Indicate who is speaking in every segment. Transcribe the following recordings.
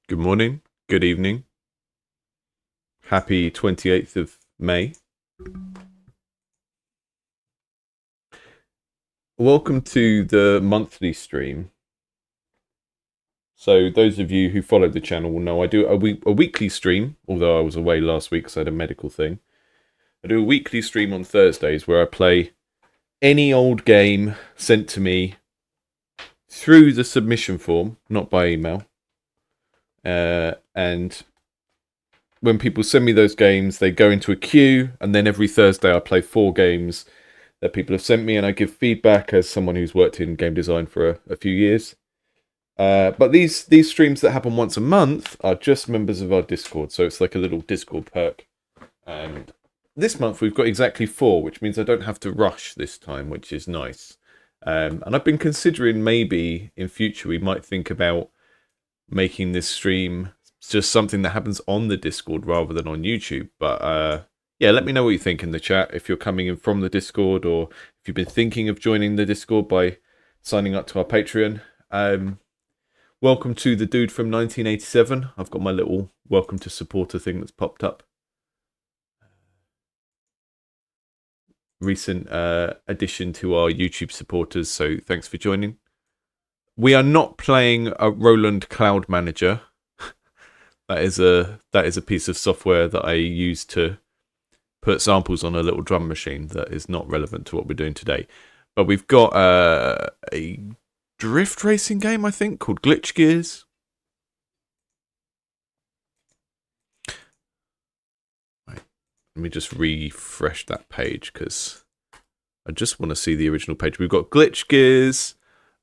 Speaker 1: Good morning, good evening. Happy 28th of May. Welcome to the monthly stream. So those of you who follow the channel will know I do a weekly stream, although I was away last week because I had a medical thing. I do a weekly stream on Thursdays where I play any old game sent to me through the submission form, not by email. And when people send me those games, they go into a queue, and then every Thursday I play 4 games that people have sent me, and I give feedback as someone who's worked in game design for a few years. But these streams that happen once a month are just members of our Discord, so it's like a little Discord perk. And this month we've got exactly 4, which means I don't have to rush this time, which is nice. And I've been considering maybe in future we might think about making this stream just something that happens on the Discord rather than on YouTube. But yeah, let me know what you think in the chat, if you're coming in from the Discord or if you've been thinking of joining the Discord by signing up to our Patreon. Welcome to the dude from 1987. I've got my little welcome to supporter thing that's popped up. Recent addition to our YouTube supporters, so thanks for joining. We are not playing a Roland Cloud Manager. That is a piece of software that I use to put samples on a little drum machine that is not relevant to what we're doing today. But we've got a drift racing game, I think, called Glitch Gears. Right. Let me just refresh that page because I just want to see the original page. We've got Glitch Gears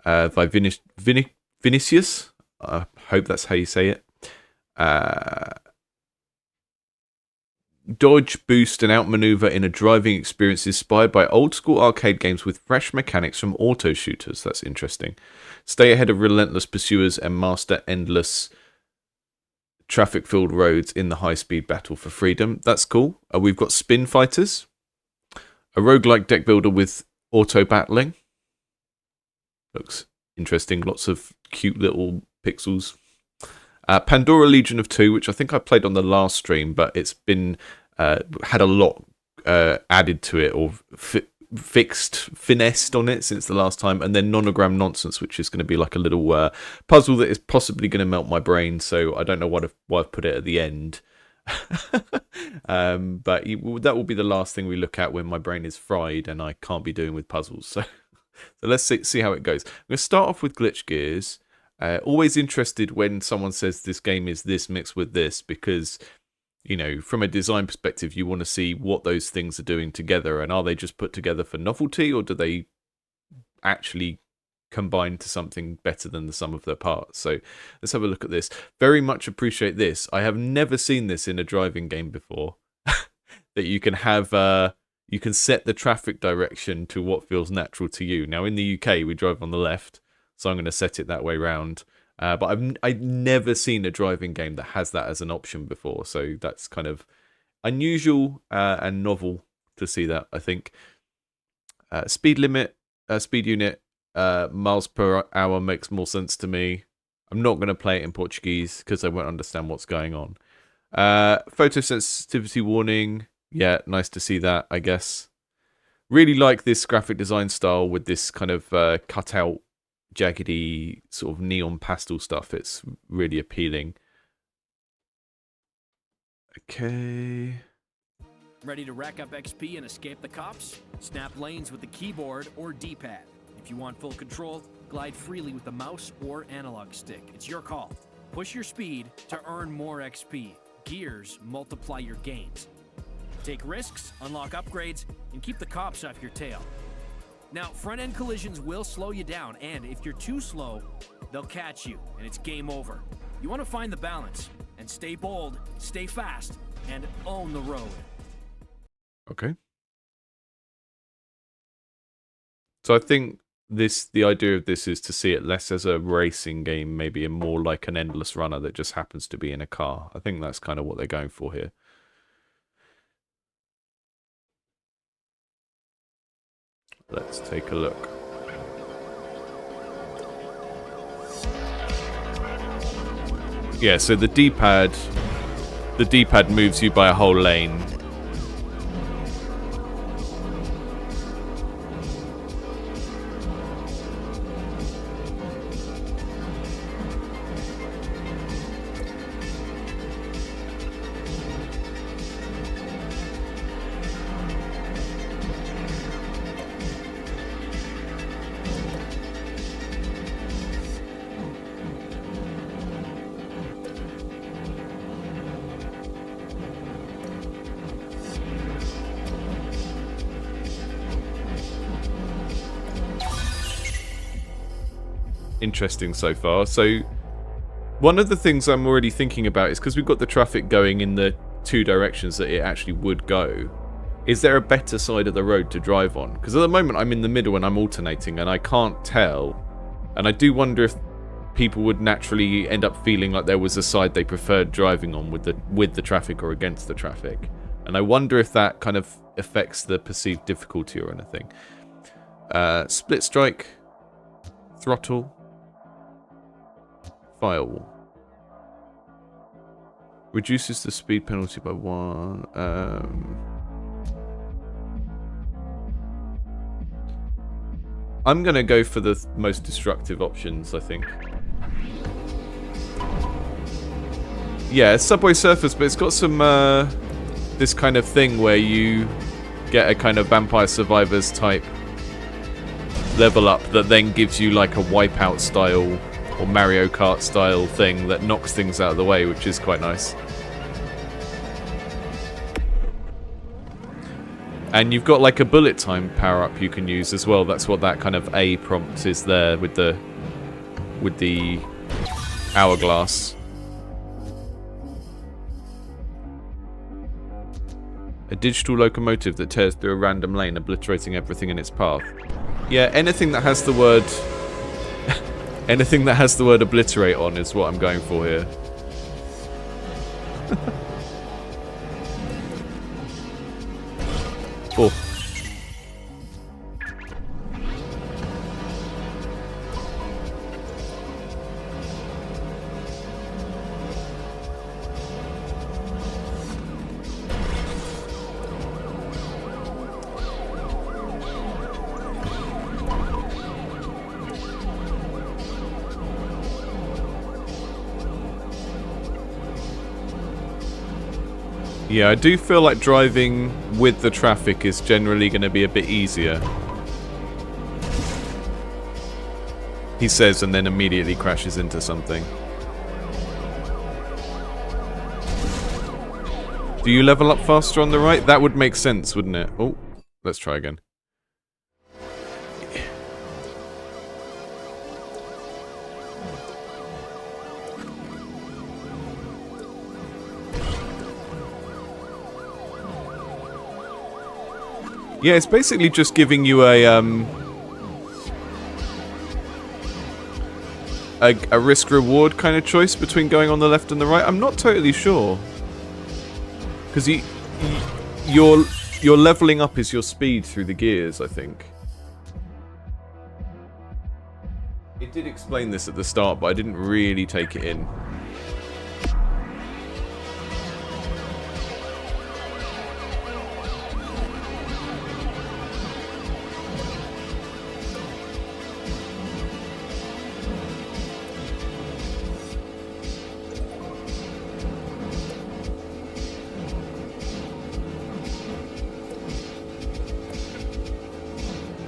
Speaker 1: by Vinicius. I hope that's how you say it. Dodge, boost, and outmaneuver in a driving experience inspired by old-school arcade games with fresh mechanics from auto shooters. That's interesting. Stay ahead of relentless pursuers and master endless traffic-filled roads in the high-speed battle for freedom. That's cool. We've got Spin Fighters, a roguelike deck builder with auto-battling. Looks interesting. Lots of cute little pixels. Pandora Legion of 2, which I think I played on the last stream, but it's been had a lot added to it or finessed on it since the last time. And then Nonogram Nonsense, which is going to be like a little puzzle that is possibly going to melt my brain. So I don't know why I've put it at the end. But that will be the last thing we look at when my brain is fried and I can't be doing with puzzles. So let's see how it goes. I'm going to start off with Glitch Gears. Always interested when someone says this game is this mixed with this, because, you know, from a design perspective, you want to see what those things are doing together, and are they just put together for novelty, or do they actually combine to something better than the sum of their parts? So let's have a look at this. Very much appreciate this. I have never seen this in a driving game before. That you can have you can set the traffic direction to what feels natural to you. Now in the UK we drive on the left, so I'm going to set it that way round. But I've never seen a driving game that has that as an option before. So that's kind of unusual and novel to see that, I think. Speed limit, speed unit, miles per hour makes more sense to me. I'm not going to play it in Portuguese because I won't understand what's going on. Photosensitivity warning. Yeah, nice to see that, I guess. Really like this graphic design style with this kind of cutout, jaggedy sort of neon pastel stuff. It's really appealing. Okay.
Speaker 2: Ready to rack up XP and escape the cops? Snap lanes with the keyboard or D-pad. If you want full control, glide freely with the mouse or analog stick. It's your call. Push your speed to earn more XP. Gears multiply your gains. Take risks, unlock upgrades, and keep the cops off your tail. Now, front-end collisions will slow you down, and if you're too slow, they'll catch you, and it's game over. You want to find the balance, and stay bold, stay fast, and own the road.
Speaker 1: Okay. So I think the idea of this is to see it less as a racing game, maybe, and more like an endless runner that just happens to be in a car. I think that's kind of what they're going for here. Let's take a look. Yeah, so the D-pad moves you by a whole lane. Interesting so far. So one of the things I'm already thinking about is because we've got the traffic going in the two directions that it actually would go, is there a better side of the road to drive on? Because at the moment I'm in the middle and I'm alternating and I can't tell, and I do wonder if people would naturally end up feeling like there was a side they preferred driving on with the traffic or against the traffic, and I wonder if that kind of affects the perceived difficulty or anything. Split strike, throttle, firewall. Reduces the speed penalty by 1. I'm going to go for the most destructive options, I think. Yeah, Subway Surfers, but it's got some, this kind of thing where you get a kind of Vampire Survivors type level up that then gives you like a Wipeout style or Mario Kart style thing that knocks things out of the way, which is quite nice. And you've got like a bullet time power up you can use as well. That's what that kind of A prompt is there with the hourglass. A digital locomotive that tears through a random lane, obliterating everything in its path. Yeah, anything that has the word anything that has the word obliterate on is what I'm going for here. Oh. Yeah, I do feel like driving with the traffic is generally going to be a bit easier. He says, and then immediately crashes into something. Do you level up faster on the right? That would make sense, wouldn't it? Oh, let's try again. Yeah, it's basically just giving you a risk-reward kind of choice between going on the left and the right. I'm not totally sure. Because your leveling up is your speed through the gears, I think. It did explain this at the start, but I didn't really take it in.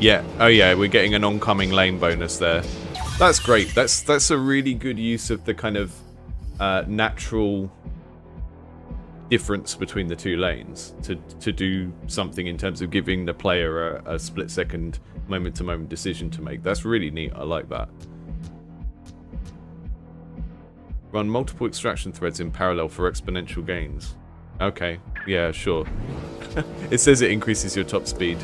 Speaker 1: Yeah, oh yeah, we're getting an oncoming lane bonus there. That's great. That's a really good use of the kind of natural difference between the two lanes to do something in terms of giving the player a split-second moment-to-moment decision to make. That's really neat. I like that. Run multiple extraction threads in parallel for exponential gains. Okay, yeah, sure. It says it increases your top speed.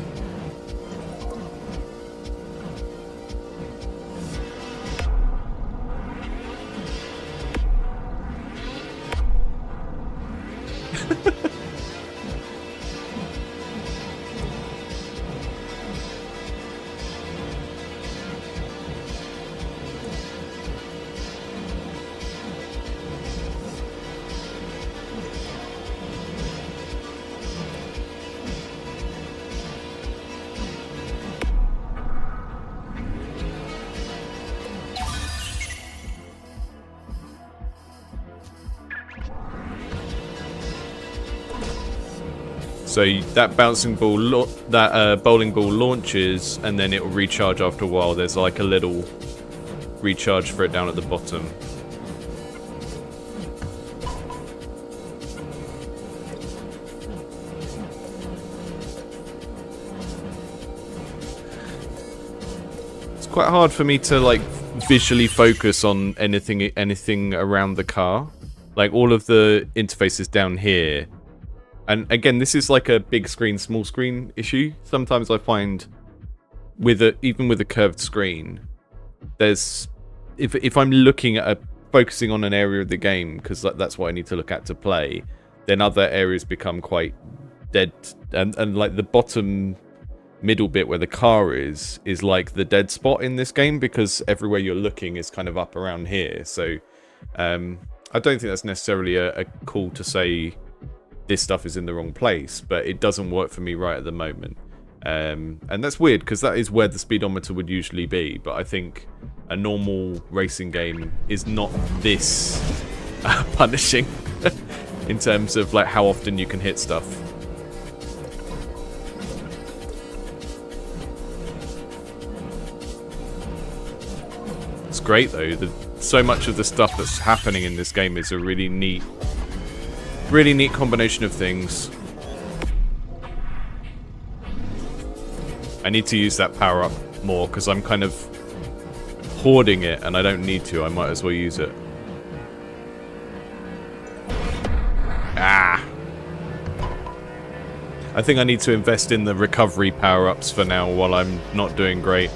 Speaker 1: So that bowling ball launches, and then it will recharge after a while. There's like a little recharge for it down at the bottom. It's quite hard for me to like visually focus on anything around the car. Like all of the interfaces down here. And again, this is like a big screen, small screen issue. Sometimes I find even with a curved screen, there's if I'm looking at focusing on an area of the game, because that's what I need to look at to play, then other areas become quite dead, and like the bottom middle bit where the car is like the dead spot in this game, because everywhere you're looking is kind of up around here. So I don't think that's necessarily a call to say this stuff is in the wrong place, but it doesn't work for me right at the moment. And that's weird, because that is where the speedometer would usually be, but I think a normal racing game is not this punishing in terms of like how often you can hit stuff. It's great though, so much of the stuff that's happening in this game is a really neat combination of things. I need to use that power up more, because I'm kind of hoarding it and I don't need to. I might as well use it. Ah! I think I need to invest in the recovery power-ups for now while I'm not doing great.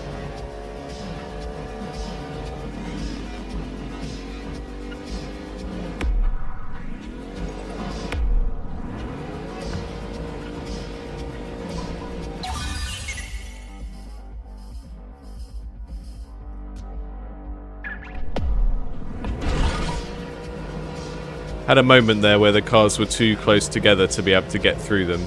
Speaker 1: Had a moment there where the cars were too close together to be able to get through them.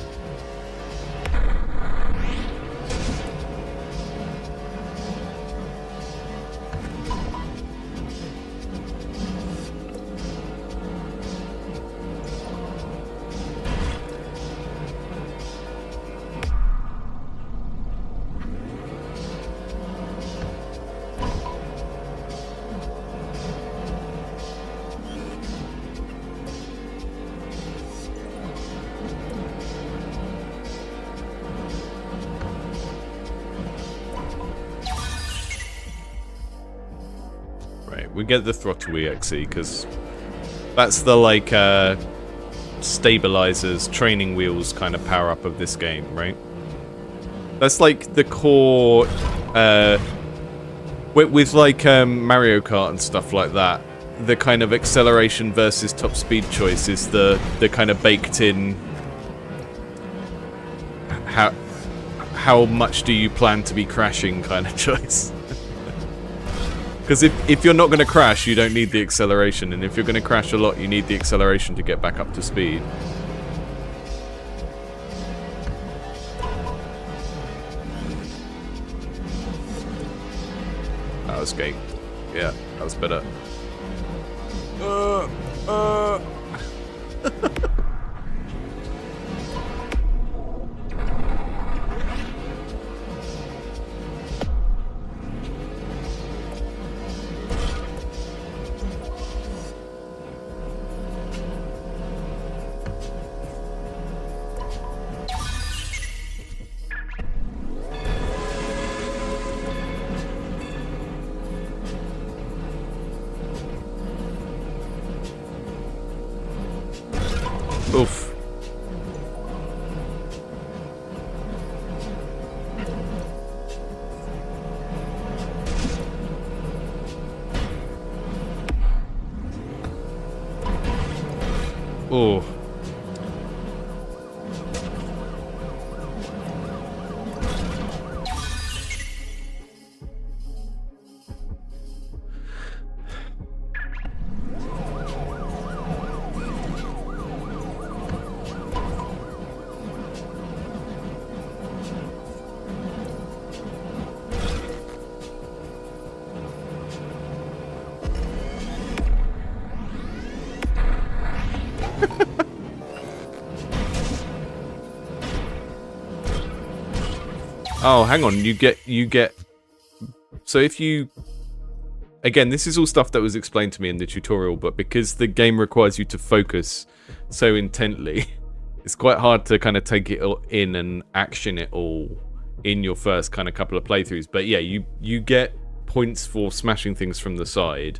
Speaker 1: We get the throttle EXE because that's the like stabilizers, training wheels kind of power up of this game, right? That's like the core with like Mario Kart and stuff like that. The kind of acceleration versus top speed choice is the kind of baked in how much do you plan to be crashing kind of choice. Because if you're not going to crash, you don't need the acceleration. And if you're going to crash a lot, you need the acceleration to get back up to speed. That was great. Yeah, that was better. Oof. Oh. Oh, hang on. You get. So if you. Again, this is all stuff that was explained to me in the tutorial, but because the game requires you to focus so intently, it's quite hard to kind of take it all in and action it all in your first kind of couple of playthroughs. But yeah, you get points for smashing things from the side.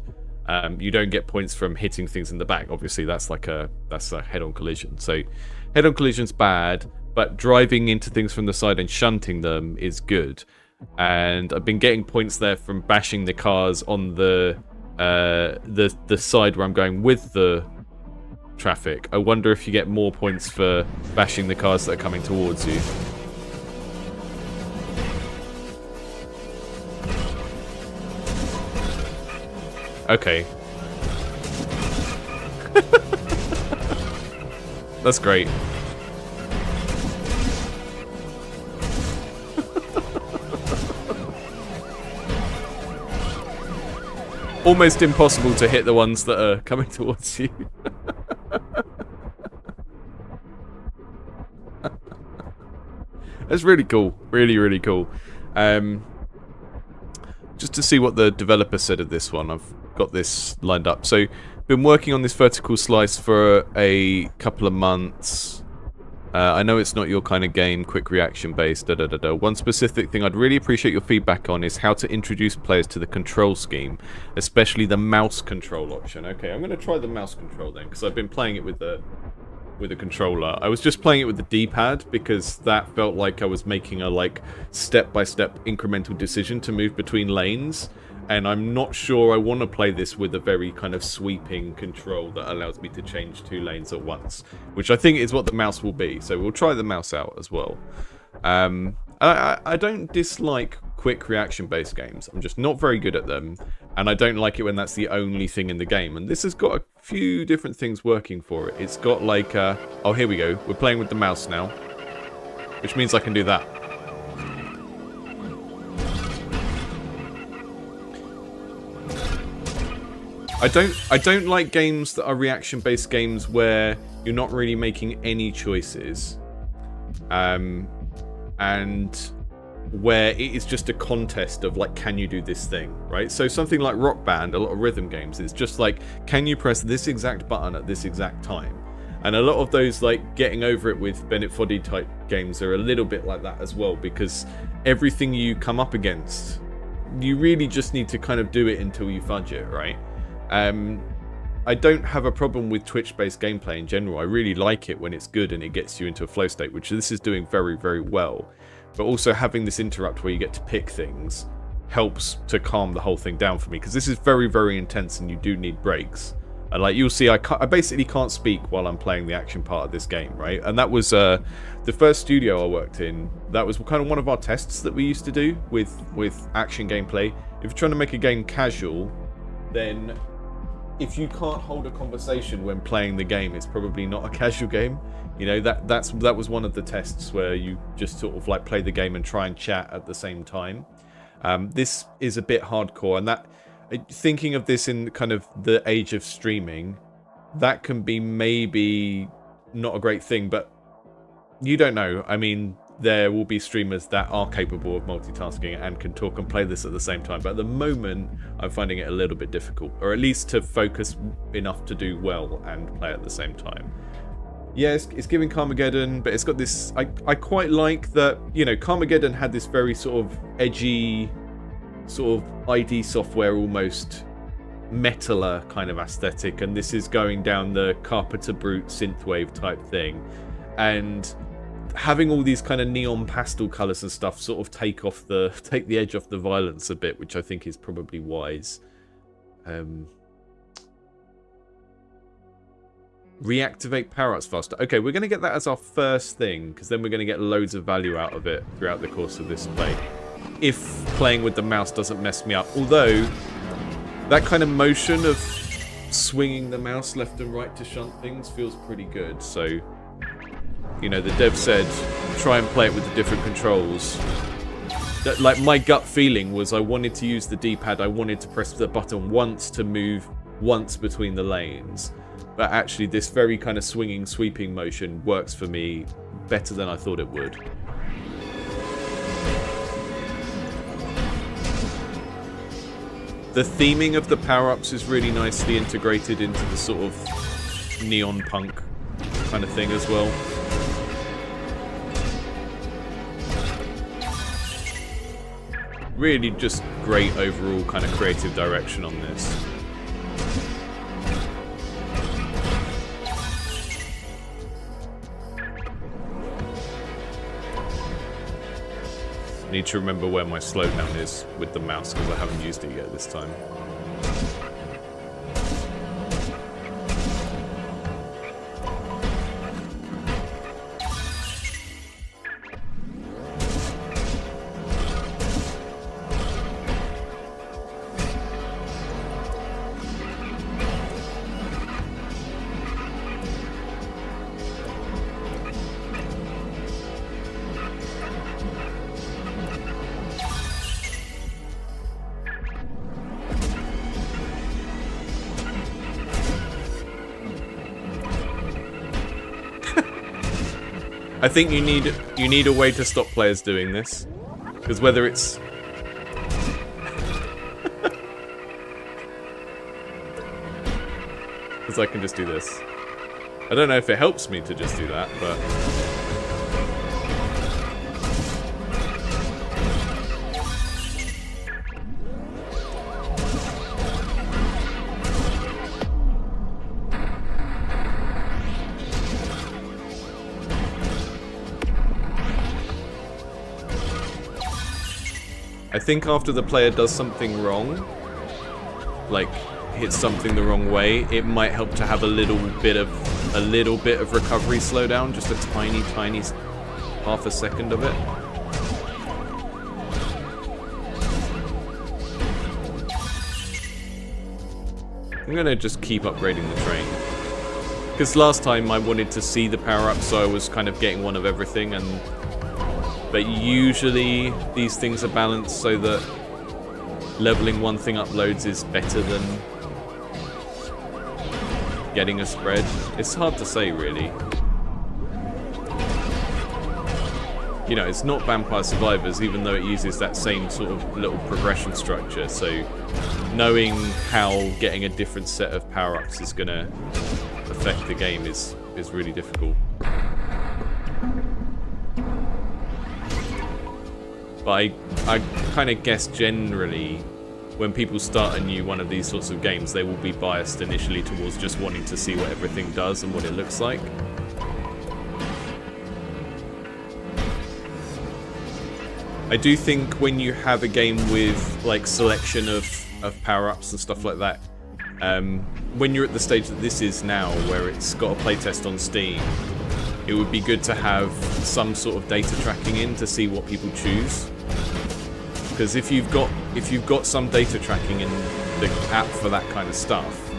Speaker 1: You don't get points from hitting things in the back. Obviously, that's a head-on collision. So head-on collision's bad, but driving into things from the side and shunting them is good. And I've been getting points there from bashing the cars on the side where I'm going with the traffic. I wonder if you get more points for bashing the cars that are coming towards you. Okay. That's great. Almost impossible to hit the ones that are coming towards you. That's really cool. Really, really cool. Just to see what the developer said of this one, I've got this lined up. So, been working on this vertical slice for a couple of months. I know it's not your kind of game, quick reaction based, One specific thing I'd really appreciate your feedback on is how to introduce players to the control scheme, especially the mouse control option. Okay, I'm going to try the mouse control then, because I've been playing it with the controller. I was just playing it with the D-pad because that felt like I was making a step-by-step incremental decision to move between lanes. And I'm not sure I want to play this with a very kind of sweeping control that allows me to change 2 lanes at once, which I think is what the mouse will be. So we'll try the mouse out as well. I don't dislike quick reaction-based games. I'm just not very good at them, and I don't like it when that's the only thing in the game. And this has got a few different things working for it. It's got like, oh, here we go. We're playing with the mouse now, which means I can do that. I don't like games that are reaction-based games where you're not really making any choices, and where it is just a contest of like, can you do this thing, right? So something like Rock Band, a lot of rhythm games, it's just like, can you press this exact button at this exact time? And a lot of those like Getting Over It with Bennett Foddy type games are a little bit like that as well, because everything you come up against, you really just need to kind of do it until you fudge it, right? I don't have a problem with Twitch-based gameplay in general. I really like it when it's good and it gets you into a flow state, which this is doing very, very well. But also having this interrupt where you get to pick things helps to calm the whole thing down for me, because this is very, very intense and you do need breaks. And like you'll see, I basically can't speak while I'm playing the action part of this game, right? And that was the first studio I worked in. That was kind of one of our tests that we used to do with action gameplay. If you're trying to make a game casual, then if you can't hold a conversation when playing the game, it's probably not a casual game. You know, that was one of the tests where you just sort of like play the game and try and chat at the same time. This is a bit hardcore, and that thinking of this in kind of the age of streaming, that can be maybe not a great thing, but you don't know. I mean, there will be streamers that are capable of multitasking and can talk and play this at the same time. But at the moment, I'm finding it a little bit difficult, or at least to focus enough to do well and play at the same time. Yeah, it's giving Carmageddon, but it's got this... I quite like that, you know, Carmageddon had this very sort of edgy, sort of ID software, almost metaler kind of aesthetic, and this is going down the Carpenter Brute synthwave type thing. And having all these kind of neon pastel colours and stuff sort of take the edge off the violence a bit, which I think is probably wise. Reactivate power-ups faster. Okay, we're going to get that as our first thing, because then we're going to get loads of value out of it throughout the course of this play. If playing with the mouse doesn't mess me up. Although, that kind of motion of swinging the mouse left and right to shunt things feels pretty good, so... You know, the dev said, try and play it with the different controls. That, like, my gut feeling was I wanted to use the D-pad, I wanted to press the button once to move once between the lanes. But actually, this very kind of swinging, sweeping motion works for me better than I thought it would. The theming of the power-ups is really nicely integrated into the sort of neon punk kind of thing as well. Really just great overall kind of creative direction on this. I need to remember where my slowdown is with the mouse because I haven't used it yet this time. I think you need a way to stop players doing this, because whether it's because I can just do this. I don't know if it helps me to just do that, but I think after the player does something wrong, like hits something the wrong way, it might help to have a little bit of recovery slowdown, just a tiny half a second of it. I'm gonna just keep upgrading the train. Because last time I wanted to see the power-up, so I was kind of getting one of everything, but usually these things are balanced so that leveling one thing up loads is better than getting a spread. It's hard to say, really. You know, it's not Vampire Survivors, even though it uses that same sort of little progression structure, so knowing how getting a different set of power-ups is going to affect the game is really difficult. But I kind of guess generally when people start a new one of these sorts of games, they will be biased initially towards just wanting to see what everything does and what it looks like. I do think when you have a game with like selection of power-ups and stuff like that, when you're at the stage that this is now, where it's got a playtest on Steam, it would be good to have some sort of data tracking in to see what people choose. Because if you've got some data tracking in the app for that kind of stuff,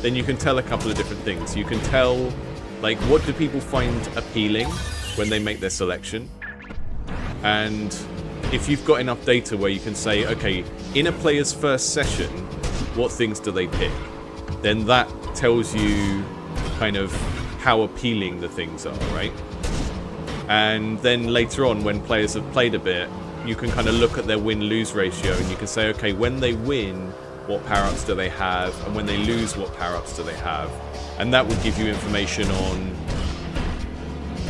Speaker 1: then you can tell a couple of different things. You can tell, like, what do people find appealing when they make their selection, and if you've got enough data where you can say, okay, in a player's first session, what things do they pick? Then that tells you kind of how appealing the things are, right? And then later on, when players have played a bit, you can kind of look at their win-lose ratio and you can say, okay, when they win, what power-ups do they have? And when they lose, what power-ups do they have? And that would give you information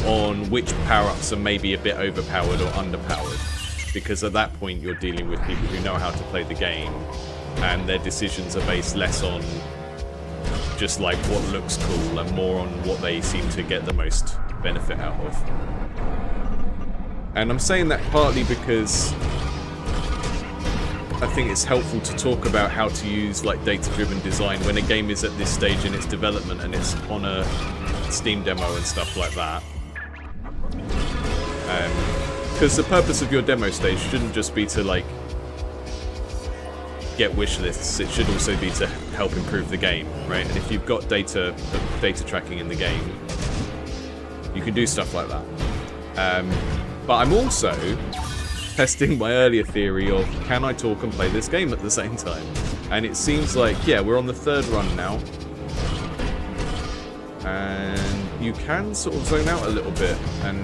Speaker 1: on which power-ups are maybe a bit overpowered or underpowered. Because at that point, you're dealing with people who know how to play the game, and their decisions are based less on just like what looks cool and more on what they seem to get the most benefit out of. And I'm saying that partly because I think it's helpful to talk about how to use like data-driven design when a game is at this stage in its development and it's on a Steam demo and stuff like that. Because the purpose of your demo stage shouldn't just be to like get wish lists, it should also be to help improve the game, right? And if you've got data tracking in the game, you can do stuff like that. But I'm also testing my earlier theory of, can I talk and play this game at the same time? And it seems like, yeah, we're on the third run now. And you can sort of zone out a little bit, and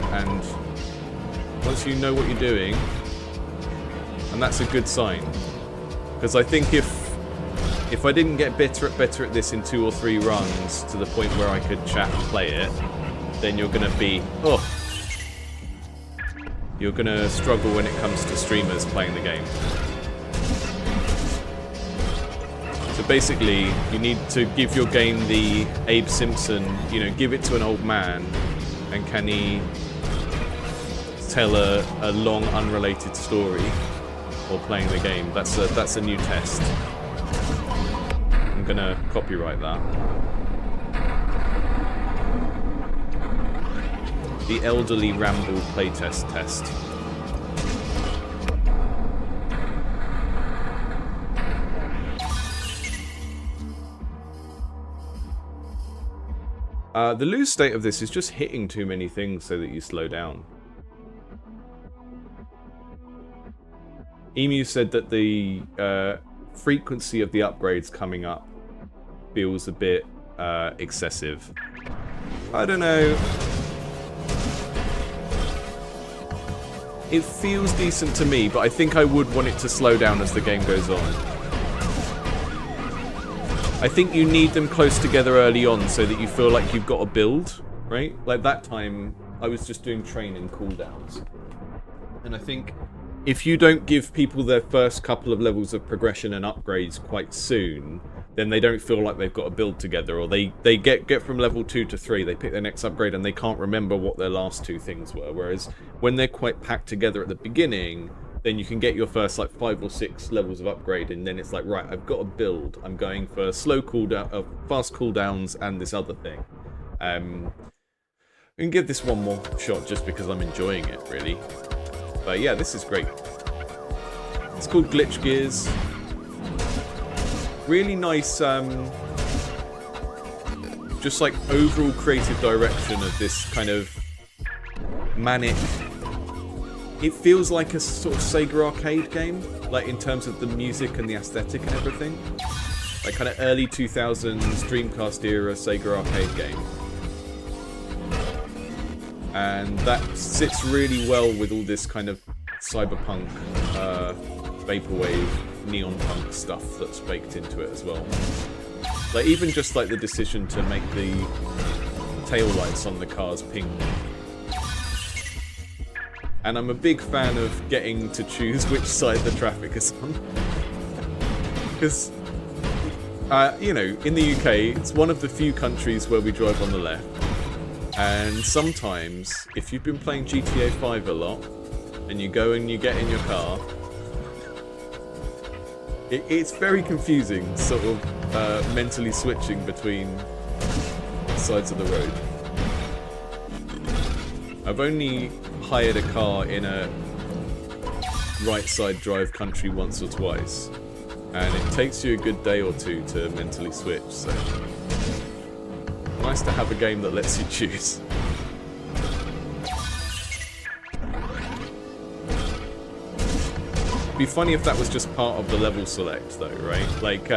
Speaker 1: once you know what you're doing, and that's a good sign. Because I think if if I didn't get better at this in 2 or 3 runs to the point where I could chat and play it, then you're going to be, you're going to struggle when it comes to streamers playing the game. So basically, you need to give your game the Abe Simpson, you know, give it to an old man, and can he tell a long unrelated story while playing the game? That's a new test. I'm gonna copyright that. The Elderly Ramble Playtest test. The lose state of this is just hitting too many things so that you slow down. Emu said that the frequency of the upgrades coming up feels a bit excessive. I don't know. It feels decent to me, but I think I would want it to slow down as the game goes on. I think you need them close together early on so that you feel like you've got a build, right? Like that time, I was just doing training cooldowns. And I think if you don't give people their first couple of levels of progression and upgrades quite soon, then they don't feel like they've got a build together, or they get from level 2 to 3, they pick their next upgrade and they can't remember what their last 2 things were. Whereas when they're quite packed together at the beginning, then you can get your first like 5 or 6 levels of upgrade, and then it's like, right, I've got a build. I'm going for slow cooldown, fast cooldowns, and this other thing. I can give this one more shot just because I'm enjoying it, really. But yeah, this is great. It's called Glitch Gears. Really nice, just like overall creative direction of this kind of manic. It feels like a sort of Sega arcade game, like in terms of the music and the aesthetic and everything. Like kind of early 2000s Dreamcast era Sega arcade game. And that sits really well with all this kind of cyberpunk, vaporwave, neon punk stuff that's baked into it as well. Like even just like the decision to make the taillights on the cars pink. And I'm a big fan of getting to choose which side the traffic is on. Because, you know, in the UK, it's one of the few countries where we drive on the left. And sometimes, if you've been playing GTA 5 a lot, and you go and you get in your car, it's very confusing, sort of mentally switching between sides of the road. I've only hired a car in a right side drive country once or twice, and it takes you a good day or two to mentally switch, so nice to have a game that lets you choose. It'd be funny if that was just part of the level select though, right? Like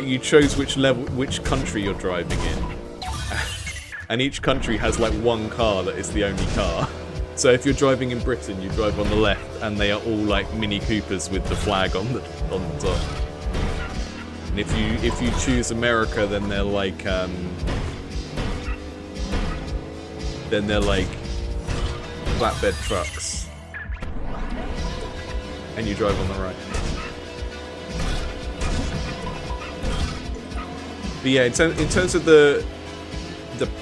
Speaker 1: you chose which country you're driving in. And each country has like one car that is the only car. So if you're driving in Britain, you drive on the left, and they are all like Mini Coopers with the flag on the top. And if you choose America, then they're like flatbed trucks, and you drive on the right. But yeah, in terms of the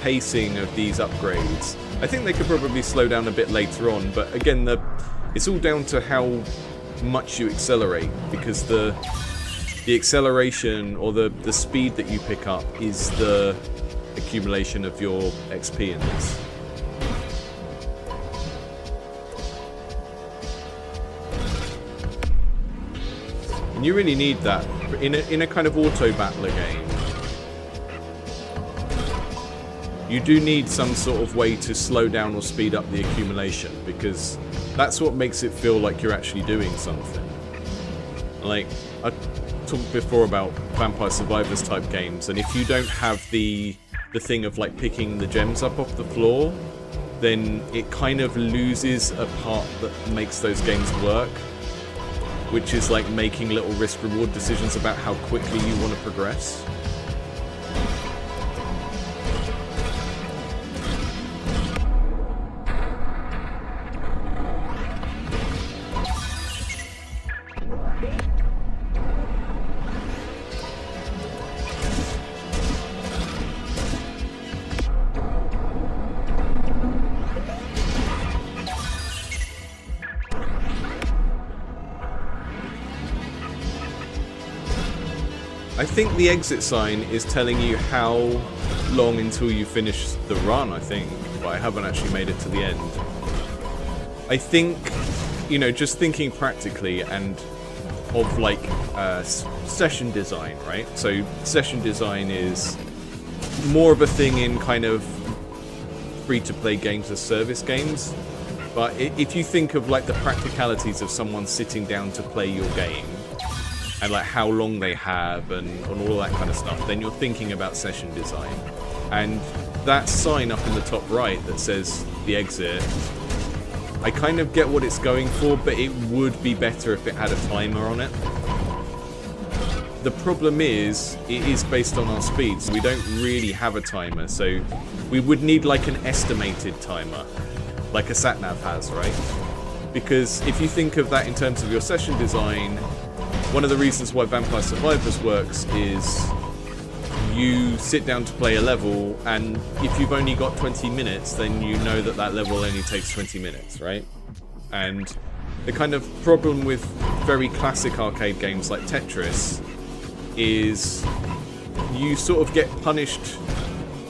Speaker 1: pacing of these upgrades, I think they could probably slow down a bit later on, but again, it's all down to how much you accelerate, because the acceleration or the speed that you pick up is the accumulation of your XP in this. And you really need that in a kind of auto battler game. You do need some sort of way to slow down or speed up the accumulation, because that's what makes it feel like you're actually doing something. Like, I talked before about Vampire Survivors type games, and if you don't have the thing of like picking the gems up off the floor, then it kind of loses a part that makes those games work. which is like making little risk-reward decisions about how quickly you want to progress. I think the exit sign is telling you how long until you finish the run, I think, but I haven't actually made it to the end. I think, you know, just thinking practically and of like session design, right? So session design is more of a thing in kind of free-to-play games as service games, but if you think of like the practicalities of someone sitting down to play your game, and like how long they have and all that kind of stuff, then you're thinking about session design. And that sign up in the top right that says the exit, I kind of get what it's going for, but it would be better if it had a timer on it. The problem is, it is based on our speed, so we don't really have a timer, so we would need like an estimated timer, like a sat-nav has, right? Because if you think of that in terms of your session design, one of the reasons why Vampire Survivors works is you sit down to play a level, and if you've only got 20 minutes, then you know that that level only takes 20 minutes, right? And the kind of problem with very classic arcade games like Tetris is you sort of get punished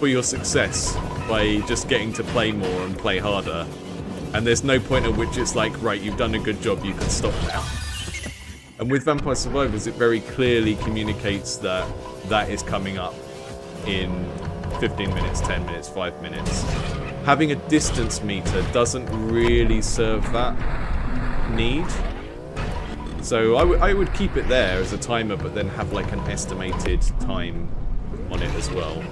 Speaker 1: for your success by just getting to play more and play harder. And there's no point at which it's like, right, you've done a good job, you can stop now. And with Vampire Survivors, it very clearly communicates that that is coming up in 15 minutes, 10 minutes, 5 minutes. Having a distance meter doesn't really serve that need. So I would keep it there as a timer, but then have like an estimated time on it as well.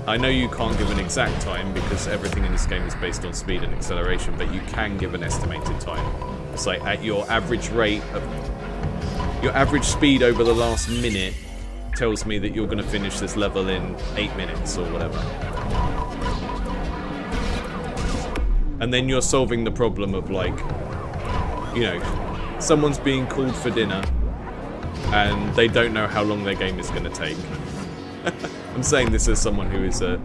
Speaker 1: I know you can't give an exact time because everything in this game is based on speed and acceleration, but you can give an estimated time. It's like at your average rate of your average speed over the last minute tells me that you're going to finish this level in 8 minutes or whatever. And then you're solving the problem of like, you know, someone's being called for dinner and they don't know how long their game is going to take. I'm saying this as someone who is a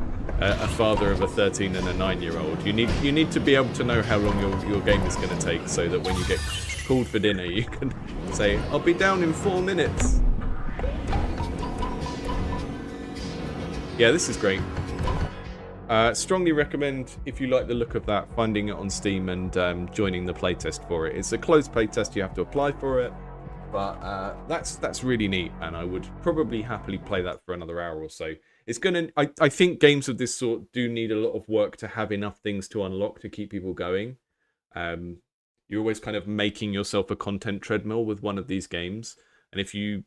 Speaker 1: father of a 13 and a 9-year-old. You need to be able to know how long your game is going to take, so that when you get called for dinner, you can say, "I'll be down in 4 minutes." Yeah, this is great. Strongly recommend, if you like the look of that, finding it on Steam and joining the playtest for it. It's a closed playtest; you have to apply for it. But that's really neat, and I would probably happily play that for another hour or so. It's gonna. I think games of this sort do need a lot of work to have enough things to unlock to keep people going. You're always kind of making yourself a content treadmill with one of these games, and if you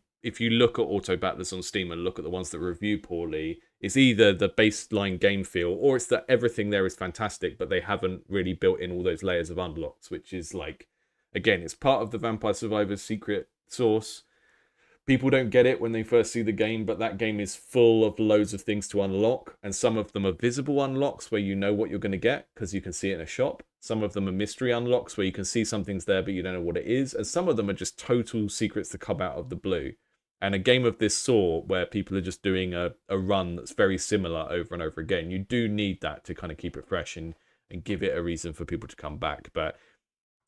Speaker 1: look at auto battlers on Steam and look at the ones that review poorly, it's either the baseline game feel or it's that everything there is fantastic, but they haven't really built in all those layers of unlocks, which is like, again, it's part of the Vampire Survivors secret sauce. People don't get it when they first see the game, but that game is full of loads of things to unlock, and some of them are visible unlocks where you know what you're going to get because you can see it in a shop. Some of them are mystery unlocks where you can see something's there but you don't know what it is, and some of them are just total secrets that come out of the blue. And a game of this sort where people are just doing a run that's very similar over and over again, you do need that to kind of keep it fresh and give it a reason for people to come back. But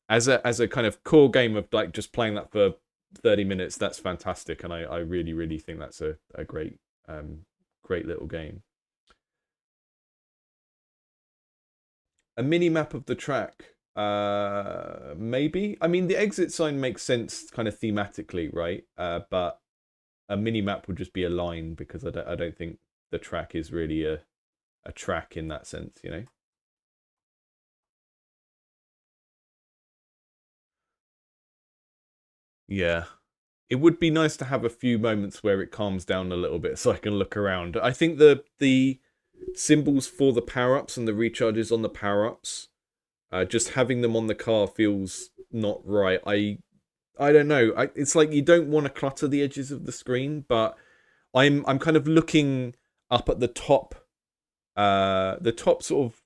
Speaker 1: as a kind of core game of like just playing that for 30 minutes, that's fantastic, and I really, really think that's a great great little game. A mini map of the track, maybe. I mean, the exit sign makes sense kind of thematically, right? But a mini map would just be a line, because I don't think the track is really a track in that sense, you know. Yeah. It would be nice to have a few moments where it calms down a little bit so I can look around. I think the symbols for the power-ups and the recharges on the power-ups Just having them on the car feels not right. I don't know. It's like you don't want to clutter the edges of the screen, but I'm kind of looking up at the top sort of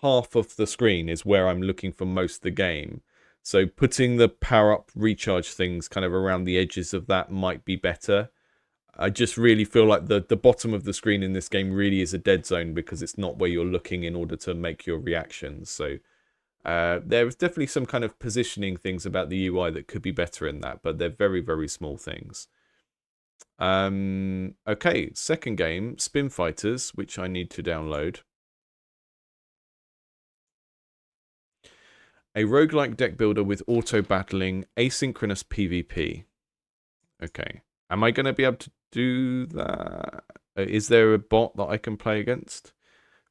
Speaker 1: half of the screen is where I'm looking for most of the game. So putting the power-up recharge things kind of around the edges of that might be better. I just really feel like the bottom of the screen in this game really is a dead zone because it's not where you're looking in order to make your reactions. So there is definitely some kind of positioning things about the UI that could be better in that, but they're very, very small things. Okay, second game, Spin Fighters, which I need to download. A roguelike deck builder with auto-battling, asynchronous PvP. Okay. Am I going to be able to do that? Is there a bot that I can play against?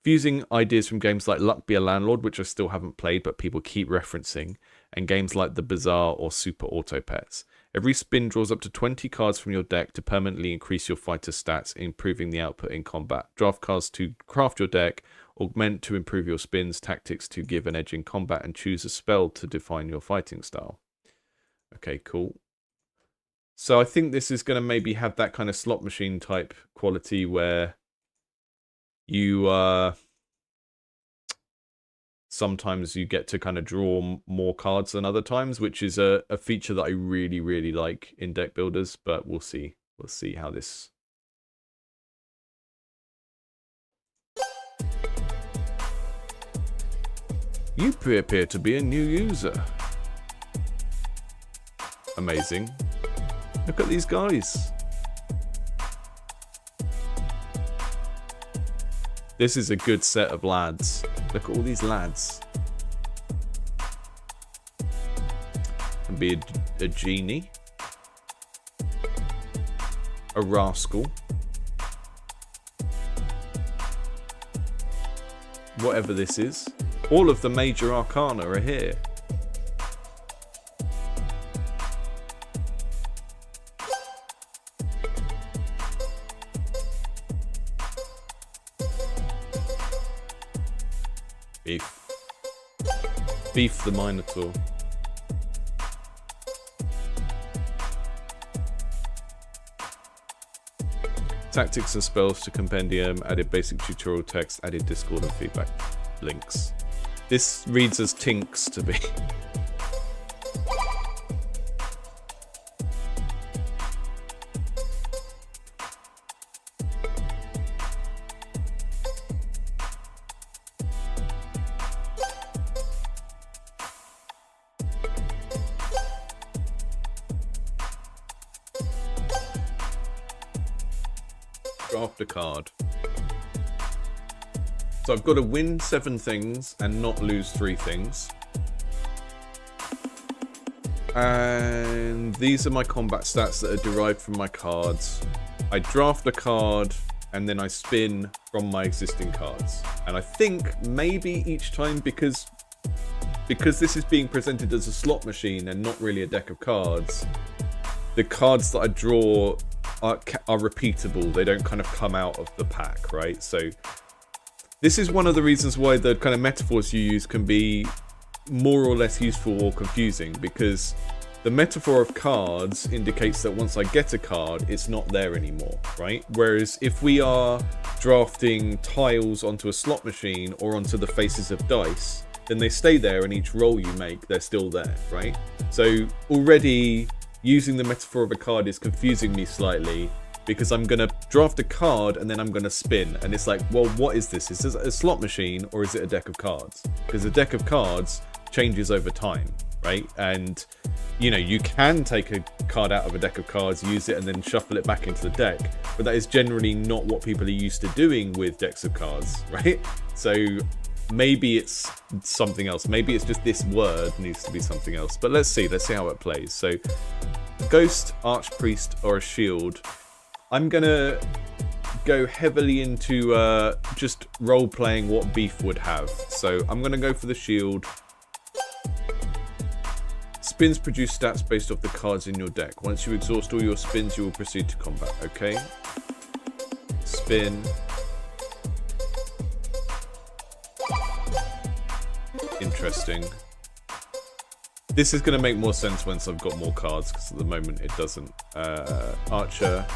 Speaker 1: Fusing ideas from games like Luck Be a Landlord, which I still haven't played, but people keep referencing, and games like The Bazaar or Super Auto Pets. Every spin draws up to 20 cards from your deck to permanently increase your fighter's stats, improving the output in combat. Draft cards to craft your deck, augment to improve your spins, tactics to give an edge in combat, and choose a spell to define your fighting style. Okay, cool. So I think this is going to maybe have that kind of slot machine type quality where you sometimes you get to kind of draw more cards than other times, which is a feature that I really, really like in deck builders, but we'll see. We'll see how this... You appear to be a new user. Amazing. Look at these guys. This is a good set of lads. Look at all these lads. Can be a genie. A rascal. Whatever this is. All of the major arcana are here. Beef. Beef the Minotaur. Tactics and spells to compendium, added basic tutorial text, added Discord and feedback links. This reads as Tinks to me. Draft a card. So I've got to win 7 things and not lose 3 things. And these are my combat stats that are derived from my cards. I draft a card and then I spin from my existing cards. And I think maybe each time, because this is being presented as a slot machine and not really a deck of cards, the cards that I draw are repeatable. They don't kind of come out of the pack, right? So this is one of the reasons why the kind of metaphors you use can be more or less useful or confusing, because the metaphor of cards indicates that once I get a card, it's not there anymore, right? Whereas if we are drafting tiles onto a slot machine or onto the faces of dice, then they stay there, and each roll you make, they're still there, right? So already using the metaphor of a card is confusing me slightly, because I'm going to draft a card and then I'm going to spin. And it's like, well, what is this? Is this a slot machine or is it a deck of cards? Because a deck of cards changes over time, right? And, you know, you can take a card out of a deck of cards, use it, and then shuffle it back into the deck. But that is generally not what people are used to doing with decks of cards, right? So maybe it's something else. Maybe it's just this word needs to be something else. But let's see how it plays. So Ghost, Archpriest, or a Shield. I'm gonna go heavily into just role-playing what Beef would have. So I'm gonna go for the Shield. Spins produce stats based off the cards in your deck. Once you exhaust all your spins, you will proceed to combat, okay? Spin. interesting. This is going to make more sense once I've got more cards, because at the moment it doesn't. Archer.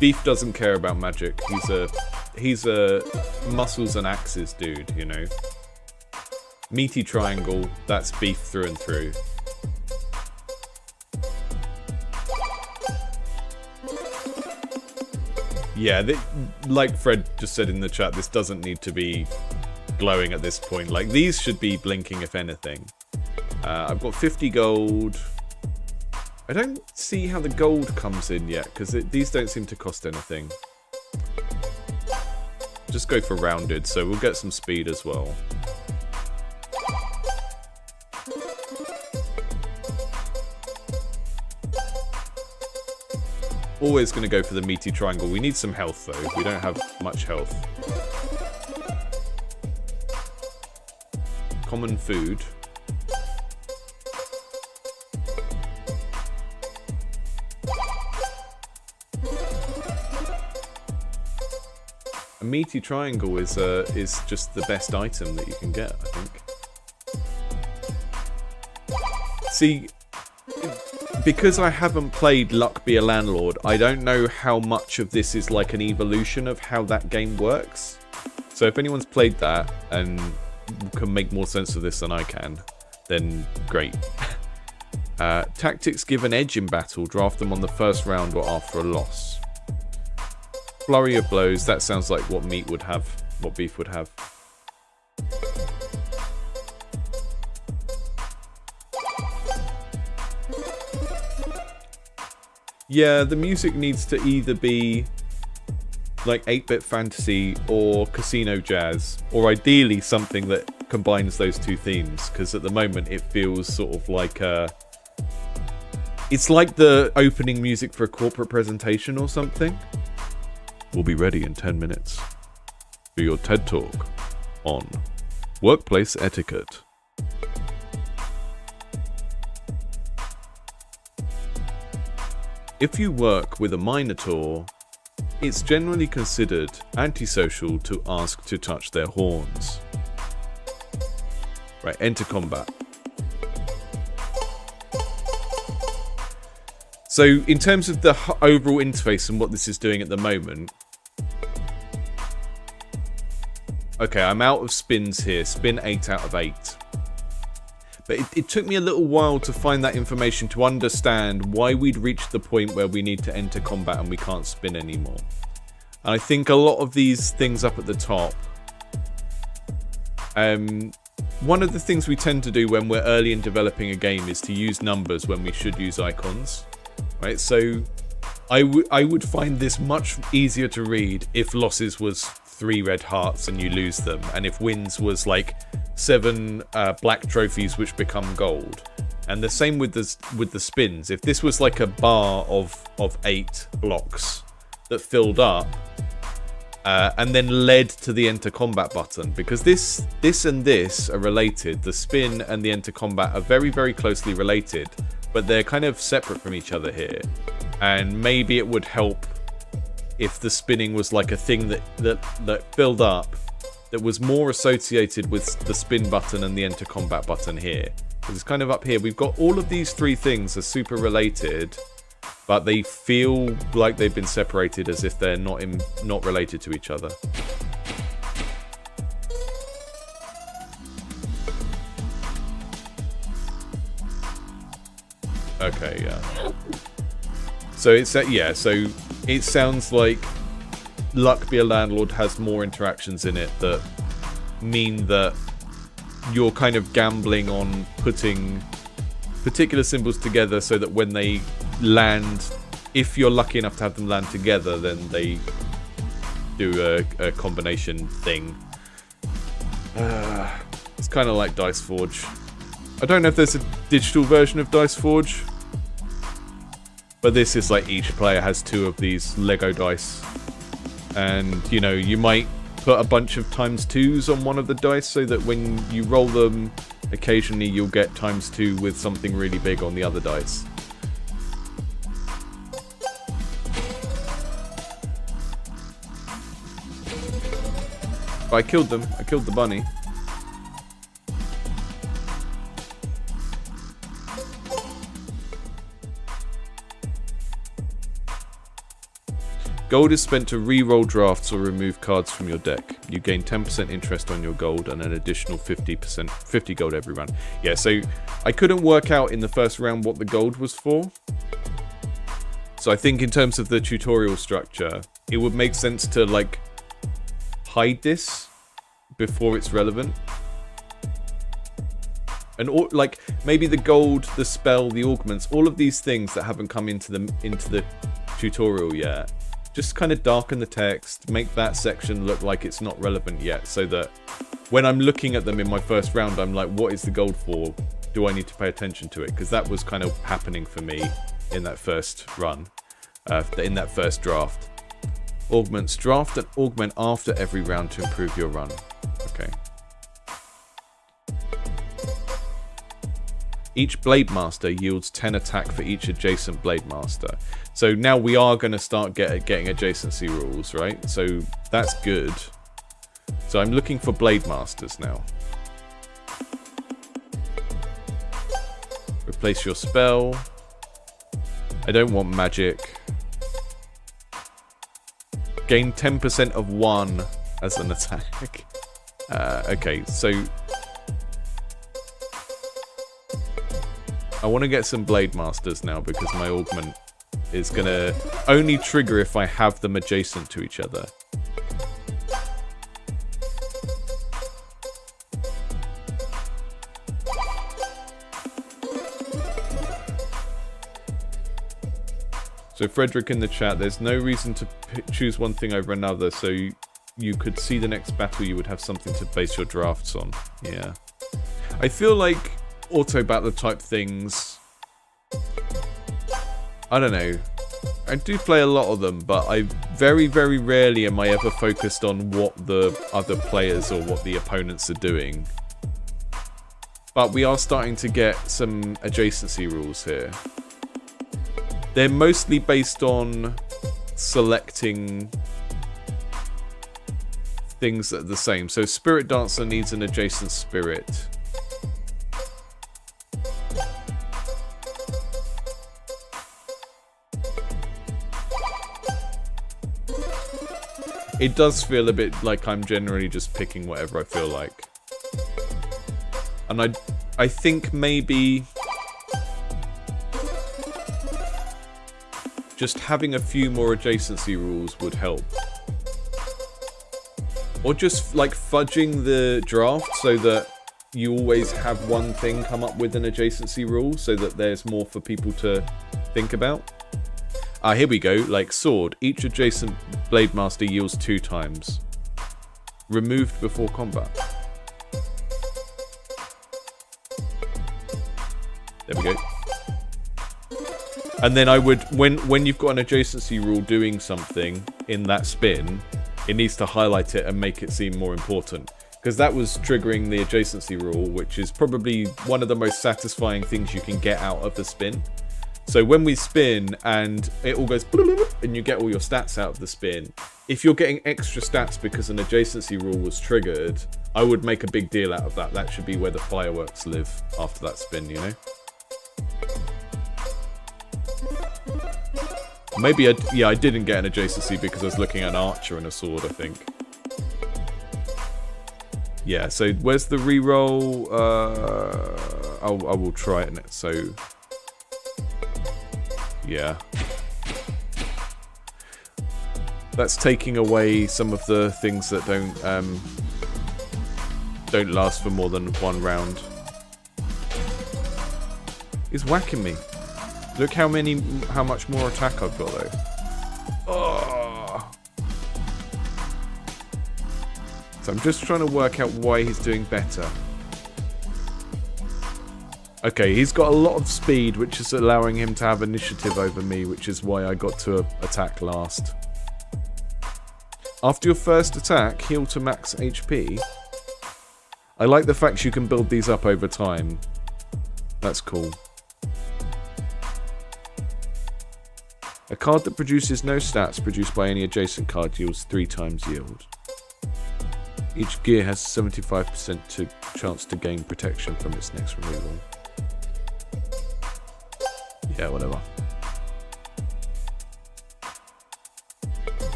Speaker 1: Beef doesn't care about magic. He's a muscles and axes dude, you know. Meaty triangle, that's beef through and through. Yeah, like Fred just said in the chat, this doesn't need to be glowing at this point. Like, these should be blinking if anything. I've got 50 gold. I don't see how the gold comes in yet, because these don't seem to cost anything. Just go for rounded, so we'll get some speed as well. Always going to go for the meaty triangle. We need some health, though. We don't have much health. Common food. A meaty triangle is just the best item that you can get, I think. See, because I haven't played Luck Be a Landlord, I don't know how much of this is like an evolution of how that game works. So if anyone's played that and can make more sense of this than I can, then great. Tactics give an edge in battle. Draft them on the first round or after a loss. Flurry of blows. That sounds like what meat would have, what beef would have. Yeah, the music needs to either be like 8-bit fantasy or casino jazz, or ideally something that combines those two themes, because at the moment it feels sort of like it's like the opening music for a corporate presentation or something. We'll be ready in 10 minutes for your TED Talk on workplace etiquette. If you work with a Minotaur, it's generally considered antisocial to ask to touch their horns. Right, enter combat. So in terms of the overall interface and what this is doing at the moment, okay, I'm out of spins here. Spin 8 out of 8. But it took me a little while to find that information to understand why we'd reached the point where we need to enter combat and we can't spin anymore. And I think a lot of these things up at the top, one of the things we tend to do when we're early in developing a game is to use numbers when we should use icons. Right, so I would find this much easier to read if losses was 3 red hearts and you lose them, and if wins was like 7 black trophies which become gold. And the same with the spins. If this was like a bar of 8 blocks that filled up and then led to the enter combat button, because this and this are related. The spin and the enter combat are very, very closely related, but they're kind of separate from each other here. And maybe it would help if the spinning was like a thing that filled up, that was more associated with the spin button and the enter combat button here. It's kind of up here. We've got all of these 3 things are super related, but they feel like they've been separated as if they're not related to each other. Okay, yeah. So it's so it sounds like Luck Be a Landlord has more interactions in it that mean that you're kind of gambling on putting particular symbols together so that when they land, if you're lucky enough to have them land together, then they do a combination thing. It's kind of like Dice Forge. I don't know if there's a digital version of Dice Forge, but this is like each player has 2 of these Lego dice. And, you know, you might put a bunch of ×2s on one of the dice so that when you roll them, occasionally you'll get ×2 with something really big on the other dice. But I killed them. I killed the bunny. Gold is spent to re-roll drafts or remove cards from your deck. You gain 10% interest on your gold and an additional 50 gold every round. Yeah, so I couldn't work out in the first round what the gold was for. So I think in terms of the tutorial structure, it would make sense to like hide this before it's relevant. And like maybe the gold, the spell, the augments, all of these things that haven't come into the tutorial yet. Just kind of darken the text, make that section look like it's not relevant yet, so that when I'm looking at them in my first round, I'm like, what is the gold for? Do I need to pay attention to it? Because that was kind of happening for me in that first run, in that first draft. Augments. Draft and augment after every round to improve your run. Okay. Each Blade Master yields 10 attack for each adjacent Blade Master. So now we are going to start getting adjacency rules, right? So that's good. So I'm looking for Blade Masters now. Replace your spell. I don't want magic. Gain 10% of 1 as an attack. Okay, so I want to get some Blade Masters now because my augment is going to only trigger if I have them adjacent to each other. So Frederick in the chat, there's no reason to choose one thing over another, so you could see the next battle, you would have something to base your drafts on. Yeah. I feel like auto battle type things, I don't know, I do play a lot of them, but I very rarely am I ever focused on what the other players or what the opponents are doing. But we are starting to get some adjacency rules here. They're mostly based on selecting things that are the same. So Spirit Dancer needs an adjacent spirit. It does feel a bit like I'm generally just picking whatever I feel like. And I think maybe just having a few more adjacency rules would help. Or just like fudging the draft so that you always have one thing come up with an adjacency rule so that there's more for people to think about. Here we go, like sword. Each adjacent Blade Master yields 2 times. Removed before combat. There we go. And then I would, when you've got an adjacency rule doing something in that spin, it needs to highlight it and make it seem more important. Because that was triggering the adjacency rule, which is probably one of the most satisfying things you can get out of the spin. So when we spin and it all goes and you get all your stats out of the spin, if you're getting extra stats because an adjacency rule was triggered, I would make a big deal out of that. That should be where the fireworks live after that spin, you know? Maybe, I didn't get an adjacency because I was looking at an archer and a sword, I think. Yeah, so where's the reroll? I will try it. So, yeah. That's taking away some of the things that don't last for more than 1 round. He's whacking me. Look how much more attack I've got though. Oh. So I'm just trying to work out why he's doing better. Okay, he's got a lot of speed, which is allowing him to have initiative over me, which is why I got to attack last. After your first attack, heal to max HP. I like the fact you can build these up over time. That's cool. A card that produces no stats produced by any adjacent card yields 3 times yield. Each gear has 75% chance to gain protection from its next removal. Yeah, whatever.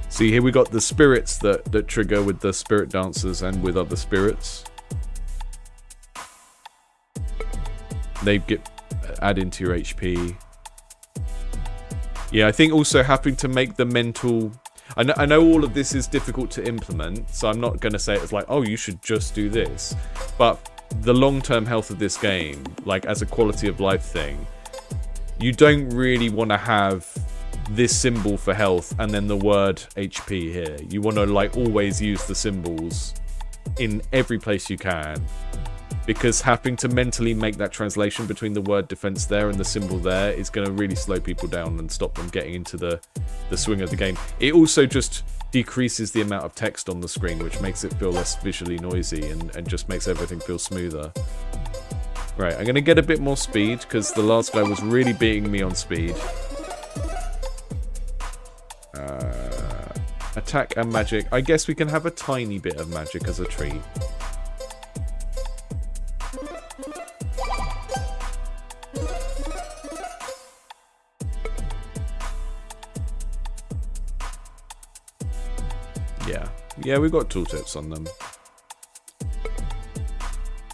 Speaker 1: See, here we got the spirits that trigger with the spirit dancers and with other spirits. They get add into your HP. Yeah, I think also having to make the mental... I know all of this is difficult to implement, so I'm not going to say it's like, oh, you should just do this. But the long-term health of this game, like as a quality of life thing, you don't really want to have this symbol for health and then the word HP here. You want to like always use the symbols in every place you can, because having to mentally make that translation between the word defense there and the symbol there is going to really slow people down and stop them getting into the swing of the game. It also just decreases the amount of text on the screen, which makes it feel less visually noisy and just makes everything feel smoother. Right, I'm going to get a bit more speed because the last guy was really beating me on speed. Attack and magic. I guess we can have a tiny bit of magic as a treat. Yeah, we've got tooltips on them.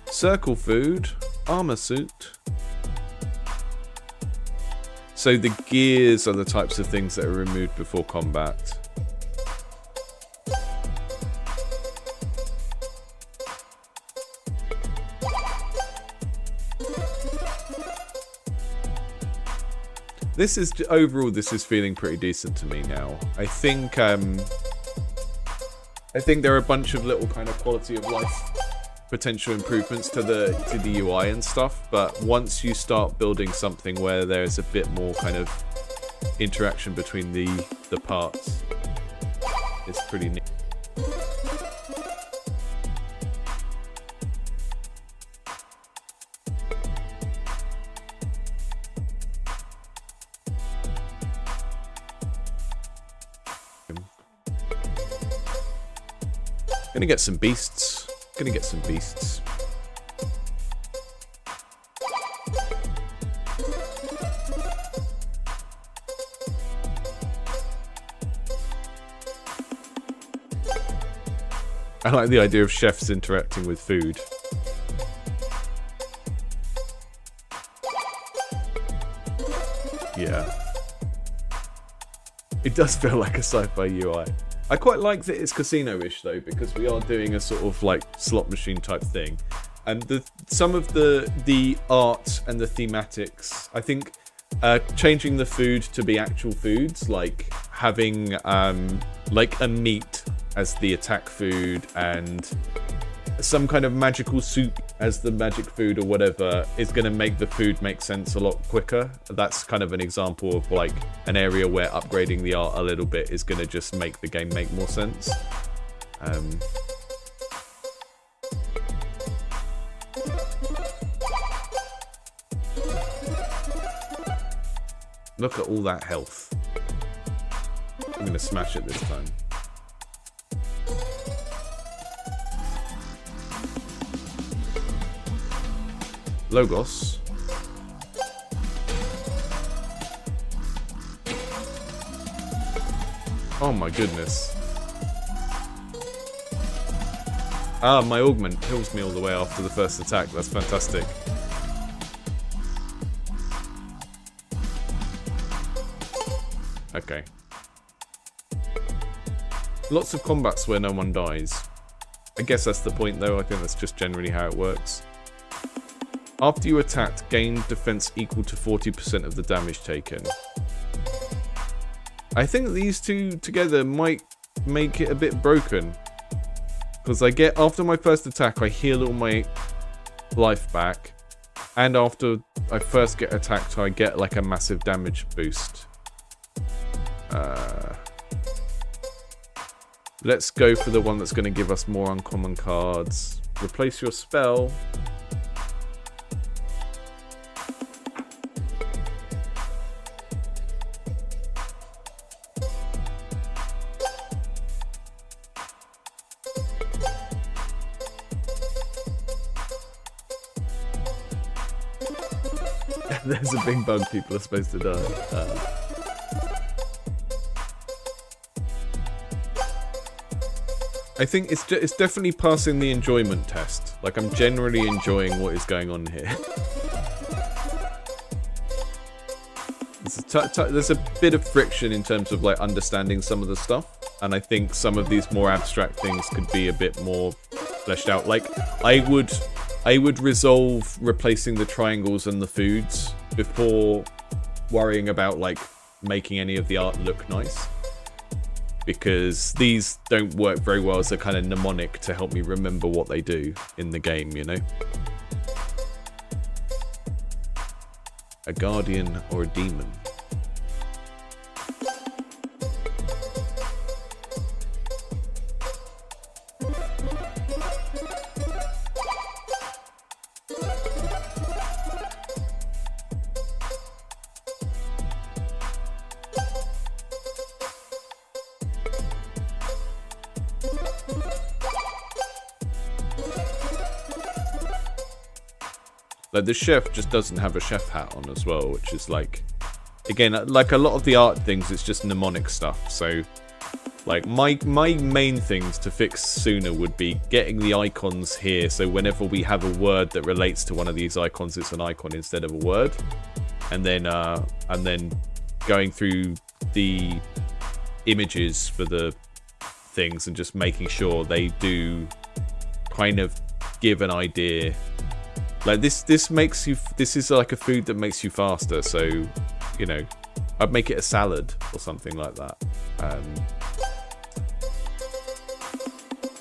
Speaker 1: Circle food, armor suit. So the gears are the types of things that are removed before combat. This is overall. This is feeling pretty decent to me now. I think there are a bunch of little kind of quality of life potential improvements to the UI and stuff, but once you start building something where there's a bit more kind of interaction between the parts, it's pretty neat. Gonna get some beasts. I like the idea of chefs interacting with food. Yeah. It does feel like a sci-fi UI. I quite like that it's casino-ish though, because we are doing a sort of like slot machine type thing. And some of the art and the thematics, I think changing the food to be actual foods, like having like a meat as the attack food and some kind of magical soup as the magic food or whatever, is going to make the food make sense a lot quicker. That's kind of an example of like an area where upgrading the art a little bit is going to just make the game make more sense. Look at all that health. I'm going to smash it this time. Logos. Oh my goodness. Ah, my augment kills me all the way after the first attack. That's fantastic. Okay. Lots of combats where no one dies. I guess that's the point though. I think that's just generally how it works. After you attacked, gain defense equal to 40% of the damage taken. I think these two together might make it a bit broken. Because after my first attack, I heal all my life back. And after I first get attacked, I get like a massive damage boost. Let's go for the one that's going to give us more uncommon cards. Replace your spell. There's a big bug people are supposed to die. I think it's definitely passing the enjoyment test. Like, I'm generally enjoying what is going on here. There's a bit of friction in terms of like understanding some of the stuff, and I think some of these more abstract things could be a bit more fleshed out. Like, I would resolve replacing the triangles and the foods before worrying about like making any of the art look nice, because these don't work very well as a kind of mnemonic to help me remember what they do in the game, you know? A guardian or a demon? Like, the chef just doesn't have a chef hat on as well, which is like, again, like a lot of the art things, it's just mnemonic stuff. So, like, my main things to fix sooner would be getting the icons here, so whenever we have a word that relates to one of these icons, it's an icon instead of a word. And then going through the images for the things and just making sure they do kind of give an idea. Like, this makes you, this is like a food that makes you faster, so, you know, I'd make it a salad or something like that.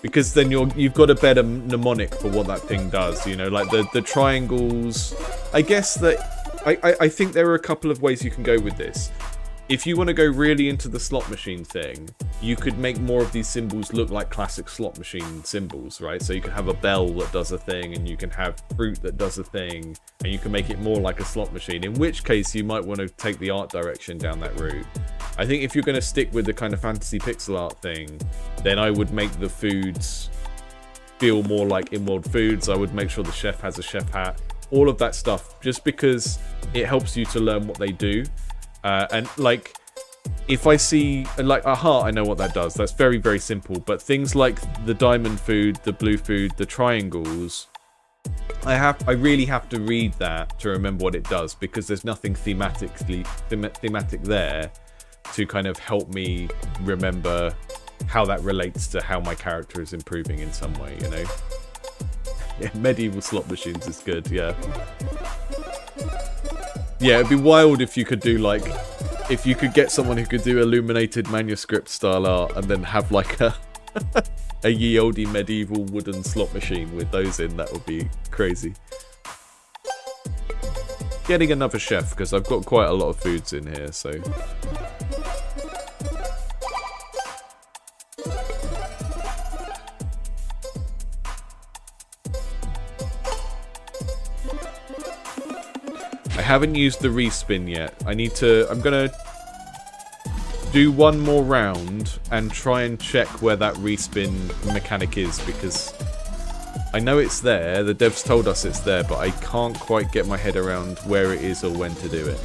Speaker 1: Because then you've got a better mnemonic for what that thing does, you know, like the triangles. I guess that, I think there are a couple of ways you can go with this. If you want to go really into the slot machine thing, you could make more of these symbols look like classic slot machine symbols, right? So you can have a bell that does a thing, and you can have fruit that does a thing, and you can make it more like a slot machine, in which case you might want to take the art direction down that route. I think if you're going to stick with the kind of fantasy pixel art thing, then I would make the foods feel more like in-world foods. I would make sure the chef has a chef hat, all of that stuff, just because it helps you to learn what they do. And like, if I see like a heart, I know what that does. That's very, very simple. But things like the diamond food, the blue food, the triangles, I really have to read that to remember what it does, because there's nothing thematic there to kind of help me remember how that relates to how my character is improving in some way, you know? Yeah, medieval slot machines is good, yeah. Yeah, it'd be wild if you could do like, if you could get someone who could do illuminated manuscript style art and then have like a ye olde medieval wooden slot machine with those in. That would be crazy. Getting another chef, because I've got quite a lot of foods in here, so. I haven't used the respin yet. I'm gonna do one more round and try and check where that respin mechanic is, because I know it's there, the devs told us it's there, but I can't quite get my head around where it is or when to do it.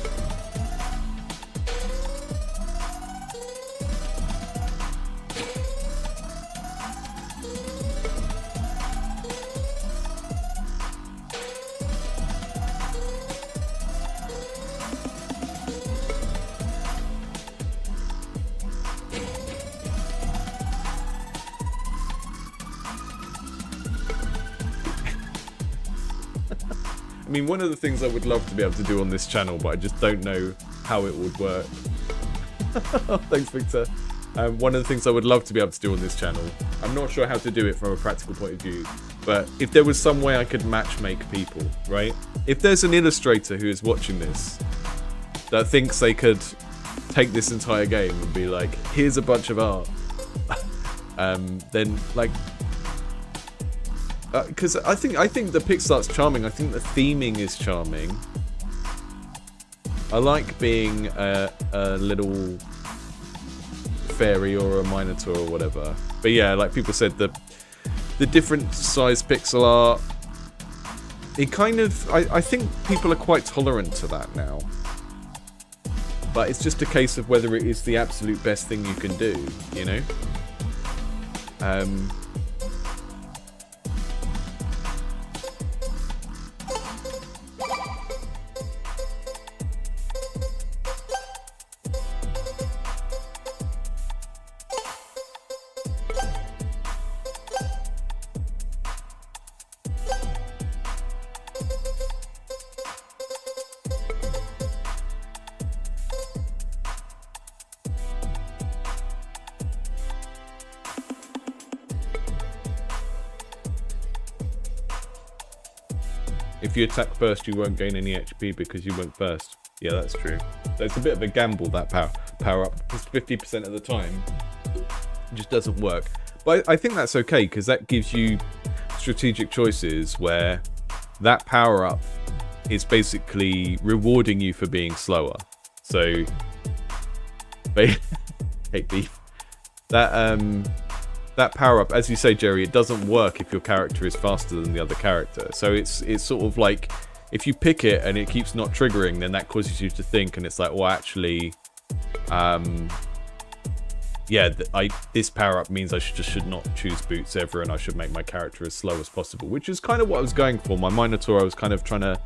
Speaker 1: I mean, one of the things I would love to be able to do on this channel, but I just don't know how it would work. Thanks, Victor. One of the things I would love to be able to do on this channel, I'm not sure how to do it from a practical point of view, but if there was some way I could matchmake people, right? If there's an illustrator who is watching this that thinks they could take this entire game and be like, here's a bunch of art, then like, because I think the pixel art's charming. I think the theming is charming. I like being a little fairy or a minotaur or whatever. But yeah, like people said, the different size pixel art, it kind of... I think people are quite tolerant to that now. But it's just a case of whether it is the absolute best thing you can do, you know? If you attack first, you won't gain any HP because you went first. Yeah, that's true. So it's a bit of a gamble, that power up. Because 50% of the time, it just doesn't work. But I think that's okay, because that gives you strategic choices where that power up is basically rewarding you for being slower. So, hate beef. That power up, as you say, Jerry, it doesn't work if your character is faster than the other character. So it's sort of like, if you pick it and it keeps not triggering, then that causes you to think, and it's like, well, actually, yeah, this power up means I should not choose boots ever, and I should make my character as slow as possible, which is kind of what I was going for. My Minotaur, I was kind of trying to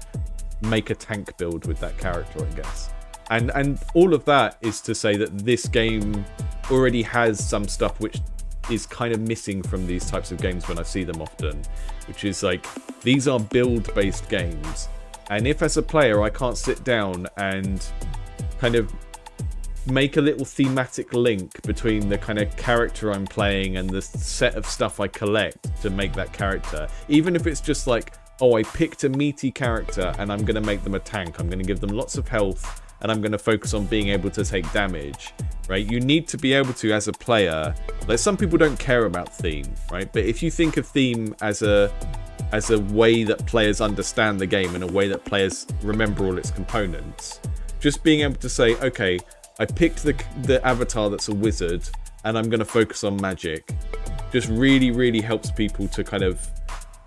Speaker 1: make a tank build with that character, I guess. And all of that is to say that this game already has some stuff which is kind of missing from these types of games when I see them often, which is like, these are build-based games, and if as a player I can't sit down and kind of make a little thematic link between the kind of character I'm playing and the set of stuff I collect to make that character, even if it's just like, oh, I picked a meaty character and I'm going to make them a tank, I'm going to give them lots of health, and I'm going to focus on being able to take damage, right? You need to be able to, as a player, like, some people don't care about theme, right? But if you think of theme as a way that players understand the game, and a way that players remember all its components, just being able to say, okay, I picked the avatar that's a wizard, and I'm going to focus on magic, just really, really helps people to kind of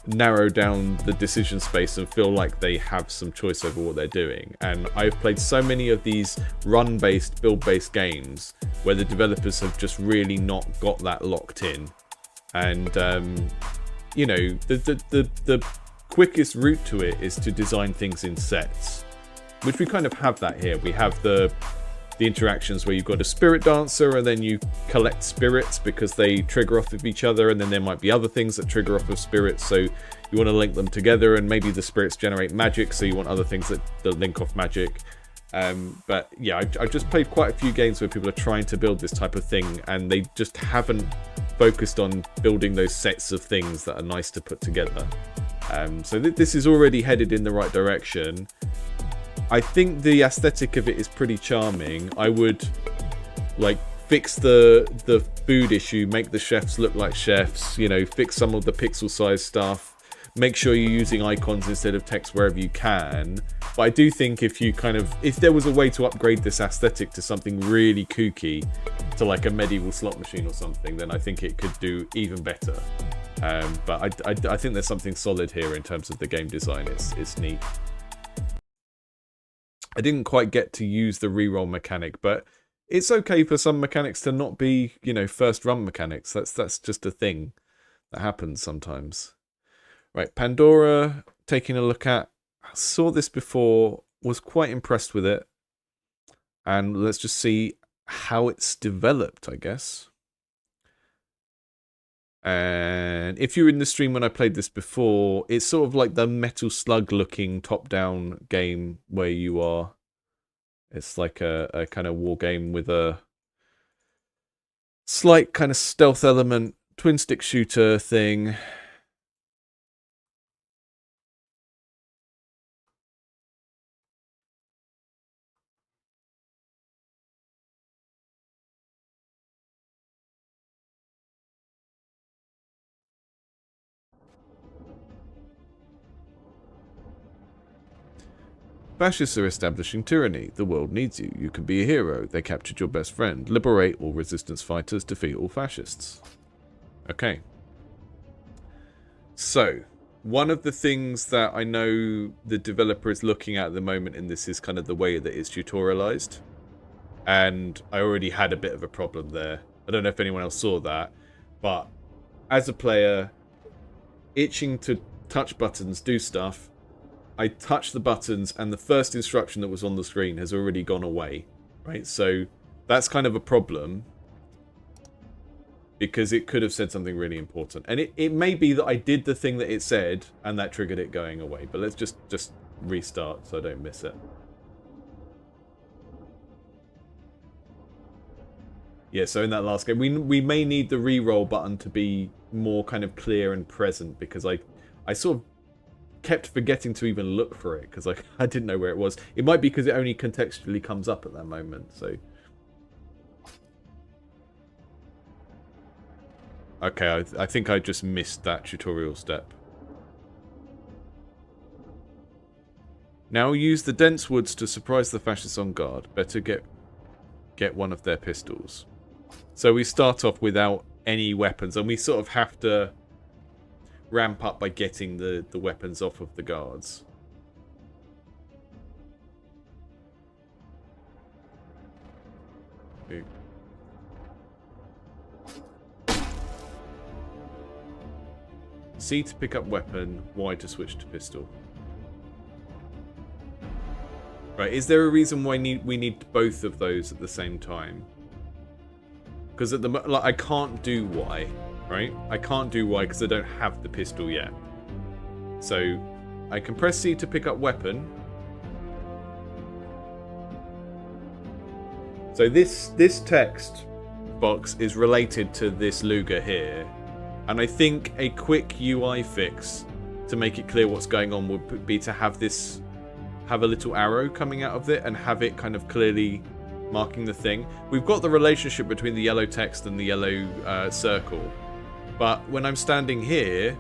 Speaker 1: narrow down the decision space and feel like they have some choice over what they're doing. And I've played so many of these run-based, build-based games where the developers have just really not got that locked in. And you know, the quickest route to it is to design things in sets, which we kind of have that here. We have the interactions where you've got a spirit dancer, and then you collect spirits because they trigger off of each other, and then there might be other things that trigger off of spirits, so you want to link them together, and maybe the spirits generate magic, so you want other things that link off magic. But yeah, I've just played quite a few games where people are trying to build this type of thing, and they just haven't focused on building those sets of things that are nice to put together. So this is already headed in the right direction. I think the aesthetic of it is pretty charming. I would like fix the food issue, make the chefs look like chefs, you know, fix some of the pixel size stuff, make sure you're using icons instead of text wherever you can. But I do think if there was a way to upgrade this aesthetic to something really kooky, to like a medieval slot machine or something, then I think it could do even better. But I think there's something solid here in terms of the game design. It's neat. I didn't quite get to use the reroll mechanic, but it's okay for some mechanics to not be, you know, first run mechanics. That's just a thing that happens sometimes. Right, Pandora, taking a look at. I saw this before, was quite impressed with it. And let's just see how it's developed, I guess. And if you're in the stream when I played this before, it's sort of like the Metal Slug looking top-down game where you are. It's like a kind of war game with a slight kind of stealth element, twin stick shooter thing. Fascists are establishing tyranny. The world needs you. You can be a hero. They captured your best friend. Liberate all resistance fighters. Defeat all fascists. Okay. So, one of the things that I know the developer is looking at the moment in this is kind of the way that it's tutorialized. And I already had a bit of a problem there. I don't know if anyone else saw that, but as a player, itching to touch buttons, do stuff, I touch the buttons and the first instruction that was on the screen has already gone away, right? So that's kind of a problem because it could have said something really important. And it may be that I did the thing that it said and that triggered it going away, but let's just restart so I don't miss it. Yeah, so in that last game, we may need the re-roll button to be more kind of clear and present because I sort of kept forgetting to even look for it because I didn't know where it was. It might be because it only contextually comes up at that moment, so... Okay, I think I just missed that tutorial step. Now use the dense woods to surprise the fascists on guard. Better get one of their pistols. So we start off without any weapons, and we sort of have to ramp up by getting the weapons off of the guards. Ooh. C to pick up weapon, Y to switch to pistol. Right, is there a reason why we need both of those at the same time? Because at the like, I can't do Y, right? I can't do Y because I don't have the pistol yet. So I can press C to pick up weapon. So this text box is related to this Luger here. And I think a quick UI fix to make it clear what's going on would be to have a little arrow coming out of it and have it kind of clearly marking the thing. We've got the relationship between the yellow text and the yellow circle. But when I'm standing here,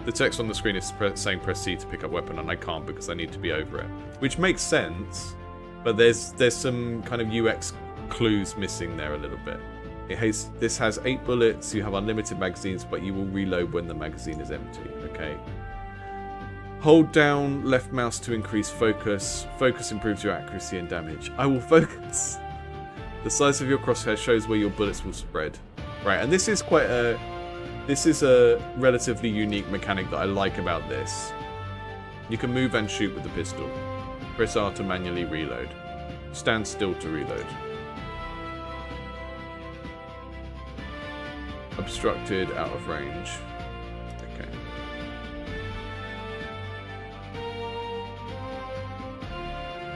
Speaker 1: the text on the screen is saying press C to pick up weapon, and I can't because I need to be over it. Which makes sense, but there's some kind of UX clues missing there a little bit. This has 8 bullets, you have unlimited magazines, but you will reload when the magazine is empty, okay? Hold down left mouse to increase focus. Focus improves your accuracy and damage. I will focus. The size of your crosshair shows where your bullets will spread. Right, and this is a relatively unique mechanic that I like about this. You can move and shoot with the pistol. Press R to manually reload. Stand still to reload. Obstructed, out of range. Okay.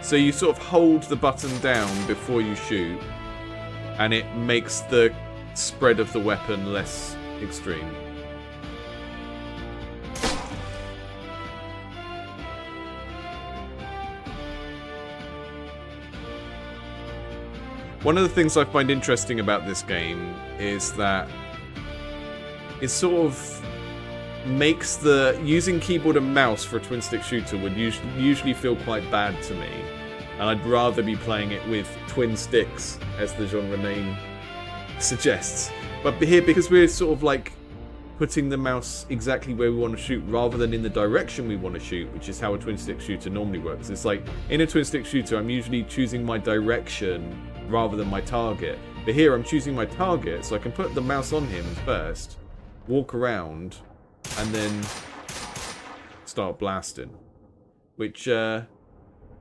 Speaker 1: So you sort of hold the button down before you shoot, and it makes the spread of the weapon less extreme. One of the things I find interesting about this game is that it sort of makes using keyboard and mouse for a twin-stick shooter would usually feel quite bad to me. And I'd rather be playing it with twin sticks, as the genre name suggests. But here, because we're sort of like putting the mouse exactly where we want to shoot rather than in the direction we want to shoot, which is how a twin-stick shooter normally works. It's like, in a twin-stick shooter, I'm usually choosing my direction rather than my target. But here, I'm choosing my target, so I can put the mouse on him first, walk around, and then start blasting. Which, I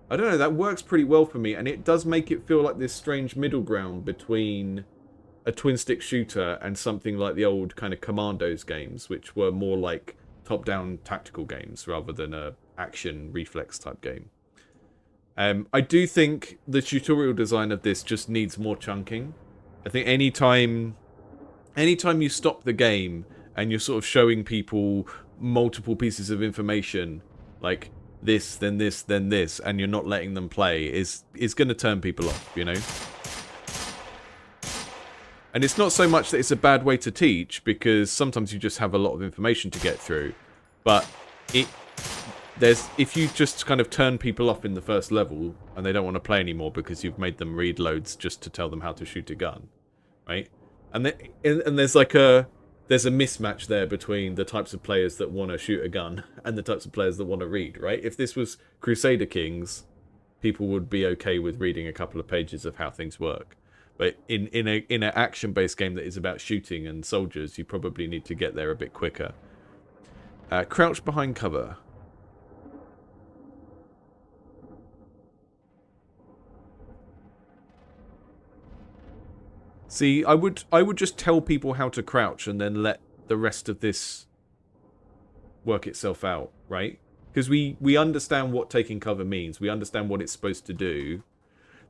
Speaker 1: don't know, that works pretty well for me, and it does make it feel like this strange middle ground between a twin-stick shooter and something like the old kind of Commandos games, which were more like top-down tactical games rather than a action reflex type game. I do think the tutorial design of this just needs more chunking. I think anytime you stop the game and you're sort of showing people multiple pieces of information, like this, then this, then this, and you're not letting them play, is going to turn people off, you know? And it's not so much that it's a bad way to teach, because sometimes you just have a lot of information to get through, but if you just kind of turn people off in the first level and they don't want to play anymore because you've made them read loads just to tell them how to shoot a gun, right? And there's like a there's a mismatch there between the types of players that want to shoot a gun and the types of players that want to read, right? If this was Crusader Kings, people would be okay with reading a couple of pages of how things work. But in an action-based game that is about shooting and soldiers, you probably need to get there a bit quicker. Crouch behind cover. See, I would just tell people how to crouch and then let the rest of this work itself out, right? Because we understand what taking cover means. We understand what it's supposed to do.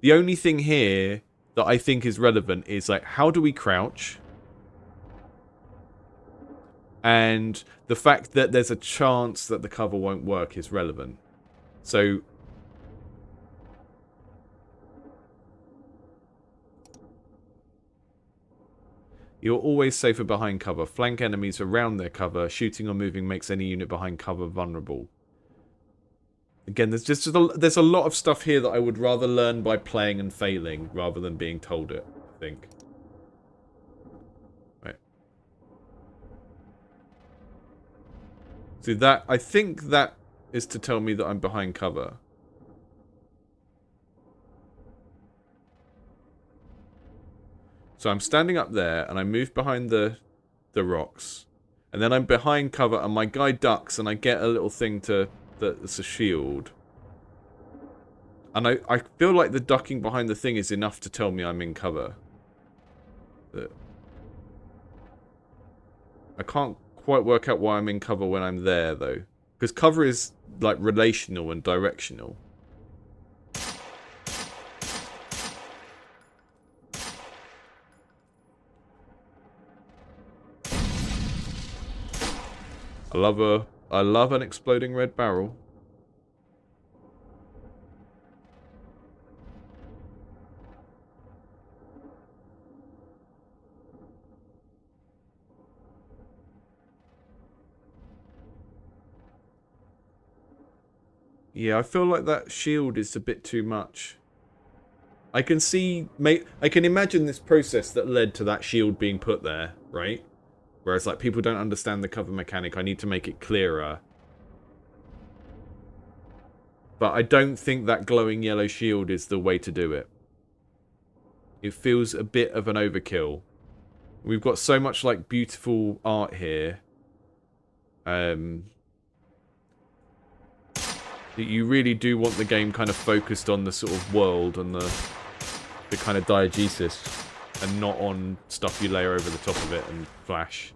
Speaker 1: The only thing here that I think is relevant is, like, how do we crouch? And the fact that there's a chance that the cover won't work is relevant. So you're always safer behind cover. Flank enemies around their cover. Shooting or moving makes any unit behind cover vulnerable. Again, there's a lot of stuff here that I would rather learn by playing and failing rather than being told it, I think. Right. So that, I think that is to tell me that I'm behind cover. So I'm standing up there, and I move behind the rocks. And then I'm behind cover, and my guy ducks, and I get a little thing that's a shield. And I feel like the ducking behind the thing is enough to tell me I'm in cover. I can't quite work out why I'm in cover when I'm there, though. Because cover is, like, relational and directional. I love an exploding red barrel. Yeah, I feel like that shield is a bit too much. I can imagine this process that led to that shield being put there, right? Whereas, like, people don't understand the cover mechanic. I need to make it clearer. But I don't think that glowing yellow shield is the way to do it. It feels a bit of an overkill. We've got so much, like, beautiful art here. That you really do want the game kind of focused on the sort of world and the kind of diegesis. And not on stuff you layer over the top of it and flash.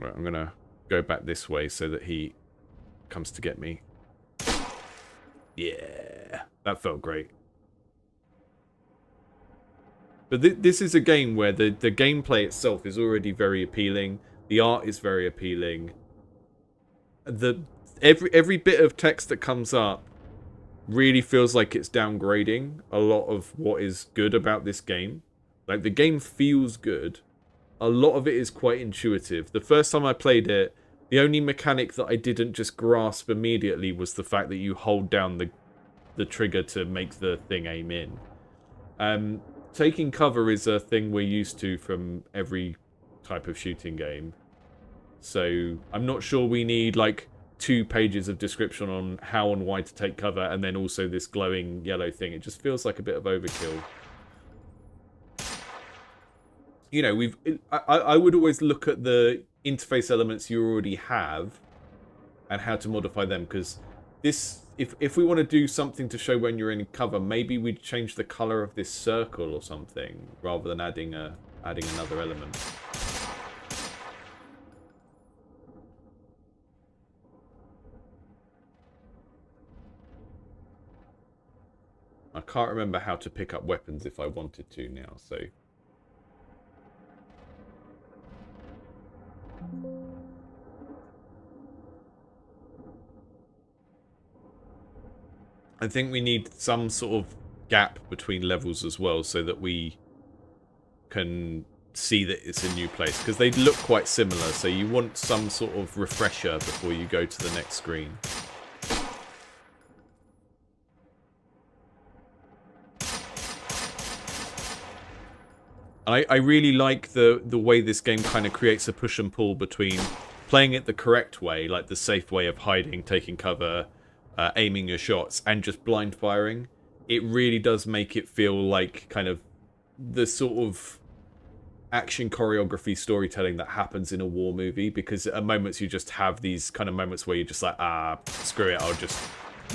Speaker 1: Right, I'm gonna go back this way so that he comes to get me. Yeah, that felt great. But this is a game where the gameplay itself is already very appealing. The art is very appealing. Every bit of text that comes up really feels like it's downgrading a lot of what is good about this game. Like, the game feels good. A lot of it is quite intuitive. The first time I played it, the only mechanic that I didn't just grasp immediately was the fact that you hold down the trigger to make the thing aim in. Taking cover is a thing we're used to from every type of shooting game. So I'm not sure we need, like, 2 pages of description on how and why to take cover, and then also this glowing yellow thing. It just feels like a bit of overkill. You know, I would always look at the interface elements you already have and how to modify them, because this, if we want to do something to show when you're in cover, maybe we'd change the color of this circle or something rather than adding another element. I can't remember how to pick up weapons if I wanted to now, so... I think we need some sort of gap between levels as well so that we can see that it's a new place, because they look quite similar, so you want some sort of refresher before you go to the next screen. I really like the way this game kind of creates a push and pull between playing it the correct way, like the safe way of hiding, taking cover, aiming your shots, and just blind firing. It really does make it feel like kind of the sort of action choreography storytelling that happens in a war movie, because at moments you just have these kind of moments where you're just like, screw it, I'll just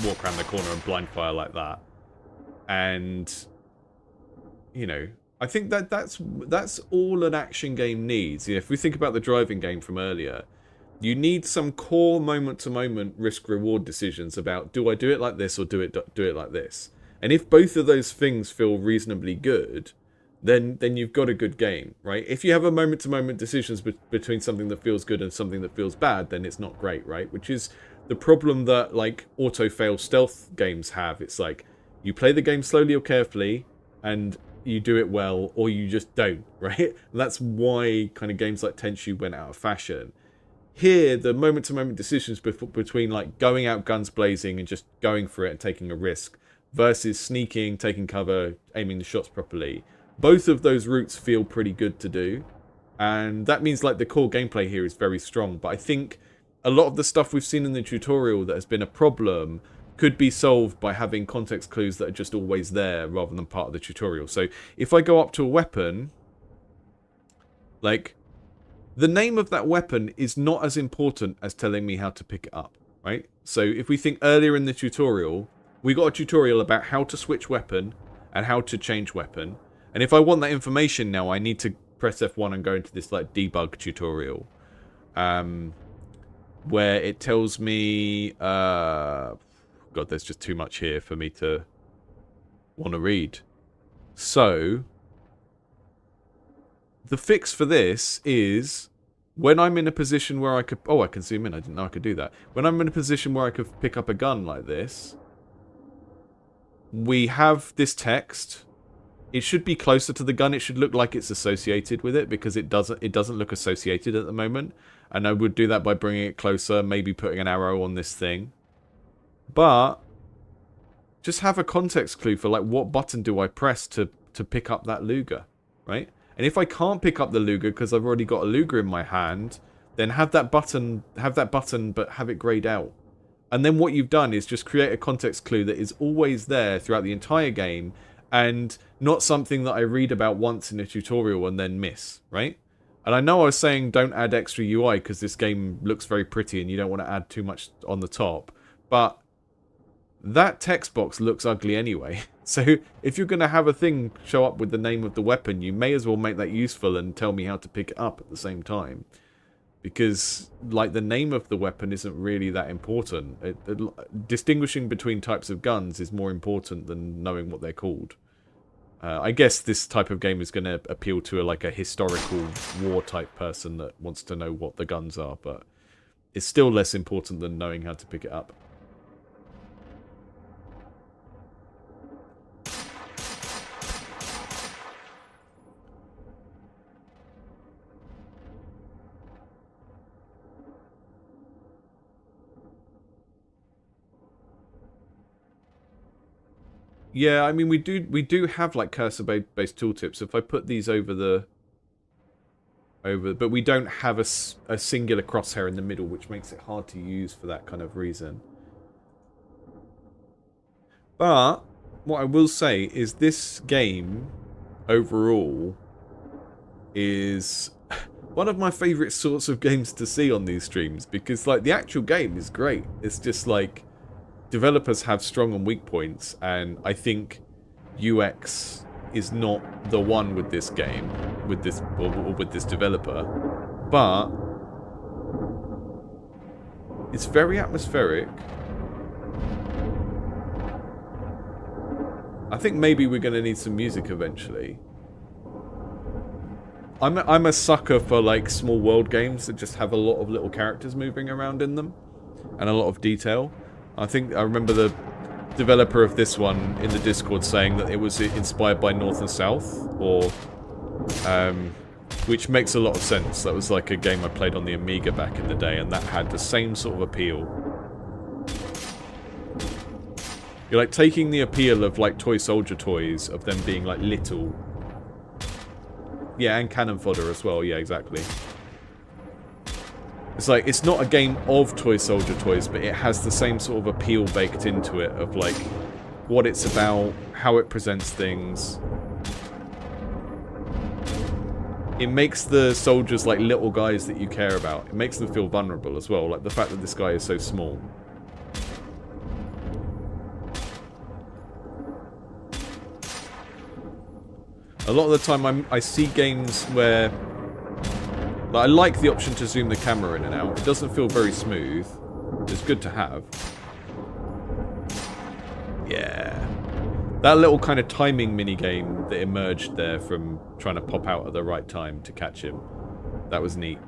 Speaker 1: walk around the corner and blind fire like that. And, you know, I think that's all an action game needs. You know, if we think about the driving game from earlier, you need some core moment-to-moment risk-reward decisions about, do I do it like this or do it like this? And if both of those things feel reasonably good, then you've got a good game, right? If you have a moment-to-moment decisions between something that feels good and something that feels bad, then it's not great, right? Which is the problem that, like, auto-fail stealth games have. It's like, you play the game slowly or carefully, and you do it well, or you just don't, right? And that's why kind of games like Tenchu went out of fashion. Here, the moment-to-moment decisions between, like, going out guns blazing and just going for it and taking a risk versus sneaking, taking cover, aiming the shots properly, both of those routes feel pretty good to do. And that means, like, the core gameplay here is very strong. But I think a lot of the stuff we've seen in the tutorial that has been a problem could be solved by having context clues that are just always there rather than part of the tutorial. So if I go up to a weapon, like, the name of that weapon is not as important as telling me how to pick it up, right? So if we think earlier in the tutorial, we got a tutorial about how to switch weapon and how to change weapon. And if I want that information now, I need to press F1 and go into this, like, debug tutorial. Where it tells me... God, there's just too much here for me to want to read. So, the fix for this is, when I'm in a position where I could... Oh, I can zoom in. I didn't know I could do that. When I'm in a position where I could pick up a gun like this, we have this text. It should be closer to the gun. It should look like it's associated with it, because it doesn't look associated at the moment. And I would do that by bringing it closer, maybe putting an arrow on this thing. But just have a context clue for, like, what button do I press to pick up that Luger, right? And if I can't pick up the Luger because I've already got a Luger in my hand, then have that button, but have it grayed out. And then what you've done is just create a context clue that is always there throughout the entire game, and not something that I read about once in a tutorial and then miss, right? And I know I was saying don't add extra UI because this game looks very pretty and you don't want to add too much on the top, but that text box looks ugly anyway. So if you're going to have a thing show up with the name of the weapon, you may as well make that useful and tell me how to pick it up at the same time. Because, like, the name of the weapon isn't really that important. Distinguishing between types of guns is more important than knowing what they're called. I guess this type of game is going to appeal to a historical war type person that wants to know what the guns are, but it's still less important than knowing how to pick it up. Yeah, I mean, we do have, like, cursor-based tooltips. If I put these over, but we don't have a singular crosshair in the middle, which makes it hard to use for that kind of reason. But what I will say is this game overall is one of my favorite sorts of games to see on these streams, because, like, the actual game is great. It's just like, developers have strong and weak points, and I think UX is not the one with this game, with this developer, but it's very atmospheric. I think maybe we're going to need some music eventually. I'm a sucker for, like, small world games that just have a lot of little characters moving around in them and a lot of detail. I remember the developer of this one in the Discord saying that it was inspired by North and South, or which makes a lot of sense. That was like a game I played on the Amiga back in the day, and that had the same sort of appeal. You're like taking the appeal of, like, toy soldier toys, of them being, like, little, Yeah, and cannon fodder as well. Yeah, exactly. It's like, it's not a game of toy soldier toys, but it has the same sort of appeal baked into it of like what it's about, how it presents things. It makes the soldiers like little guys that you care about. It makes them feel vulnerable as well, like the fact that this guy is so small. A lot of the time I see games where like, I like the option to zoom the camera in and out. It doesn't feel very smooth. It's good to have. Yeah. That little kind of timing minigame that emerged there from trying to pop out at the right time to catch him. That was neat.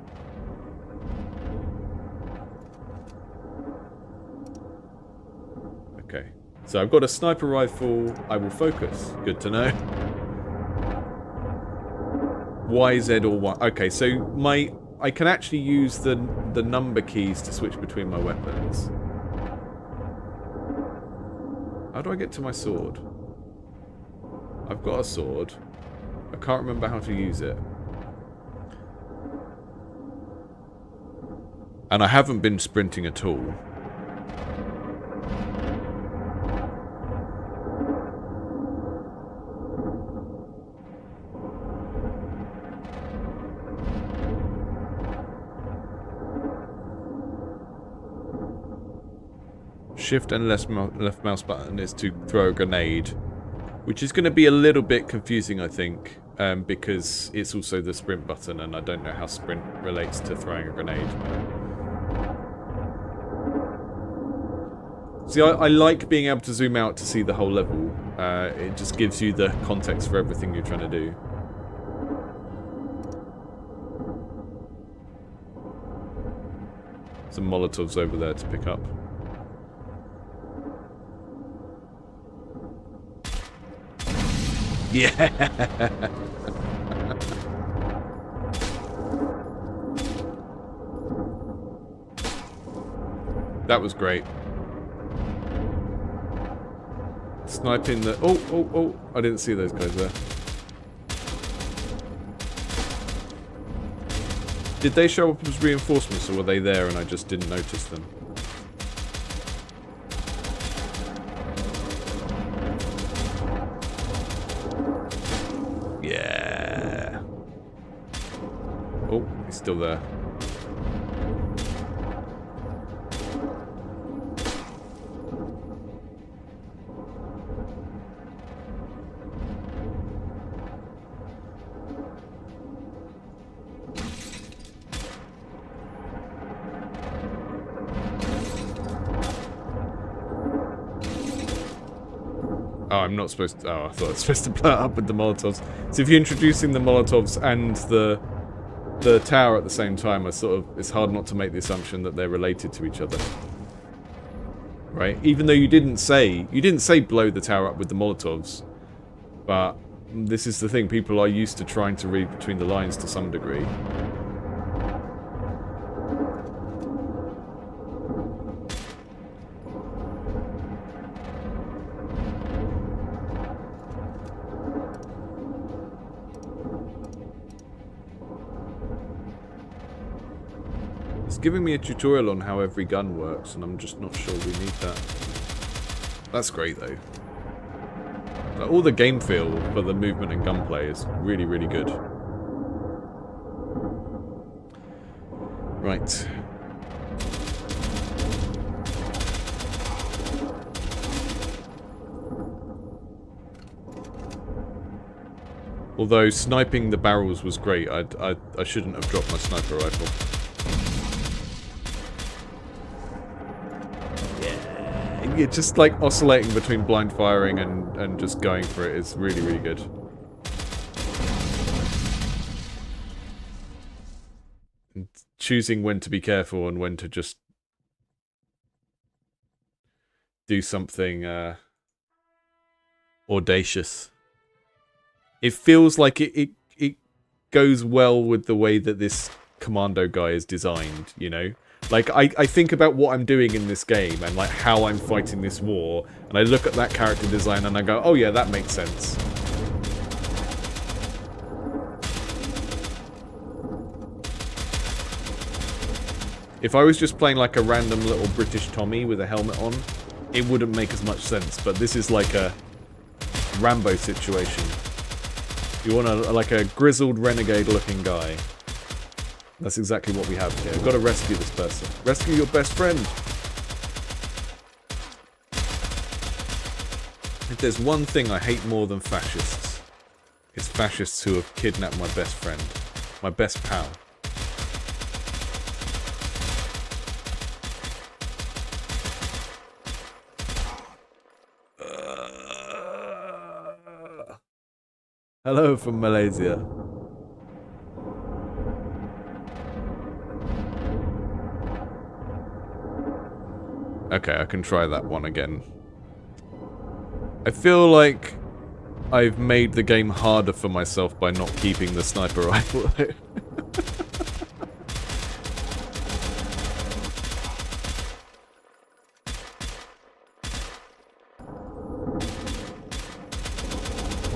Speaker 1: Okay. So I've got a sniper rifle. I will focus. Good to know. YZ or Y. Okay, so I can actually use the number keys to switch between my weapons. How do I get to my sword? I've got a sword. I can't remember how to use it. And I haven't been sprinting at all. Shift and left mouse button is to throw a grenade, which is going to be a little bit confusing, I think, because it's also the sprint button, and I don't know how sprint relates to throwing a grenade. See, I like being able to zoom out to see the whole level. It just gives you the context for everything you're trying to do. Some Molotovs over there to pick up. Yeah. That was great. Sniping the... Oh. I didn't see those guys there. Did they show up as reinforcements, or were they there and I just didn't notice them? Yeah. Oh, he's still there. Oh, I'm not supposed to... Oh, I thought I was supposed to blow it up with the Molotovs. So if you're introducing the Molotovs and the tower at the same time, it's hard not to make the assumption that they're related to each other. Right? Even though you didn't say blow the tower up with the Molotovs. But this is the thing, people are used to trying to read between the lines to some degree. Giving me a tutorial on how every gun works, and I'm just not sure we need that. That's great though. Like, all the game feel for the movement and gunplay is really, really good. Right. Although sniping the barrels was great, I shouldn't have dropped my sniper rifle. Yeah, just like oscillating between blind firing and just going for it is really, really good. And choosing when to be careful and when to just do something audacious. It feels like it goes well with the way that this commando guy is designed, you know? Like, I think about what I'm doing in this game and, like, how I'm fighting this war, and I look at that character design and I go, oh yeah, that makes sense. If I was just playing like a random little British Tommy with a helmet on, it wouldn't make as much sense. But this is like a Rambo situation. You want like a grizzled renegade-looking guy. That's exactly what we have here. I've got to rescue this person. Rescue your best friend. If there's one thing I hate more than fascists, it's fascists who have kidnapped my best friend. My best pal. Hello from Malaysia. Okay, I can try that one again. I feel like I've made the game harder for myself by not keeping the sniper rifle.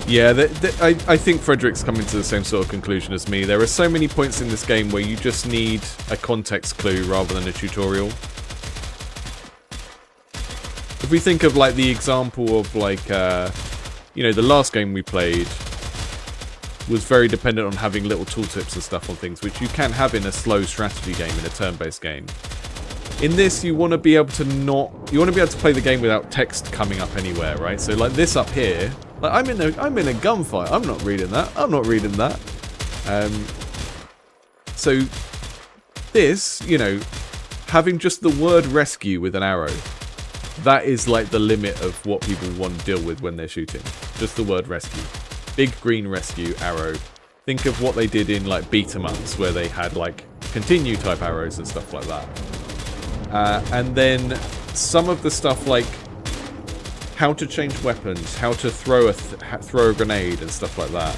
Speaker 1: Yeah, I think Frederick's coming to the same sort of conclusion as me. There are so many points in this game where you just need a context clue rather than a tutorial. If we think of like the example of like, you know, the last game we played was very dependent on having little tooltips and stuff on things, which you can have in a slow strategy game, in a turn-based game. In this, you want to be able to play the game without text coming up anywhere, right? So like this up here, like I'm in a gunfight. I'm not reading that. I'm not reading that. So this, you know, having just the word rescue with an arrow, that is like the limit of what people want to deal with when they're shooting. Just the word rescue. Big green rescue arrow. Think of what they did in like beat 'em ups where they had like continue type arrows and stuff like that. And then some of the stuff like how to change weapons, how to throw a grenade and stuff like that.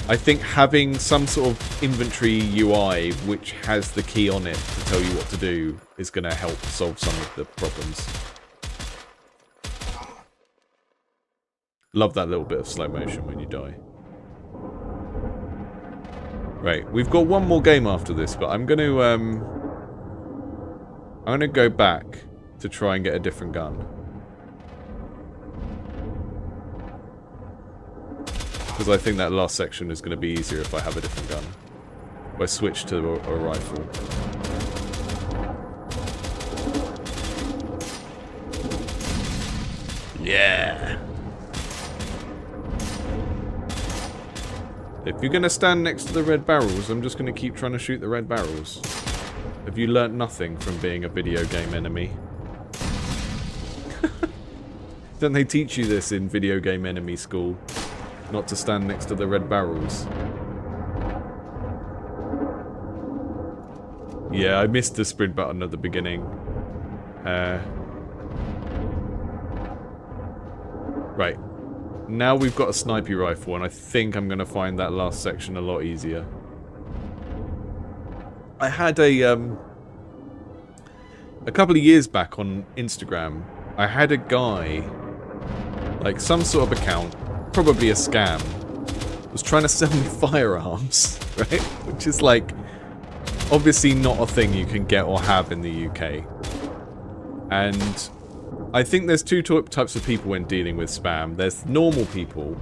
Speaker 1: I think having some sort of inventory UI which has the key on it to tell you what to do is going to help solve some of the problems. Love that little bit of slow motion when you die. Right, we've got one more game after this, but I'm going to go back to try and get a different gun. Because I think that last section is going to be easier if I have a different gun. If I switch to a rifle. Yeah! If you're going to stand next to the red barrels, I'm just going to keep trying to shoot the red barrels. Have you learnt nothing from being a video game enemy? Don't they teach you this in video game enemy school? Not to stand next to the red barrels. Yeah, I missed the sprint button at the beginning. Right. Now we've got a sniper rifle, and I think I'm going to find that last section a lot easier. I had a couple of years back on Instagram, I had a guy, like some sort of account, probably a scam, was trying to sell me firearms, right? Which is like, obviously not a thing you can get or have in the UK. And I think there's two types of people when dealing with spam. There's normal people,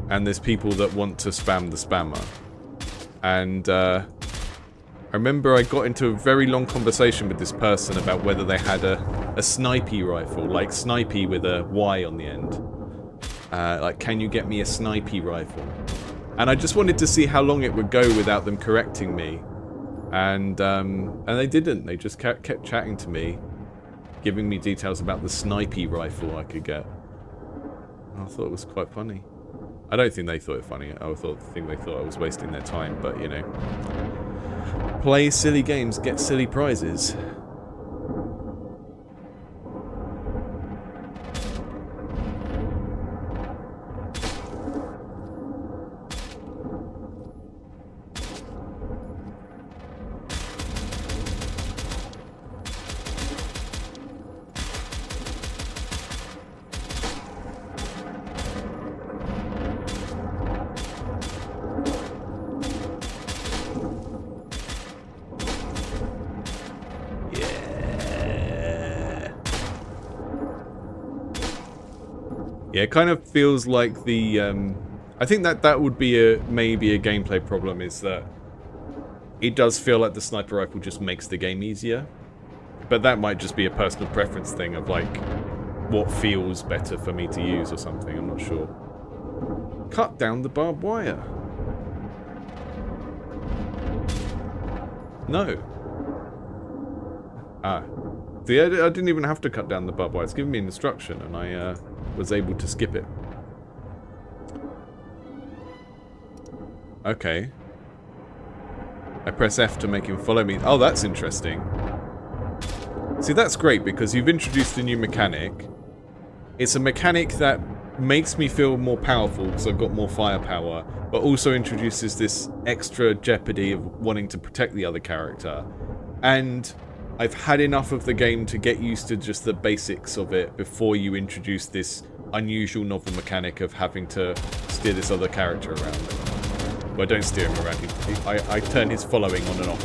Speaker 1: and there's people that want to spam the spammer. And I remember I got into a very long conversation with this person about whether they had a snipey rifle, like snipey with a Y on the end. Like, can you get me a snipey rifle? And I just wanted to see how long it would go without them correcting me. And they didn't. They just kept chatting to me, giving me details about the snipey rifle I could get. And I thought it was quite funny. I don't think they thought it funny. I think they thought I was wasting their time, but you know. Play silly games, get silly prizes. Yeah, it kind of feels like the... I think that would be maybe a gameplay problem, is that it does feel like the sniper rifle just makes the game easier. But that might just be a personal preference thing of, like, what feels better for me to use or something. I'm not sure. Cut down the barbed wire. No. Ah. See, I didn't even have to cut down the barbed wire. It's giving me an instruction, and I was able to skip it. Okay. I press F to make him follow me. Oh, that's interesting. See, that's great, because you've introduced a new mechanic. It's a mechanic that makes me feel more powerful, because I've got more firepower, but also introduces this extra jeopardy of wanting to protect the other character. And I've had enough of the game to get used to just the basics of it before you introduce this unusual novel mechanic of having to steer this other character around. Well, I don't steer him around. I turn his following on and off.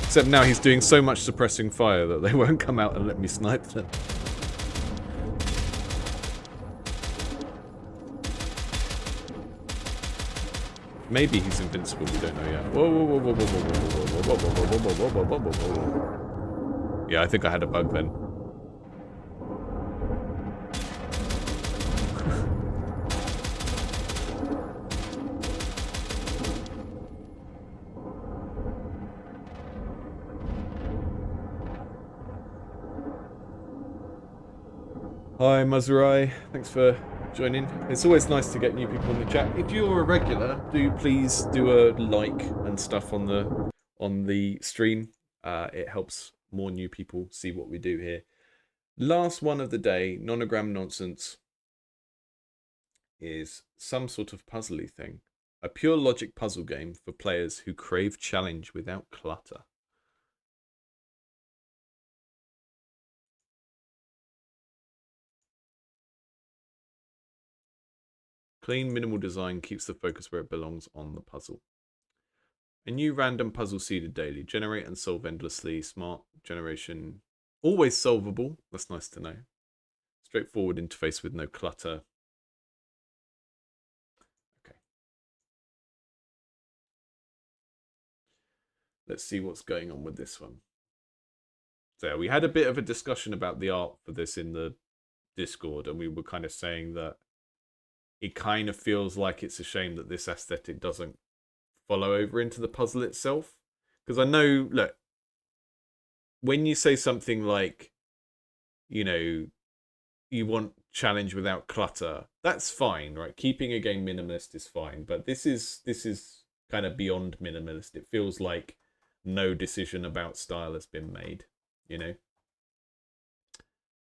Speaker 1: Except now he's doing so much suppressing fire that they won't come out and let me snipe them. Maybe he's invincible, we don't know yet. Whoa, whoa, whoa, whoa, whoa, whoa, whoa, whoa, whoa, whoa, whoa, whoa, whoa. Yeah, I think I had a bug then. Hi Mazurai, thanks for joining. It's always nice to get new people in the chat. If you're a regular, do please do a like and stuff on the stream. It helps more new people see what we do here. Last one of the day, Nonogram nonsense, is some sort of puzzly thing. A pure logic puzzle game for players who crave challenge without clutter. Clean, minimal design keeps the focus where it belongs, on the puzzle. A new random puzzle seeded daily. Generate and solve endlessly. Smart generation. Always solvable. That's nice to know. Straightforward interface with no clutter. Okay. Let's see what's going on with this one. So we had a bit of a discussion about the art for this in the Discord, and we were kind of saying that it kind of feels like it's a shame that this aesthetic doesn't follow over into the puzzle itself. Because I know, look, when you say something like, you know, you want challenge without clutter, that's fine, right? Keeping a game minimalist is fine, but this is kind of beyond minimalist. It feels like no decision about style has been made, you know?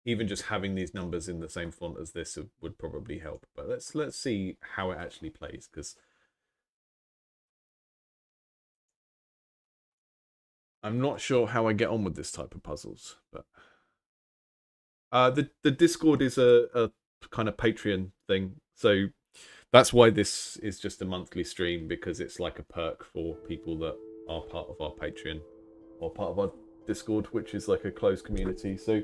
Speaker 1: Even just having these numbers in the same font as this would probably help. But let's see how it actually plays, because I'm not sure how I get on with this type of puzzles. But the Discord is a kind of Patreon thing, so that's why this is just a monthly stream, because it's like a perk for people that are part of our Patreon or part of our Discord, which is like a closed community. So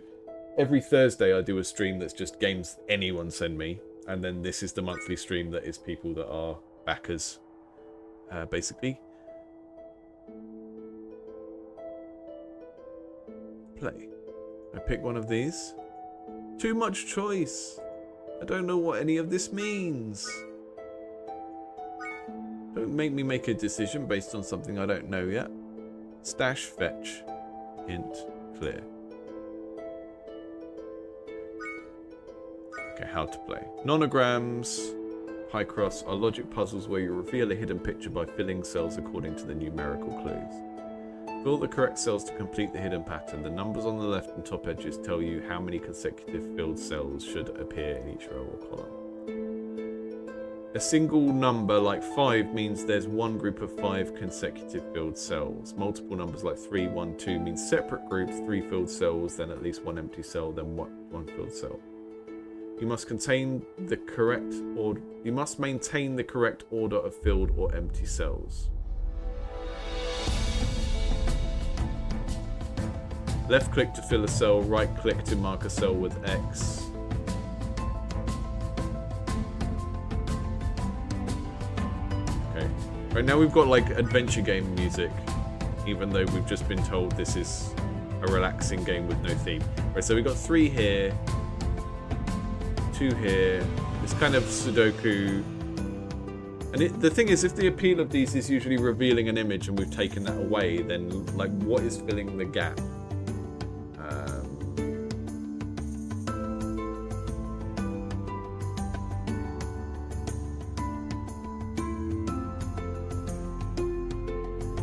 Speaker 1: every Thursday I do a stream that's just games anyone send me, and then this is the monthly stream that is people that are backers, basically. Play. I pick one of these. Too much choice. I don't know what any of this means. Don't make me make a decision based on something I don't know yet. Stash, fetch, hint, clear. Okay, how to play. Nonograms, high cross, are logic puzzles where you reveal a hidden picture by filling cells according to the numerical clues. Fill the correct cells to complete the hidden pattern. The numbers on the left and top edges tell you how many consecutive filled cells should appear in each row or column. A single number like 5 means there's one group of 5 consecutive filled cells. Multiple numbers like 3, 1, 2 means separate groups, 3 filled cells, then at least 1 empty cell, then 1 filled cell. You must maintain the correct order of filled or empty cells. Left click to fill a cell, right click to mark a cell with X. Okay. Right now we've got like adventure game music, even though we've just been told this is a relaxing game with no theme. Right, so we've got 3 here, 2 here. It's kind of Sudoku. And the thing is, if the appeal of these is usually revealing an image and we've taken that away, then like what is filling the gap?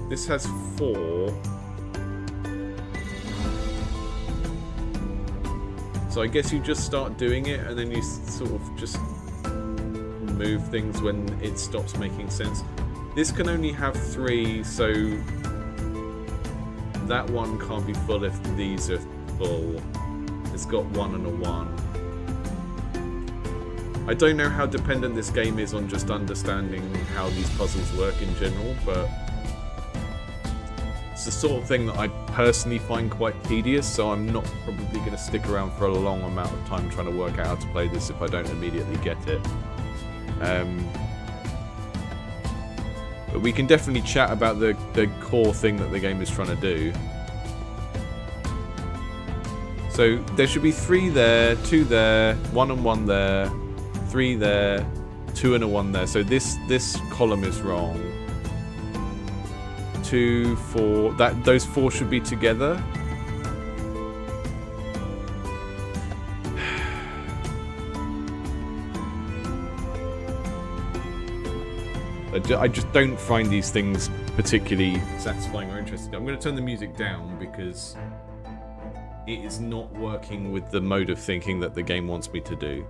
Speaker 1: This has 4. So I guess you just start doing it and then you sort of just move things when it stops making sense. This can only have 3, so that one can't be full if these are full. It's got 1 and a 1. I don't know how dependent this game is on just understanding how these puzzles work in general, but it's the sort of thing that I personally find quite tedious, so I'm not probably going to stick around for a long amount of time trying to work out how to play this if I don't immediately get it. But we can definitely chat about the core thing that the game is trying to do. So there should be 3 there, 2 there, 1 and 1 there, 3 there, 2 and a 1 there. So this column is wrong. 2, 4. Those 4 should be together. I just don't find these things particularly satisfying or interesting. I'm going to turn the music down because it is not working with the mode of thinking that the game wants me to do.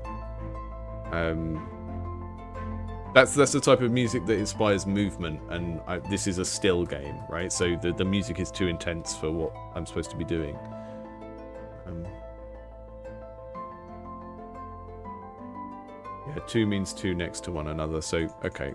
Speaker 1: That's the type of music that inspires movement, and this is a still game, right? So the music is too intense for what I'm supposed to be doing. Yeah, 2 means 2 next to one another, so okay.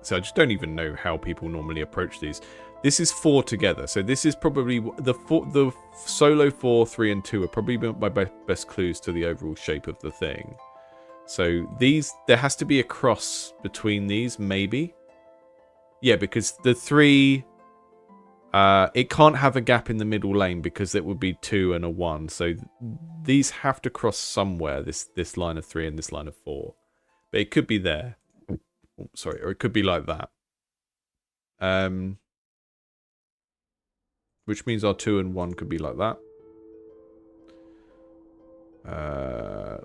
Speaker 1: So I just don't even know how people normally approach these. This is 4 together, so this is probably the solo 4, 3, and 2 are probably my best clues to the overall shape of the thing. So there has to be a cross between these, maybe. Yeah, because the 3, it can't have a gap in the middle lane because it would be 2 and a 1. So these have to cross somewhere. This line of 3 and this line of 4, but it could be there. Oh, sorry, or it could be like that. Which means our 2 and 1 could be like that.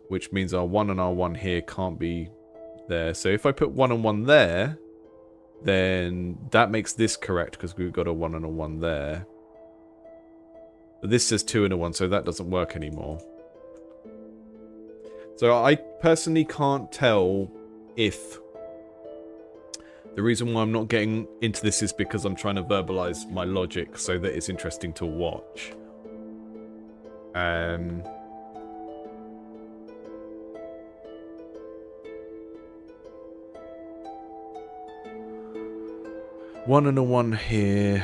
Speaker 1: Which means our 1 and our 1 here can't be there. So if I put 1 and 1 there, then that makes this correct because we've got a 1 and a 1 there. But this says 2 and a 1, so that doesn't work anymore. So I personally can't tell if the reason why I'm not getting into this is because I'm trying to verbalize my logic so that it's interesting to watch. 1 and a 1 here.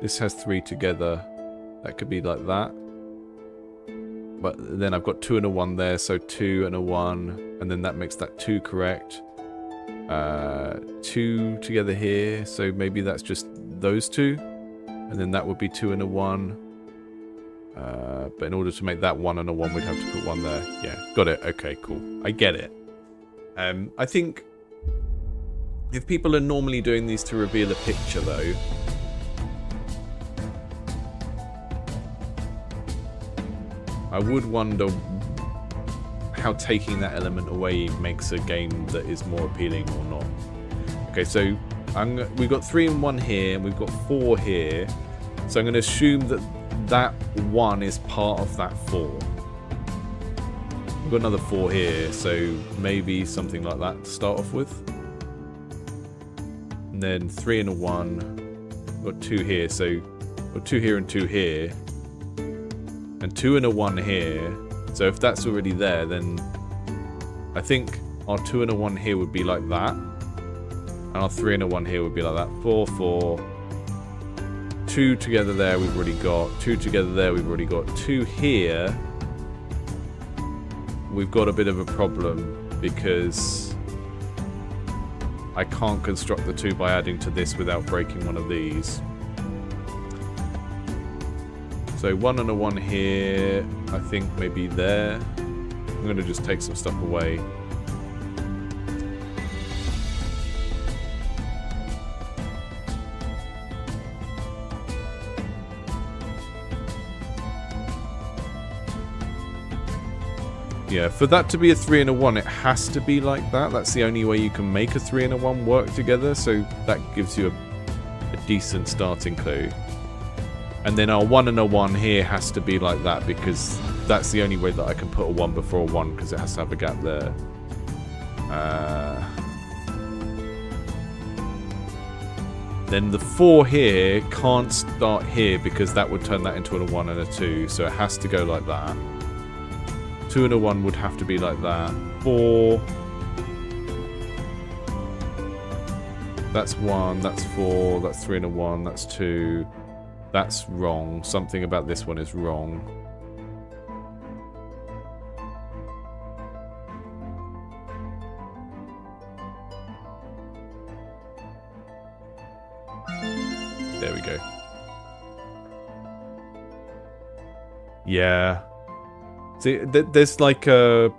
Speaker 1: This has 3 together. That could be like that. But then I've got 2 and a 1 there, so 2 and a 1, and then that makes that 2 correct. 2 together here, so maybe that's just those 2, and then that would be 2 and a 1. But in order to make that 1 and a 1, we'd have to put 1 there. Yeah, got it. Okay, cool. I get it. I think if people are normally doing these to reveal a picture, though, I would wonder how taking that element away makes a game that is more appealing or not. Okay, so we've got 3 and 1 here, and we've got 4 here. So I'm going to assume that that 1 is part of that 4. We've got another 4 here, so maybe something like that to start off with. And then 3 and a 1. We've got 2 here, so we've got 2 here and 2 here. And 2 and a 1 here. So if that's already there, then I think our 2 and a 1 here would be like that. And our 3 and a 1 here would be like that. 4, 4. 2 together there we've already got. 2 together there we've already got. 2 here. We've got a bit of a problem because I can't construct the 2 by adding to this without breaking one of these. So 1 and a 1 here, I think maybe there. I'm going to just take some stuff away. Yeah, for that to be a 3 and a 1, it has to be like that. That's the only way you can make a 3 and a 1 work together. So that gives you a decent starting clue. And then our 1 and a 1 here has to be like that because that's the only way that I can put a 1 before a 1 because it has to have a gap there. Then the 4 here can't start here because that would turn that into a 1 and a 2. So it has to go like that. 2 and a 1 would have to be like that. 4. That's 1, that's 4, that's 3 and a 1, that's 2. That's wrong. Something about this one is wrong. There we go. Yeah. See, there's like a...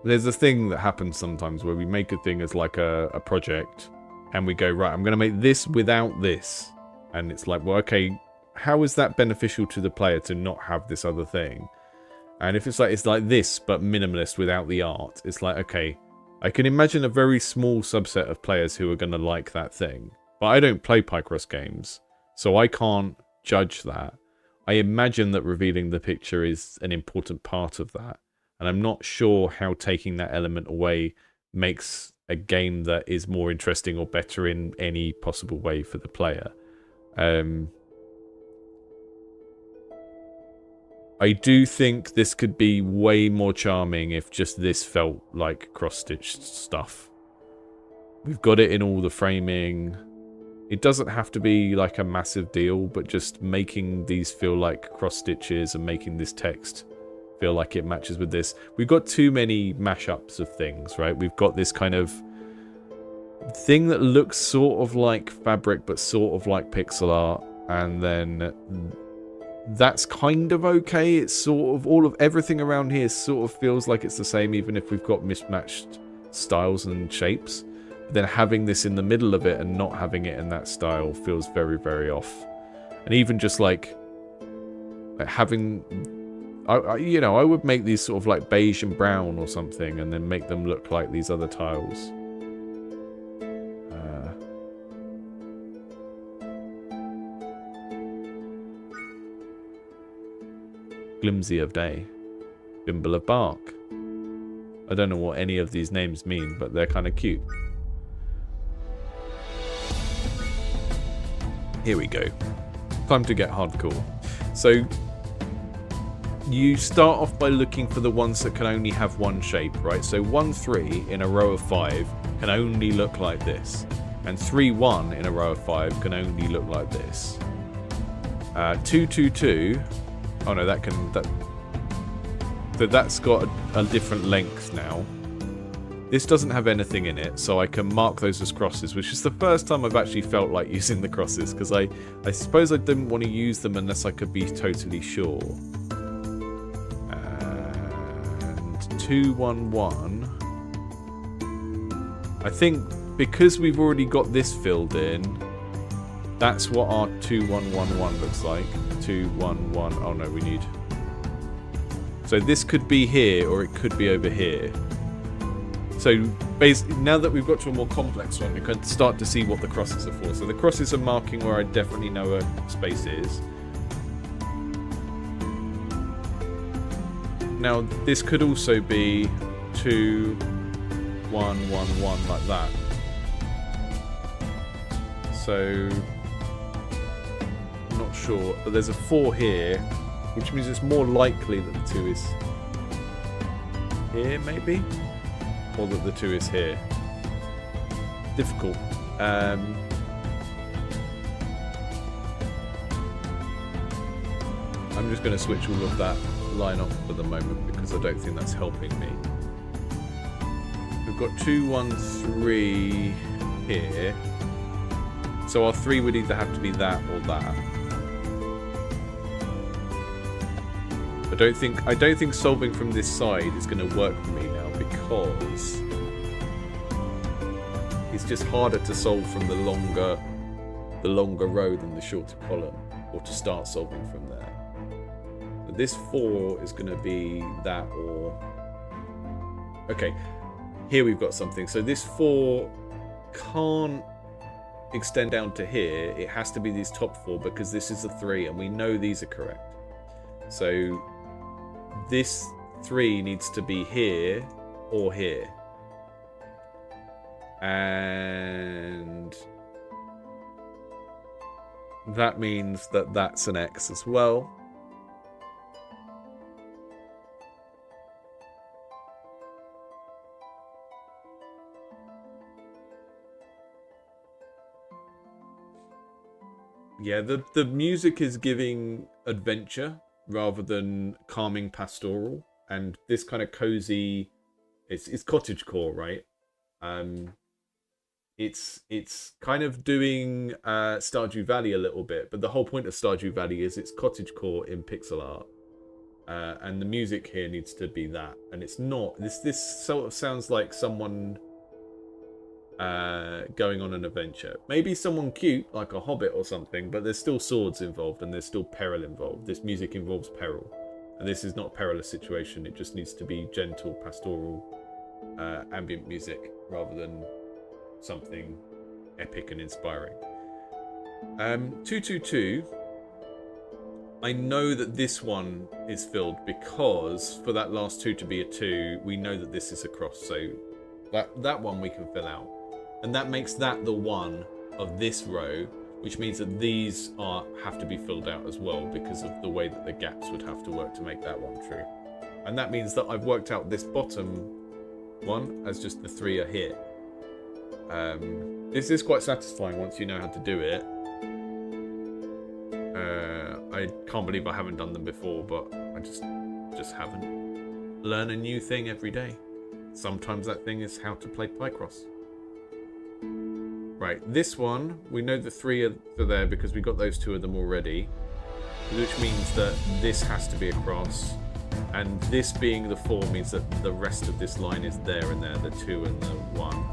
Speaker 1: There's a thing that happens sometimes where we make a thing as like a project and we go, right, I'm going to make this without this. And it's like, well, okay, how is that beneficial to the player to not have this other thing? And if it's like this, but minimalist without the art, it's like, okay, I can imagine a very small subset of players who are going to like that thing. But I don't play Picross games, so I can't judge that. I imagine that revealing the picture is an important part of that. And I'm not sure how taking that element away makes a game that is more interesting or better in any possible way for the player. I do think this could be way more charming if just this felt like cross-stitched stuff. We've got it in all the framing. It doesn't have to be like a massive deal, but just making these feel like cross-stitches and making this text feel like it matches with this. We've got too many mashups of things, right? We've got this kind of thing that looks sort of like fabric, but sort of like pixel art, and then that's kind of okay. It's sort of everything around here sort of feels like it's the same, even if we've got mismatched styles and shapes. But then having this in the middle of it and not having it in that style feels very, very off. And even just like having, you know, I would make these sort of like beige and brown or something, and then make them look like these other tiles. Glimsy of day. Bimble of bark. I don't know what any of these names mean, but they're kind of cute. Here we go. Time to get hardcore. So you start off by looking for the ones that can only have one shape, right? So 1, 3 in a row of 5 can only look like this. And 3, 1 in a row of 5 can only look like this. 2, 2, 2. Oh no, that's got a different length now. This doesn't have anything in it, so I can mark those as crosses, which is the first time I've actually felt like using the crosses, because I suppose I didn't want to use them unless I could be totally sure. And 2, 1, 1. I think because we've already got this filled in, that's what our 2, 1, 1, 1 looks like. 2, 1, 1. Oh no, we need... So this could be here, or it could be over here. So basically, now that we've got to a more complex one, we can start to see what the crosses are for. So the crosses are marking where I definitely know a space is. Now this could also be 2, 1, 1, 1 like that. So I'm not sure, but there's a 4 here, which means it's more likely that the 2 is here, maybe? Or that the 2 is here. Difficult. I'm just going to switch all of that line off for the moment because I don't think that's helping me. We've got 2, 1, 3 here. So our 3 would either have to be that or that. I don't think solving from this side is going to work for me now because it's just harder to solve from the longer row than the shorter column, or to start solving from there. But this 4 is going to be that or... Okay, here we've got something. So this 4 can't extend down to here. It has to be these top 4 because this is a 3 and we know these are correct. So this 3 needs to be here or here. And that means that that's an X as well. Yeah, the music is giving adventure rather than calming pastoral, and this kind of cozy, it's cottagecore, right? It's kind of doing Stardew Valley a little bit, but the whole point of Stardew Valley is it's cottagecore in pixel art, and the music here needs to be that, and it's not. This sort of sounds like someone going on an adventure. Maybe someone cute, like a hobbit or something, but there's still swords involved and there's still peril involved. This music involves peril. And this is not a perilous situation. It just needs to be gentle, pastoral, ambient music rather than something epic and inspiring. 222. I know that this one is filled because for that last 2 to be a 2, we know that this is a cross. So that one we can fill out. And that makes that the 1 of this row, which means that these have to be filled out as well because of the way that the gaps would have to work to make that one true. And that means that I've worked out this bottom one as just the 3 are here. This is quite satisfying once you know how to do it. I can't believe I haven't done them before, but I just haven't. Learn a new thing every day. Sometimes that thing is how to play Picross. Right, this one, we know the 3 are there because we got those 2 of them already, which means that this has to be a cross, and this being the 4 means that the rest of this line is there and there, the 2 and the 1.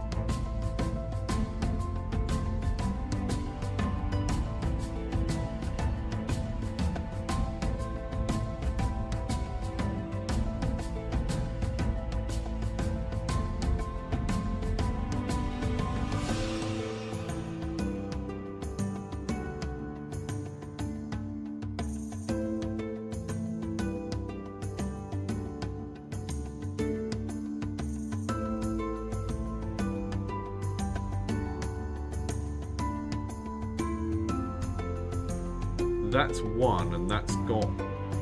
Speaker 1: That's 1, and that's got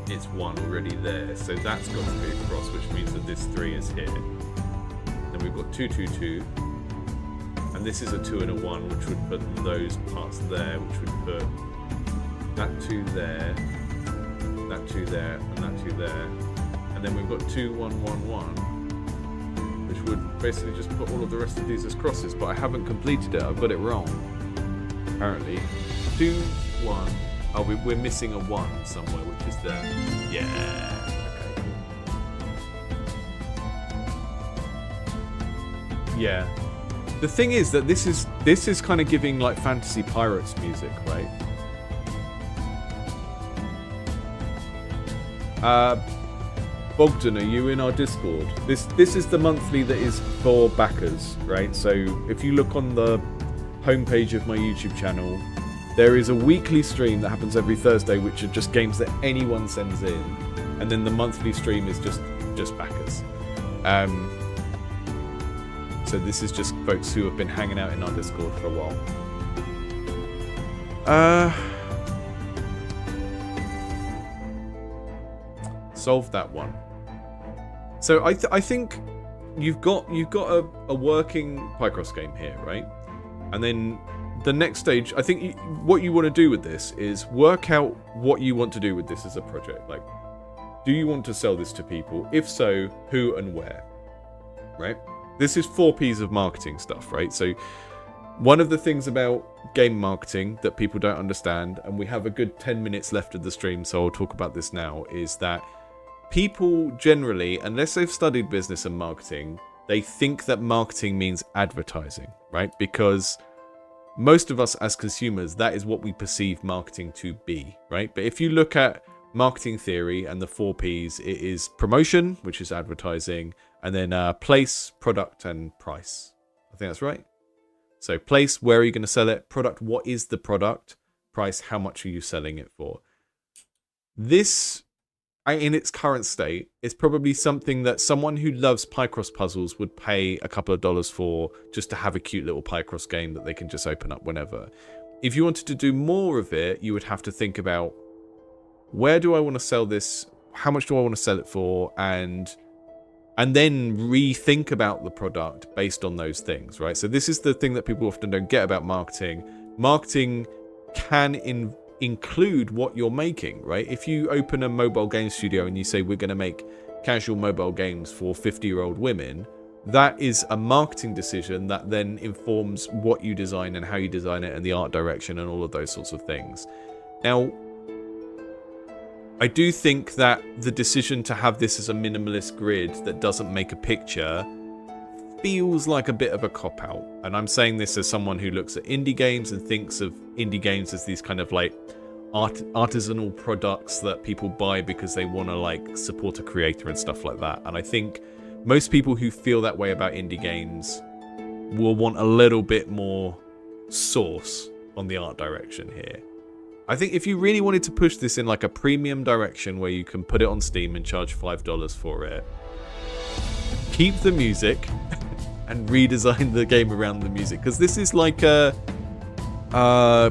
Speaker 1: its 1 already there, so that's got to be a cross, which means that this 3 is here. Then we've got 2, 2, 2, and this is a 2 and a 1, which would put those parts there, which would put that 2 there, that 2 there, and that 2 there, and then we've got 2, 1, 1, 1, which would basically just put all of the rest of these as crosses, but I haven't completed it. I've got it wrong, apparently. 2, 1. Oh, we're missing a 1 somewhere, which is there. Yeah. Okay. Yeah. The thing is that this is kind of giving like Fantasy Pirates music, right? Bogdan, are you in our Discord? This is the monthly that is for backers, right? So if you look on the homepage of my YouTube channel, there is a weekly stream that happens every Thursday, which are just games that anyone sends in, and then the monthly stream is just backers. So this is just folks who have been hanging out in our Discord for a while. Solve that one. So I think you've got a working Picross game here, right? And then the next stage, I think what you want to do with this is work out what you want to do with this as a project. Like, do you want to sell this to people? If so, who and where? Right? This is 4 P's of marketing stuff, right? So one of the things about game marketing that people don't understand, and we have a good 10 minutes left of the stream, so I'll talk about this now, is that people generally, unless they've studied business and marketing, they think that marketing means advertising, right? Because most of us as consumers, that is what we perceive marketing to be, right? But if you look at marketing theory and the 4 Ps, it is promotion, which is advertising, and then place, product, and price. I think that's right. So place, where are you going to sell it? Product, what is the product? Price, how much are you selling it for? This, in its current state, is probably something that someone who loves Picross puzzles would pay a couple of dollars for, just to have a cute little Picross game that they can just open up whenever. If you wanted to do more of it, you would have to think about, where do I want to sell this? How much do I want to sell it for? And then rethink about the product based on those things, right? So this is the thing that people often don't get about marketing. Marketing can include what you're making, right? If you open a mobile game studio and you say, we're going to make casual mobile games for 50-year-old women, that is a marketing decision that then informs what you design and how you design it and the art direction and all of those sorts of things. Now, I do think that the decision to have this as a minimalist grid that doesn't make a picture feels like a bit of a cop-out. And I'm saying this as someone who looks at indie games and thinks of indie games as these kind of like artisanal products that people buy because they want to like support a creator and stuff like that. And I think most people who feel that way about indie games will want a little bit more source on the art direction here. I think if you really wanted to push this in like a premium direction where you can put it on Steam and charge $5 for it, keep the music and redesign the game around the music, because this is like a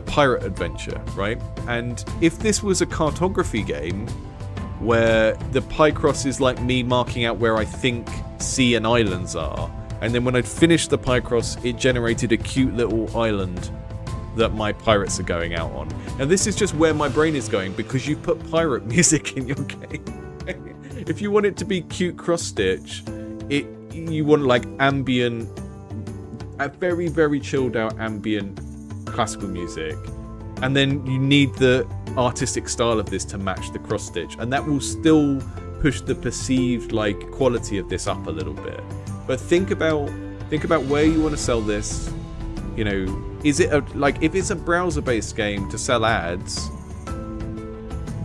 Speaker 1: pirate adventure, right? And if this was a cartography game where the Picross is like me marking out where I think sea and islands are, and then when I'd finished the Picross, it generated a cute little island that my pirates are going out on. Now this is just where my brain is going because you put pirate music in your game. If you want it to be cute cross-stitch, you want like ambient, a very, very chilled out ambient classical music. And then you need the artistic style of this to match the cross-stitch. And that will still push the perceived like quality of this up a little bit. But think about where you want to sell this. You know, is it like if it's a browser-based game to sell ads,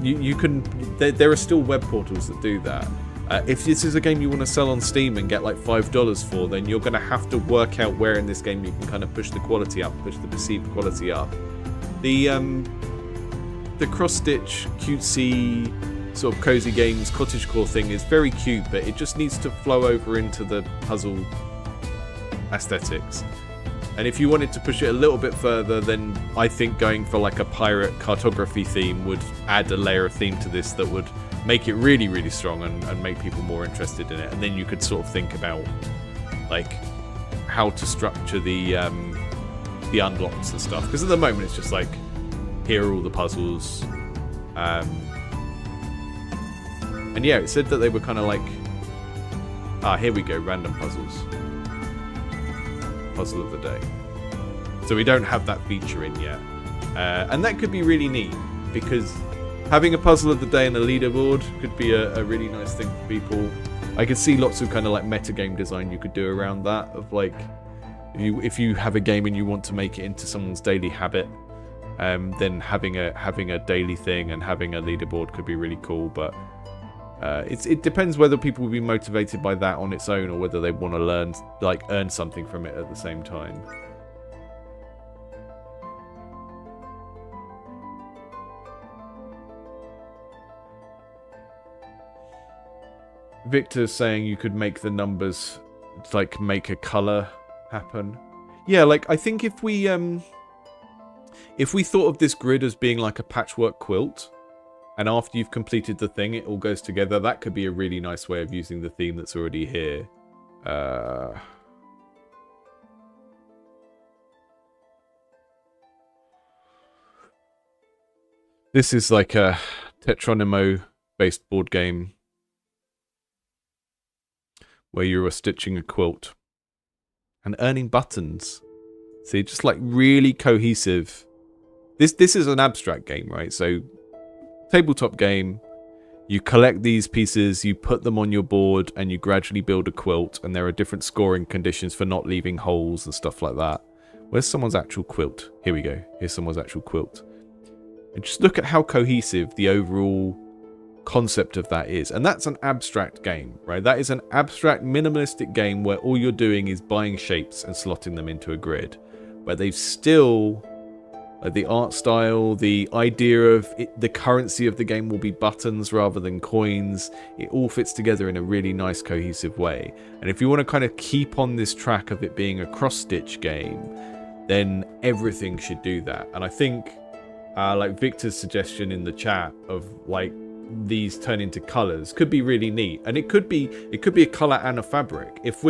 Speaker 1: you can. There are still web portals that do that. If this is a game you want to sell on Steam and get like $5 for, then you're going to have to work out where in this game you can kind of push the quality up, push the perceived quality up. The cross-stitch, cutesy, sort of cozy games, cottagecore thing is very cute, but it just needs to flow over into the puzzle aesthetics. And if you wanted to push it a little bit further, then I think going for like a pirate cartography theme would add a layer of theme to this that would make it really, really strong and make people more interested in it. And then you could sort of think about like how to structure the unlocks and stuff. Because at the moment it's just like, here are all the puzzles. And yeah, it said that they were kind of like, here we go, random puzzles. Puzzle of the day. So we don't have that feature in yet. And that could be really neat, because having a puzzle of the day and a leaderboard could be a really nice thing for people. I could see lots of kind of like metagame design you could do around that, of like, if you have a game and you want to make it into someone's daily habit, then having a daily thing and having a leaderboard could be really cool. But it depends whether people will be motivated by that on its own, or whether they want to earn something from it at the same time. Victor's saying you could make the numbers, like make a color happen. Yeah, like I think if we thought of this grid as being like a patchwork quilt, and after you've completed the thing, it all goes together. That could be a really nice way of using the theme that's already here. This is like a Tetronimo-based board game where you are stitching a quilt and earning buttons. See, just like really cohesive. This is an abstract game, right? So, tabletop game. You collect these pieces, you put them on your board, and you gradually build a quilt. And there are different scoring conditions for not leaving holes and stuff like that. Where's someone's actual quilt? Here we go. Here's someone's actual quilt. And just look at how cohesive the overall concept of that is. And that's an abstract game, right? That is an abstract, minimalistic game where all you're doing is buying shapes and slotting them into a grid. But they've still... like the art style, the idea of it, the currency of the game will be buttons rather than coins. It all fits together in a really nice, cohesive way. And if you want to kind of keep on this track of it being a cross-stitch game, then everything should do that. And I think, like Victor's suggestion in the chat of like these turn into colors could be really neat. And it could be a color and a fabric. If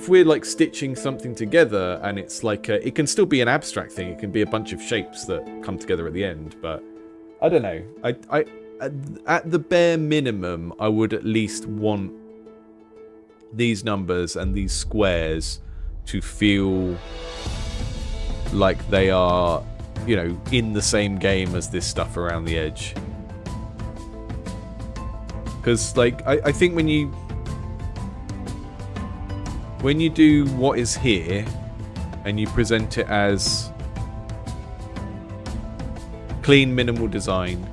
Speaker 1: we're like stitching something together and it's like it can still be an abstract thing. It can be a bunch of shapes that come together at the end. But I don't know. I at the bare minimum, I would at least want these numbers and these squares to feel like they are, you know, in the same game as this stuff around the edge. Because like I think when you do what is here and you present it as clean, minimal design,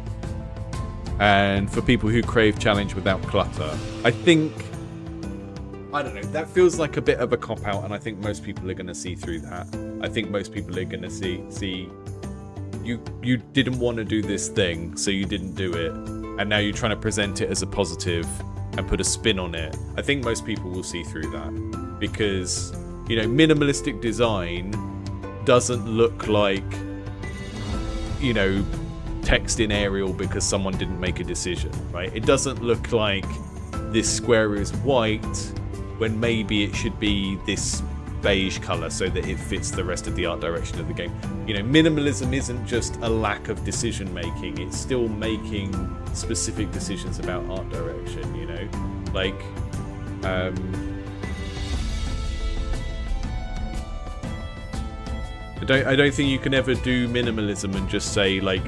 Speaker 1: and for people who crave challenge without clutter, I think, I don't know, that feels like a bit of a cop-out, and I think most people are going to see through that. I think most people are going to see you didn't want to do this thing, so you didn't do it, and now you're trying to present it as a positive and put a spin on it. I think most people will see through that. Because, you know, minimalistic design doesn't look like, you know, text in Arial because someone didn't make a decision, right? It doesn't look like this square is white when maybe it should be this beige color so that it fits the rest of the art direction of the game. You know, minimalism isn't just a lack of decision making. It's still making specific decisions about art direction, you know? Like, I don't think you can ever do minimalism and just say like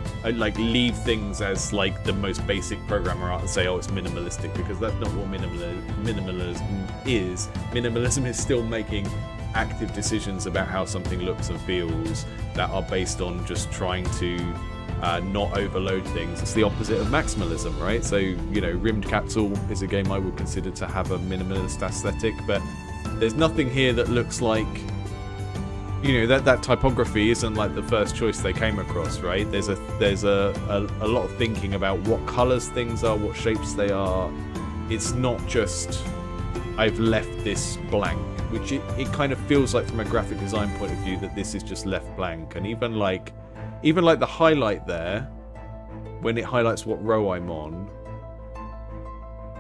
Speaker 1: leave things as like the most basic programmer art and say, oh, it's minimalistic, because that's not what minimalism is. Minimalism is still making active decisions about how something looks and feels that are based on just trying to not overload things. It's the opposite of maximalism, right? So, you know, Rimmed Capsule is a game I would consider to have a minimalist aesthetic, but there's nothing here that looks like, you know, that typography isn't like the first choice they came across, right? There's a lot of thinking about what colors things are, what shapes they are. It's not just I've left this blank, which it kind of feels like from a graphic design point of view that this is just left blank. And even like the highlight there, when it highlights what row I'm on,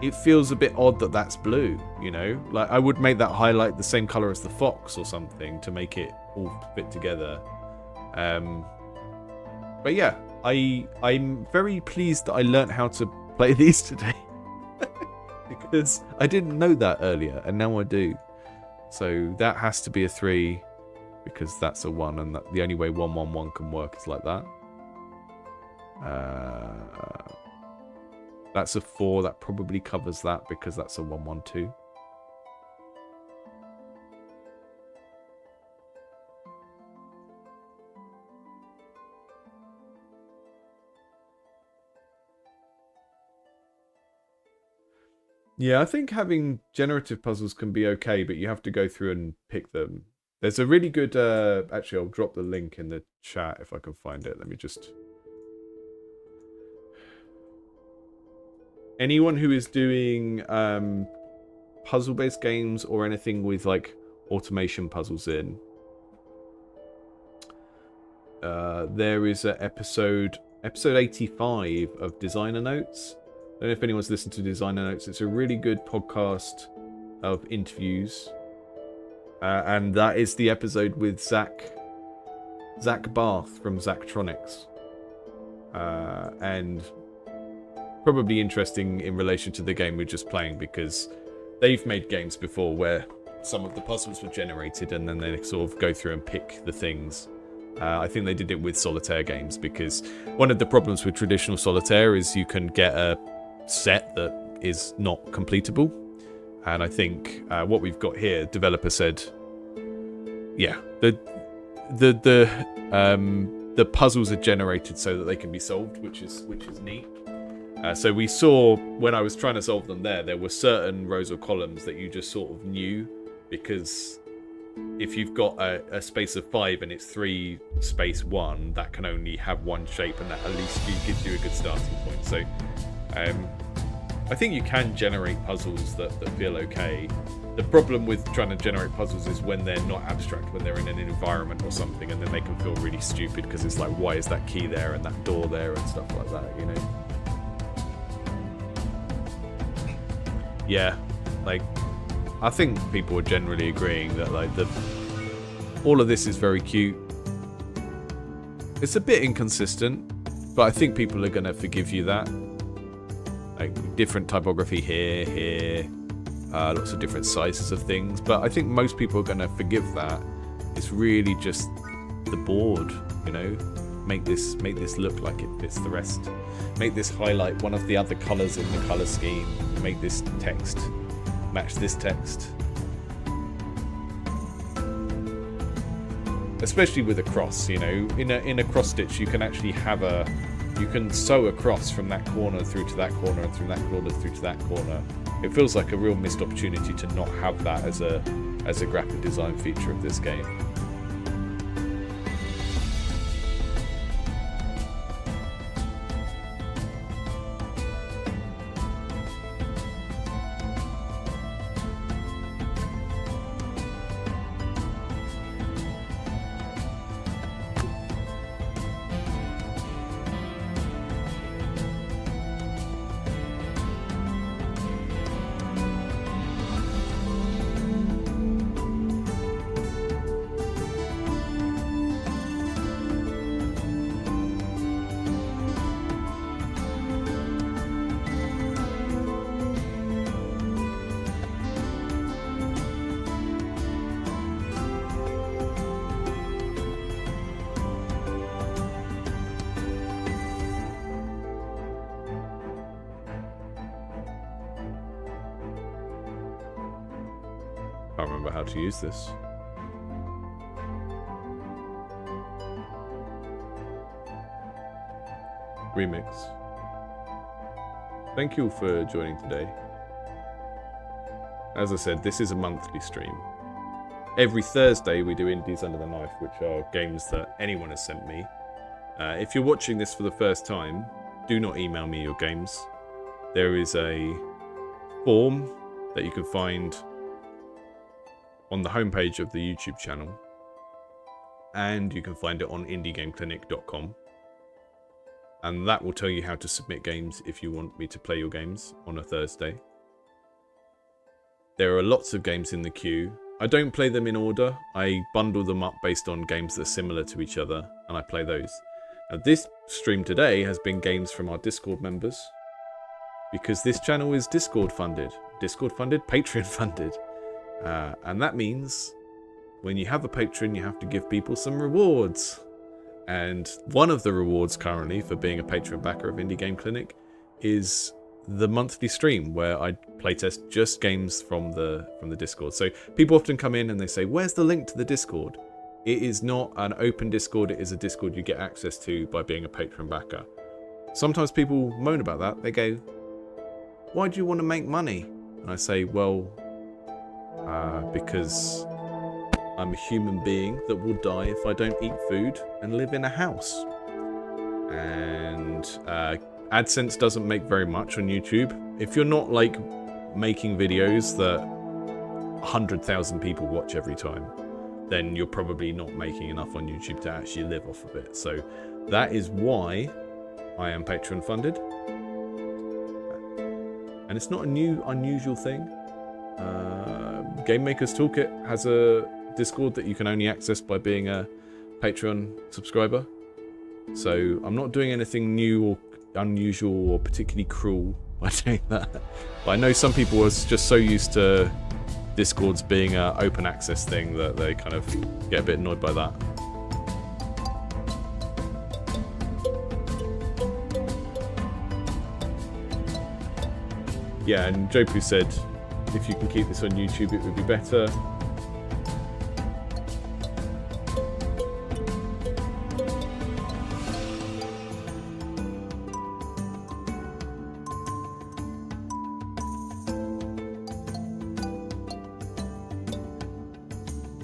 Speaker 1: it feels a bit odd that that's blue, you know? Like, I would make that highlight the same color as the fox or something to make it all fit together. But yeah, I'm very pleased that I learnt how to play these today. Because I didn't know that earlier, and now I do. So that has to be a 3, because that's a 1, and the only way 111 can work is like that. That's a 4. That probably covers that because that's a 112. Yeah, I think having generative puzzles can be okay, but you have to go through and pick them. There's a really good... actually, I'll drop the link in the chat if I can find it. Let me just... Anyone who is doing puzzle-based games or anything with like automation puzzles in, there is an episode episode 85 of Designer Notes. I don't know if anyone's listened to Designer Notes. It's a really good podcast of interviews. And that is the episode with Zach Barth from Zachtronics. And probably interesting in relation to the game we're just playing, because they've made games before where some of the puzzles were generated and then they sort of go through and pick the things. I think they did it with solitaire games, because one of the problems with traditional solitaire is you can get a set that is not completable. And I think what we've got here, developer said, yeah, the puzzles are generated so that they can be solved, which is neat. So we saw when I was trying to solve them there were certain rows or columns that you just sort of knew, because if you've got a space of 5 and it's 3 space 1, that can only have one shape, and that at least gives you a good starting point. So I think you can generate puzzles that feel okay. The problem with trying to generate puzzles is when they're not abstract, when they're in an environment or something, and then they can feel really stupid, because it's like, why is that key there and that door there and stuff like that, you know? Yeah, like, I think people are generally agreeing that like all of this is very cute. It's a bit inconsistent, but I think people are going to forgive you that. Like different typography here, lots of different sizes of things, but I think most people are going to forgive that. It's really just the board, you know. Make this look like it fits the rest. Make this highlight one of the other colours in the colour scheme. Make this text match this text. Especially with a cross, you know. In a cross stitch you can actually you can sew across from that corner through to that corner and from that corner through to that corner. It feels like a real missed opportunity to not have that as a graphic design feature of this game. Can't remember how to use this. Remix. Thank you for joining today. As I said, this is a monthly stream. Every Thursday we do Indies Under the Knife, which are games that anyone has sent me. If you're watching this for the first time, do not email me your games. There is a form that you can find on the homepage of the YouTube channel, and you can find it on indiegameclinic.com, and that will tell you how to submit games if you want me to play your games on a Thursday. There are lots of games in the queue. I don't play them in order. I bundle them up based on games that are similar to each other, and I play those. Now, this stream today has been games from our Discord members, because this channel is Discord funded, Patreon funded. And that means when you have a patron, you have to give people some rewards. And one of the rewards currently for being a patron backer of Indie Game Clinic is the monthly stream where I playtest just games from the Discord. So people often come in and they say, where's the link to the Discord? It is not an open Discord. It is a Discord you get access to by being a patron backer. Sometimes people moan about that. They go, why do you want to make money? And I say, well, because I'm a human being that will die if I don't eat food and live in a house. And AdSense doesn't make very much on YouTube. If you're not like making videos that 100,000 people watch every time, then you're probably not making enough on YouTube to actually live off of it. So that is why I am Patreon funded. And it's not a new, unusual thing. Game Maker's Toolkit has a Discord that you can only access by being a Patreon subscriber. So I'm not doing anything new or unusual or particularly cruel by doing that. But I know some people are just so used to Discords being an open access thing that they kind of get a bit annoyed by that. Yeah, and Jopu said, if you can keep this on YouTube, it would be better.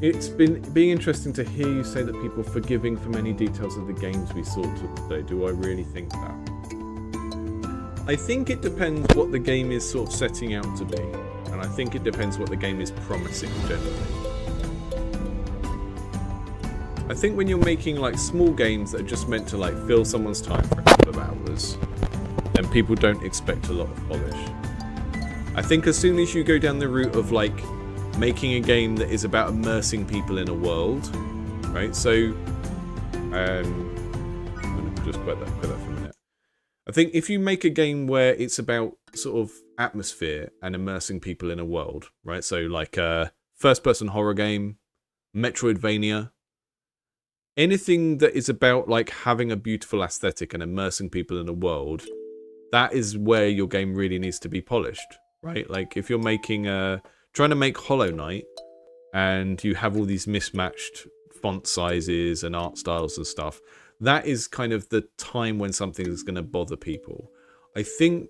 Speaker 1: It's been interesting to hear you say that people are forgiving for many details of the games we saw today. Do I really think that? I think it depends what the game is sort of setting out to be, and I think it depends what the game is promising generally. I think when you're making like small games that are just meant to like fill someone's time for a couple of hours, then people don't expect a lot of polish. I think as soon as you go down the route of like making a game that is about immersing people in a world, right? So, I'm gonna just quit that for a minute. I think if you make a game where it's about sort of atmosphere and immersing people in a world, right? So like a first-person horror game, Metroidvania, anything that is about like having a beautiful aesthetic and immersing people in a world, that is where your game really needs to be polished, right? Like if you're making trying to make Hollow Knight and you have all these mismatched font sizes and art styles and stuff, that is kind of the time when something is going to bother people. I think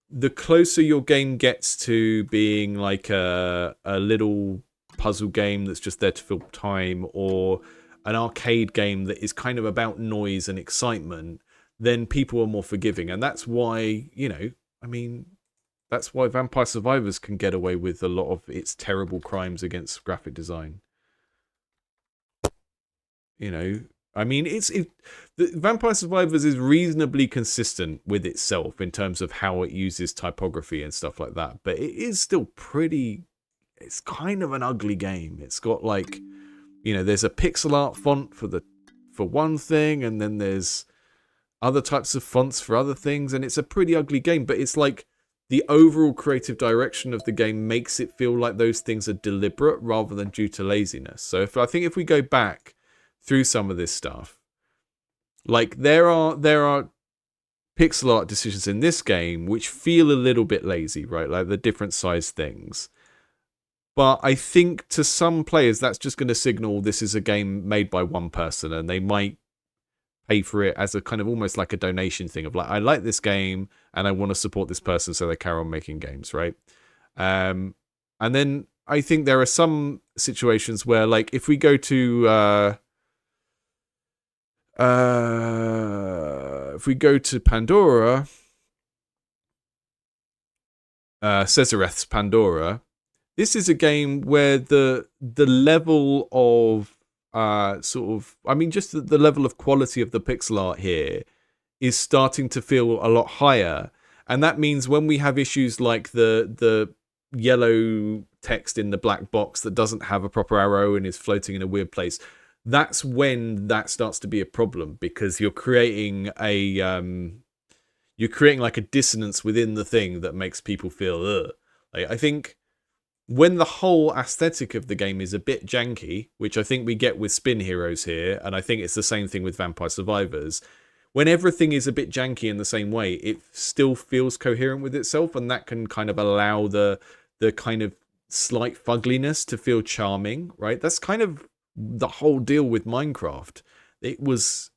Speaker 1: the closer your game gets to being like a little puzzle game that's just there to fill time, or an arcade game that is kind of about noise and excitement, then people are more forgiving. And that's why, you know, I mean, that's why Vampire Survivors can get away with a lot of its terrible crimes against graphic design. You know, I mean, the Vampire Survivors is reasonably consistent with itself in terms of how it uses typography and stuff like that, but it is still pretty, it's kind of an ugly game. It's got like, you know, there's a pixel art font for one thing, and then there's other types of fonts for other things, and it's a pretty ugly game, but it's like the overall creative direction of the game makes it feel like those things are deliberate rather than due to laziness. So I think if we go back through some of this stuff, like there are pixel art decisions in this game which feel a little bit lazy, right? Like the different size things. But I think to some players that's just going to signal this is a game made by one person, and they might pay for it as a kind of almost like a donation thing of like, I like this game and I want to support this person so they carry on making games, right? And then I think there are some situations where, like, if we go to Pandora, Cesareth's Pandora, this is a game where the level of just the level of quality of the pixel art here is starting to feel a lot higher. And that means when we have issues like the yellow text in the black box that doesn't have a proper arrow and is floating in a weird place, that's when that starts to be a problem, because you're creating like a dissonance within the thing that makes people feel ugh. Like, I think when the whole aesthetic of the game is a bit janky, which I think we get with Spin Heroes here, and I think it's the same thing with Vampire Survivors, when everything is a bit janky in the same way, it still feels coherent with itself, and that can kind of allow the kind of slight fugliness to feel charming, right? That's kind of the whole deal with Minecraft. It was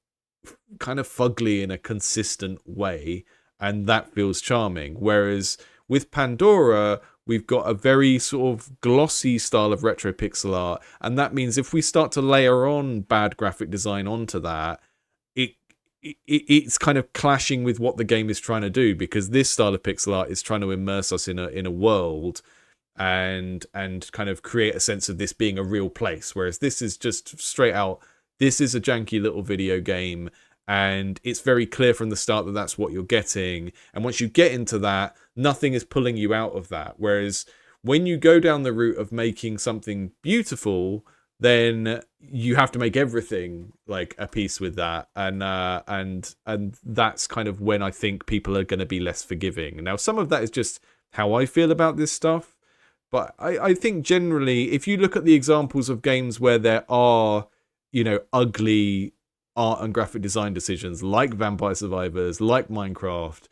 Speaker 1: kind of fugly in a consistent way, and that feels charming. Whereas with Pandora, we've got a very sort of glossy style of retro pixel art, and that means if we start to layer on bad graphic design onto that, it's kind of clashing with what the game is trying to do, because this style of pixel art is trying to immerse us in a world and kind of create a sense of this being a real place, whereas this is just straight out, this is a janky little video game, and it's very clear from the start that that's what you're getting. And once you get into that, nothing is pulling you out of that. Whereas when you go down the route of making something beautiful, then you have to make everything like a piece with that, and that's kind of when I think people are going to be less forgiving. Now, some of that is just how I feel about this stuff, but I think generally, if you look at the examples of games where there are, ugly art and graphic design decisions, like Vampire Survivors, like Minecraft,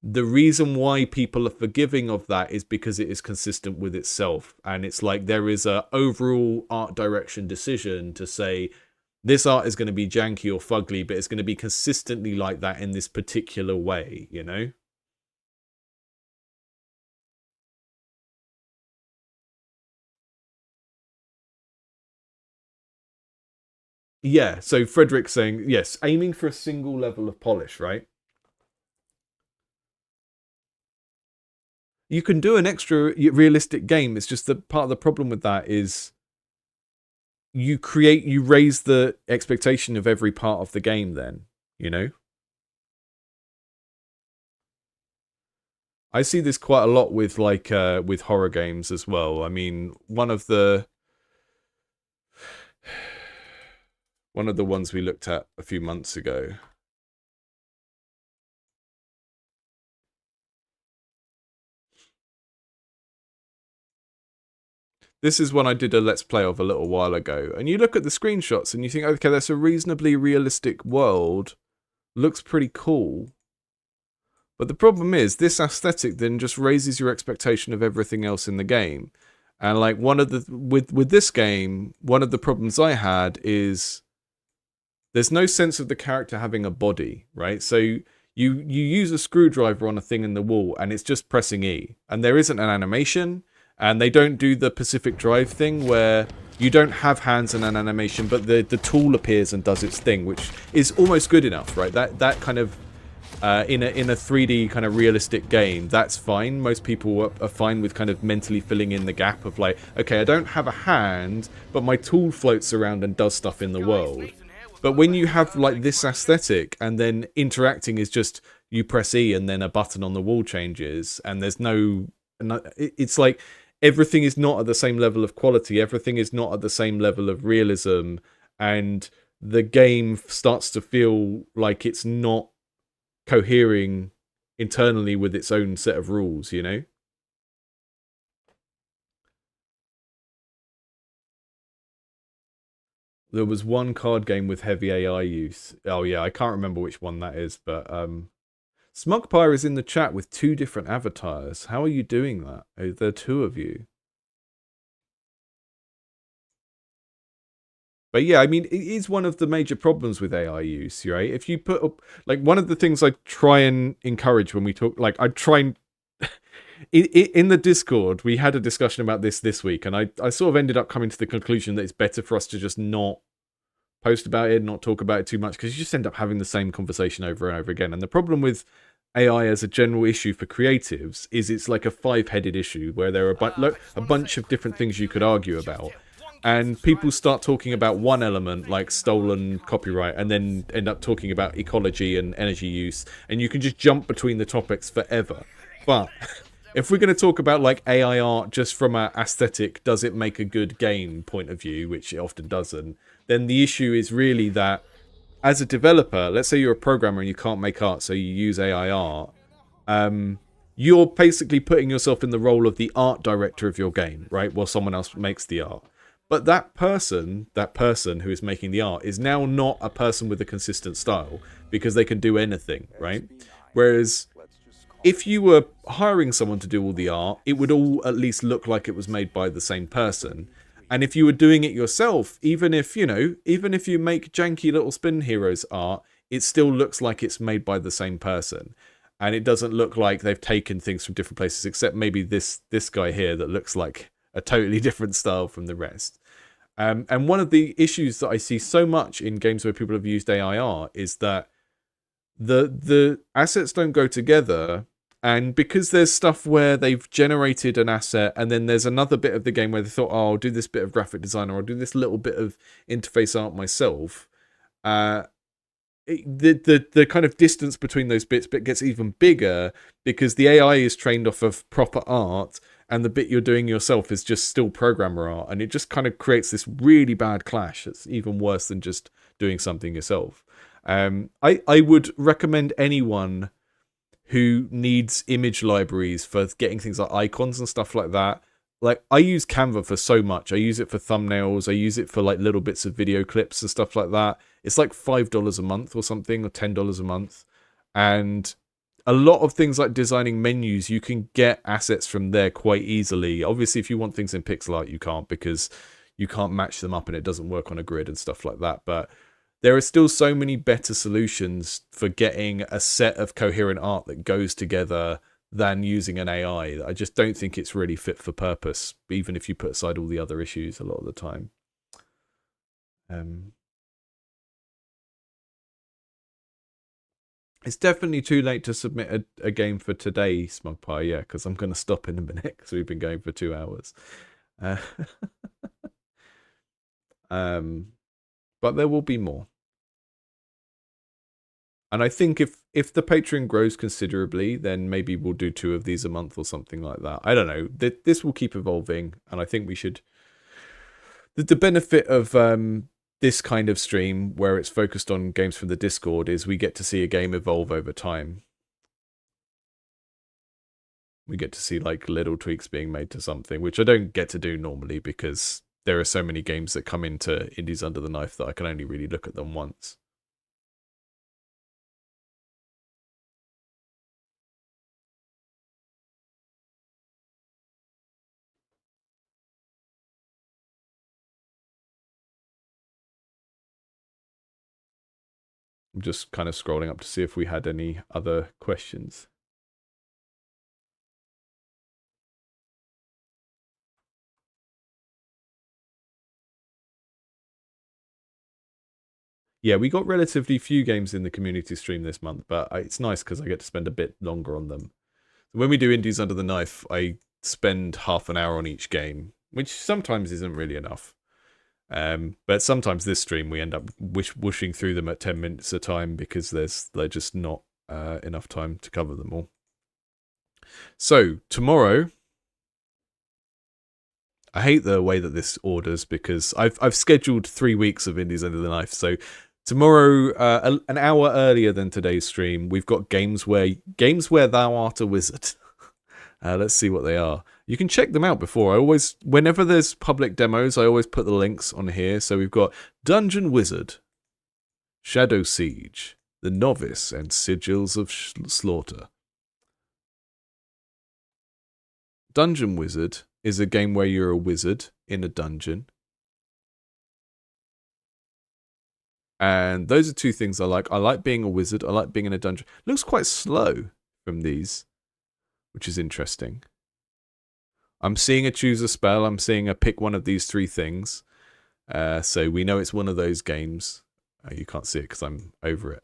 Speaker 1: the reason why people are forgiving of that is because it is consistent with itself. And it's like there is a overall art direction decision to say this art is going to be janky or fugly, but it's going to be consistently like that in this particular way, Yeah, so Frederick's saying, yes, aiming for a single level of polish, right? You can do an extra realistic game. It's just that part of the problem with that is you raise the expectation of every part of the game then, I see this quite a lot with with horror games as well. I mean, one of the ones we looked at a few months ago. This is one I did a Let's Play of a little while ago. And you look at the screenshots and you think, okay, that's a reasonably realistic world. Looks pretty cool. But the problem is, this aesthetic then just raises your expectation of everything else in the game. And like with this game, one of the problems I had is there's no sense of the character having a body, right? So you use a screwdriver on a thing in the wall and it's just pressing E. And there isn't an animation. And they don't do the Pacific Drive thing where you don't have hands in an animation, but the tool appears and does its thing, which is almost good enough, right? That kind of in a 3D kind of realistic game, that's fine. Most people are fine with kind of mentally filling in the gap of like, okay, I don't have a hand, but my tool floats around and does stuff in the world. But when you have like this aesthetic and then interacting is just you press E and then a button on the wall changes and there's no, it's like everything is not at the same level of quality. Everything is not at the same level of realism. And the game starts to feel like it's not cohering internally with its own set of rules, There was one card game with heavy AI use. Oh yeah, I can't remember which one that is, but Smugpire is in the chat with 2 different avatars. How are you doing that? There are 2 of you. But yeah, I mean, it is one of the major problems with AI use, right? If you put up, like, one of the things I try and encourage when we talk, like, I try and, in the Discord, we had a discussion about this week, and I sort of ended up coming to the conclusion that it's better for us to just not post about it, not talk about it too much, because you just end up having the same conversation over and over again. And the problem with AI as a general issue for creatives is it's like a 5-headed issue where there are a bunch of different things you could argue about. And people start talking about one element, like stolen copyright, and then end up talking about ecology and energy use. And you can just jump between the topics forever. But if we're going to talk about like AI art just from an aesthetic, does it make a good game point of view, which it often doesn't, then the issue is really that as a developer, let's say you're a programmer and you can't make art, so you use AI art, you're basically putting yourself in the role of the art director of your game, right? While someone else makes the art. But that person who is making the art is now not a person with a consistent style because they can do anything, right? Whereas if you were hiring someone to do all the art, it would all at least look like it was made by the same person. And if you were doing it yourself, even if you make janky little Spin Heroes art, it still looks like it's made by the same person. And it doesn't look like they've taken things from different places, except maybe this guy here that looks like a totally different style from the rest. And one of the issues that I see so much in games where people have used AI art is that the assets don't go together. And because there's stuff where they've generated an asset and then there's another bit of the game where they thought, oh, I'll do this bit of graphic design or I'll do this little bit of interface art myself, the kind of distance between those bits gets even bigger because the AI is trained off of proper art, and the bit you're doing yourself is just still programmer art, and it just kind of creates this really bad clash. It's even worse than just doing something yourself. I would recommend anyone who needs image libraries for getting things like icons and stuff like that. Like, I use Canva for so much. I use it for thumbnails. I use it for like little bits of video clips and stuff like that. It's like $5 a month or something, or $10 a month. And a lot of things like designing menus, you can get assets from there quite easily. Obviously, if you want things in pixel art, you can't, because you can't match them up and it doesn't work on a grid and stuff like that. But there are still so many better solutions for getting a set of coherent art that goes together than using an AI. I just don't think it's really fit for purpose, even if you put aside all the other issues a lot of the time. It's definitely too late to submit a game for today, Smugpie, yeah, because I'm going to stop in a minute because we've been going for 2 hours. But there will be more. And I think if the Patreon grows considerably, then maybe we'll do 2 of these a month or something like that. I don't know. This will keep evolving, and I think we should... The benefit of this kind of stream, where it's focused on games from the Discord, is we get to see a game evolve over time. We get to see like little tweaks being made to something, which I don't get to do normally because there are so many games that come into Indies Under the Knife that I can only really look at them once. I'm just kind of scrolling up to see if we had any other questions. Yeah, we got relatively few games in the community stream this month, but it's nice because I get to spend a bit longer on them. When we do Indies Under the Knife, I spend half an hour on each game, which sometimes isn't really enough. But sometimes this stream we end up whooshing through them at 10 minutes a time because there's just not enough time to cover them all. So tomorrow, I hate the way that this orders because I've scheduled 3 weeks of Indies Under the Knife. So tomorrow, an hour earlier than today's stream, we've got games where thou art a wizard. Let's see what they are. You can check them out before. Whenever there's public demos, I always put the links on here. So we've got Dungeon Wizard, Shadow Siege, The Novice, and Sigils of Slaughter. Dungeon Wizard is a game where you're a wizard in a dungeon. And those are 2 things I like. I like being a wizard. I like being in a dungeon. It looks quite slow from these, which is interesting. I'm seeing a choose a spell. I'm seeing a pick one of these 3 things. So we know it's one of those games. You can't see it because I'm over it.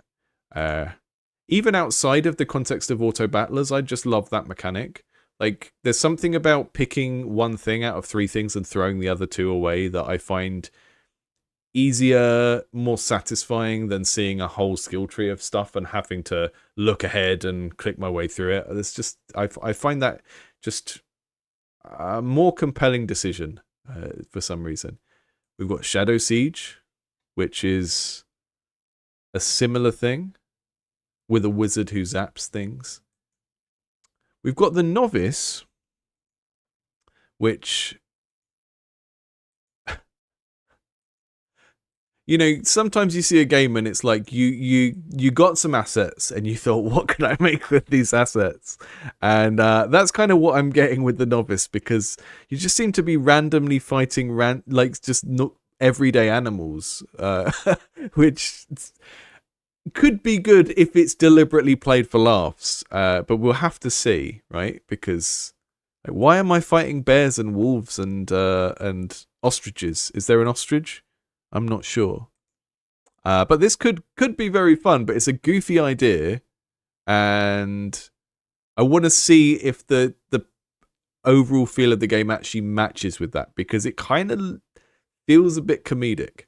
Speaker 1: Even outside of the context of auto battlers, I just love that mechanic. Like, there's something about picking one thing out of 3 things and throwing the other 2 away that I find easier, more satisfying than seeing a whole skill tree of stuff and having to look ahead and click my way through it. It's just, I find that just a more compelling decision for some reason. We've got Shadow Siege, which is a similar thing with a wizard who zaps things. We've got the Novice, which, you know, sometimes you see a game and it's like you got some assets and you thought, what can I make with these assets? And that's kind of what I'm getting with the Novice, because you just seem to be randomly fighting just not everyday animals, which could be good if it's deliberately played for laughs, but we'll have to see, right? Because like, why am I fighting bears and wolves and ostriches? Is there an ostrich? I'm not sure. But this could be very fun, but it's a goofy idea, and I want to see if the overall feel of the game actually matches with that, because it kind of feels a bit comedic.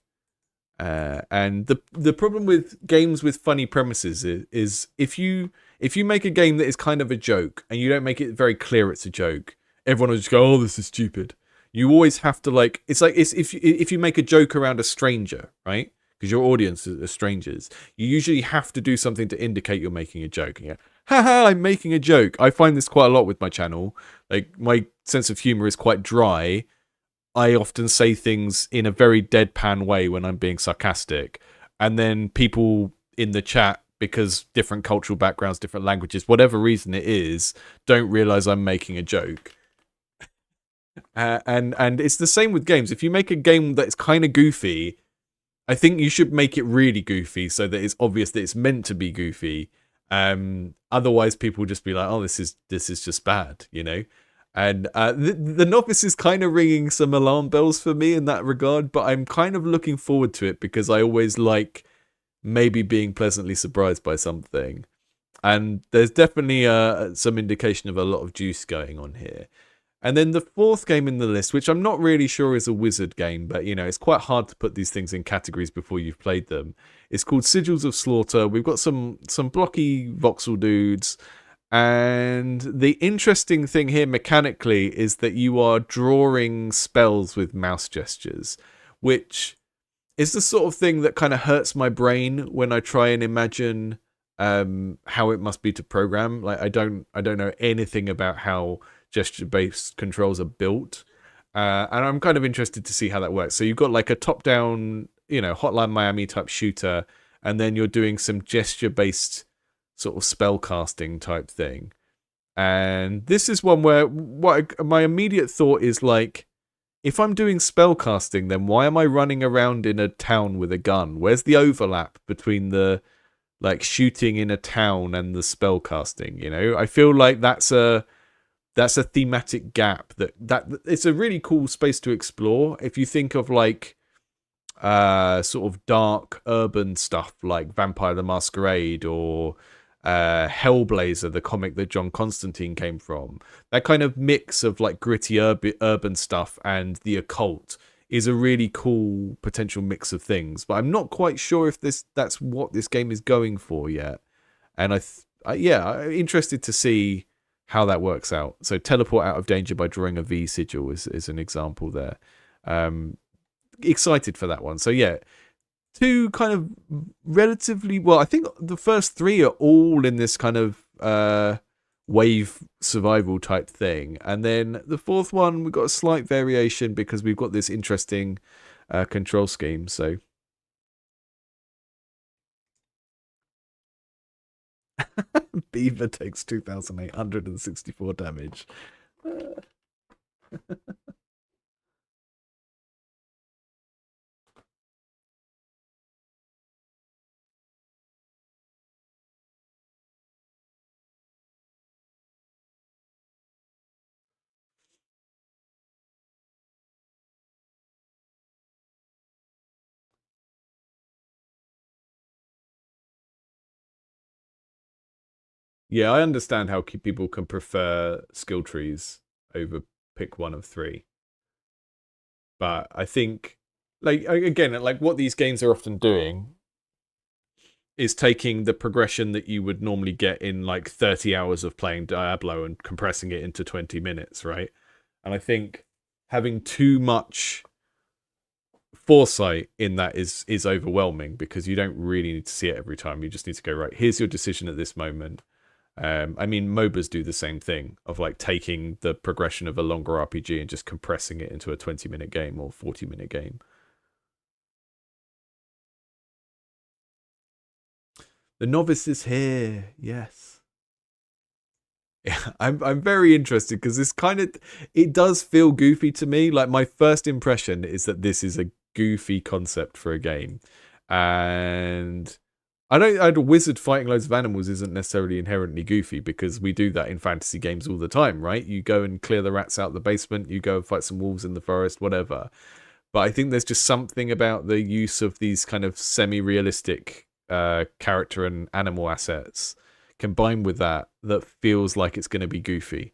Speaker 1: And the problem with games with funny premises is if you make a game that is kind of a joke and you don't make it very clear it's a joke, everyone will just go, "Oh, this is stupid." You always have to it's if you make a joke around a stranger, right? Because your audience are strangers, you usually have to do something to indicate you're making a joke. And haha, I'm making a joke. I find this quite a lot with my channel. Like, my sense of humor is quite dry. I often say things in a very deadpan way when I'm being sarcastic. And then people in the chat, because different cultural backgrounds, different languages, whatever reason it is, don't realize I'm making a joke. And it's the same with games. If you make a game that's kind of goofy, I think you should make it really goofy so that it's obvious that it's meant to be goofy. Otherwise, people will just be like, "Oh, this is just bad," you know. And the novice is kind of ringing some alarm bells for me in that regard, but I'm kind of looking forward to it because I always like maybe being pleasantly surprised by something. And there's definitely some indication of a lot of juice going on here. And then the fourth game in the list, which I'm not really sure is a wizard game, but, you know, it's quite hard to put these things in categories before you've played them. It's called Sigils of Slaughter. We've got some blocky voxel dudes. And the interesting thing here mechanically is that you are drawing spells with mouse gestures, which is the sort of thing that kind of hurts my brain when I try and imagine how it must be to program. Like, I don't know anything about how gesture-based controls are built, and I'm kind of interested to see how that works. So you've got like a top-down, you know, Hotline Miami type shooter, and then you're doing some gesture-based sort of spell casting type thing. And this is one where my immediate thought is like, if I'm doing spell casting, then why am I running around in a town with a gun? Where's the overlap between the like shooting in a town and the spell casting? You know, I feel like that's a thematic gap that it's a really cool space to explore. If you think of like sort of dark urban stuff like Vampire the Masquerade or Hellblazer, the comic that John Constantine came from, that kind of mix of like gritty urban stuff and the occult is a really cool potential mix of things. But I'm not quite sure if that's what this game is going for yet. And I'm interested to see how that works out. So teleport out of danger by drawing a V sigil is an example there. Excited for that one. So yeah, two kind of relatively, well, I think the first three are all in this kind of wave survival type thing. And then the fourth one, we've got a slight variation because we've got this interesting control scheme. So Beaver takes 2,864 damage. Yeah, I understand how people can prefer skill trees over pick one of three. But I think, like, again, like what these games are often doing is taking the progression that you would normally get in like 30 hours of playing Diablo and compressing it into 20 minutes, right? And I think having too much foresight in that is overwhelming because you don't really need to see it every time. You just need to go, right, here's your decision at this moment. I mean, MOBAs do the same thing of like taking the progression of a longer RPG and just compressing it into a 20-minute game or 40-minute game. The novice is here. Yes. Yeah, I'm very interested because this it does feel goofy to me. Like, my first impression is that this is a goofy concept for a game, and a wizard fighting loads of animals isn't necessarily inherently goofy because we do that in fantasy games all the time, right? You go and clear the rats out the basement, you go and fight some wolves in the forest, whatever. But I think there's just something about the use of these kind of semi-realistic character and animal assets combined with that feels like it's going to be goofy.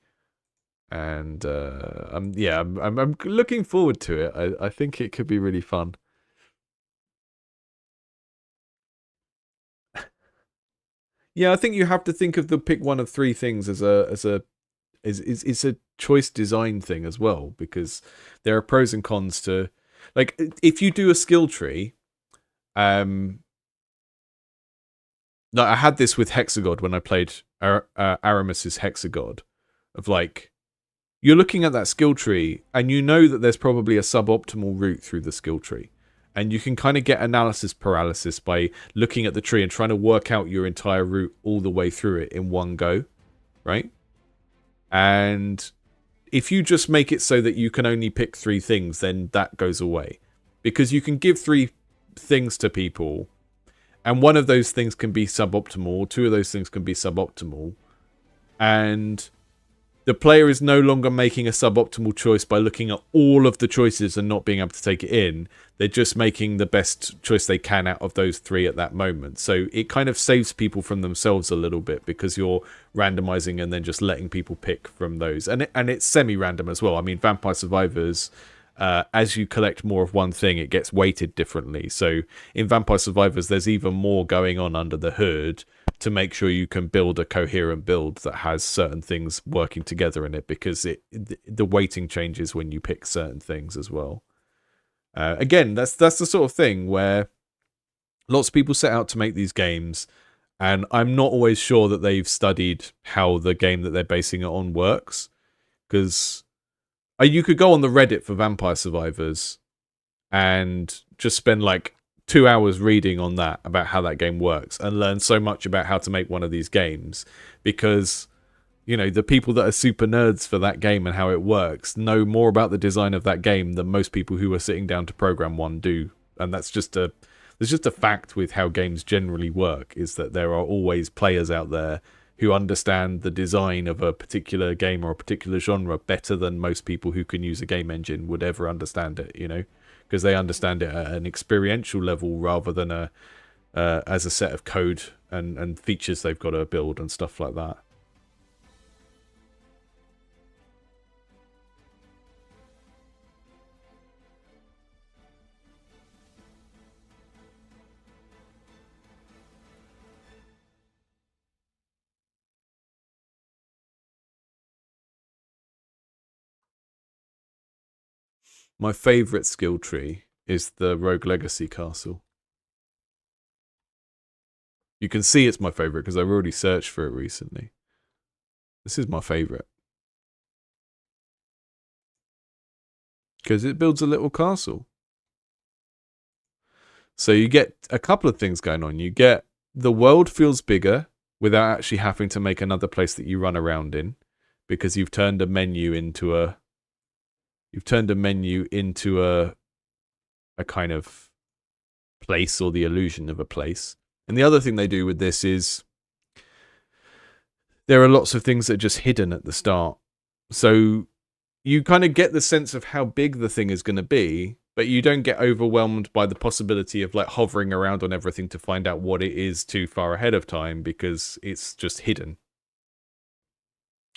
Speaker 1: And I'm looking forward to it. I think it could be really fun. Yeah, I think you have to think of the pick one of three things as it's a choice design thing as well, because there are pros and cons to, like, if you do a skill tree. No, I had this with Hexagod when I played Aramis's Hexagod, of like, you're looking at that skill tree and you know that there's probably a suboptimal route through the skill tree. And you can kind of get analysis paralysis by looking at the tree and trying to work out your entire route all the way through it in one go, right? And if you just make it so that you can only pick three things, then that goes away. Because you can give three things to people, and one of those things can be suboptimal, or two of those things can be suboptimal, and the player is no longer making a suboptimal choice by looking at all of the choices and not being able to take it in. They're just making the best choice they can out of those three at that moment. So it kind of saves people from themselves a little bit, because you're randomizing and then just letting people pick from those. And it's semi-random as well. I mean, Vampire Survivors, as you collect more of one thing, it gets weighted differently. So in Vampire Survivors, there's even more going on under the hood to make sure you can build a coherent build that has certain things working together in it, because the weighting changes when you pick certain things as well. Again, that's the sort of thing where lots of people set out to make these games, and I'm not always sure that they've studied how the game that they're basing it on works, because you could go on the Reddit for Vampire Survivors and just spend like 2 hours reading on that, about how that game works, and learn so much about how to make one of these games, because, you know, the people that are super nerds for that game and how it works know more about the design of that game than most people who are sitting down to program one do. And there's just a fact with how games generally work, is that there are always players out there who understand the design of a particular game or a particular genre better than most people who can use a game engine would ever understand it, you know, because they understand it at an experiential level rather than as a set of code and features they've got to build and stuff like that. My favourite skill tree is the Rogue Legacy Castle. You can see it's my favourite because I've already searched for it recently. This is my favourite, because it builds a little castle. So you get a couple of things going on. You get the world feels bigger without actually having to make another place that you run around in, because you've turned a menu into a kind of place, or the illusion of a place. And the other thing they do with this is there are lots of things that are just hidden at the start. So you kind of get the sense of how big the thing is going to be, but you don't get overwhelmed by the possibility of like hovering around on everything to find out what it is too far ahead of time, because it's just hidden.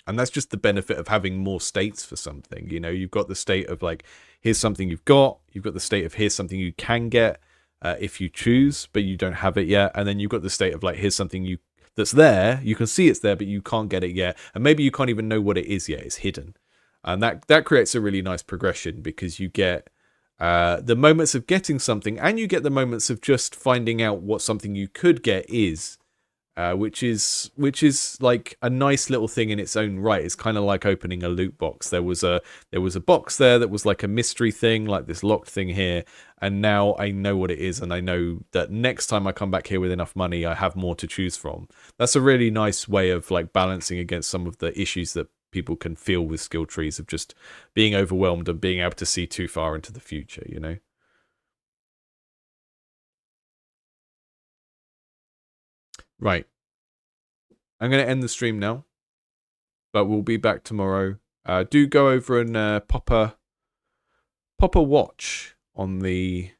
Speaker 1: And that's just the benefit of having more states for something. You know, you've got the state of like, here's something you've got the state of here's something you can get if you choose, but you don't have it yet. And then you've got the state of like, here's something that's there, you can see it's there, but you can't get it yet. And maybe you can't even know what it is yet, it's hidden. And that creates a really nice progression, because you get the moments of getting something, and you get the moments of just finding out what something you could get is, which is like a nice little thing in its own right. It's kind of like opening a loot box. There was a box there that was like a mystery thing, like this locked thing here, and now I know what it is, and I know that next time I come back here with enough money, I have more to choose from. That's a really nice way of like balancing against some of the issues that people can feel with skill trees, of just being overwhelmed and being able to see too far into the future, you know? Right. I'm going to end the stream now, but we'll be back tomorrow. Do go over and pop a watch on the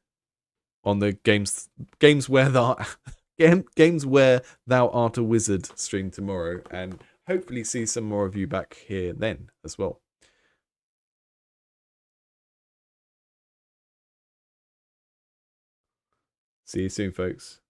Speaker 1: games where games where thou art a wizard stream tomorrow, and hopefully see some more of you back here then as well. See you soon, folks.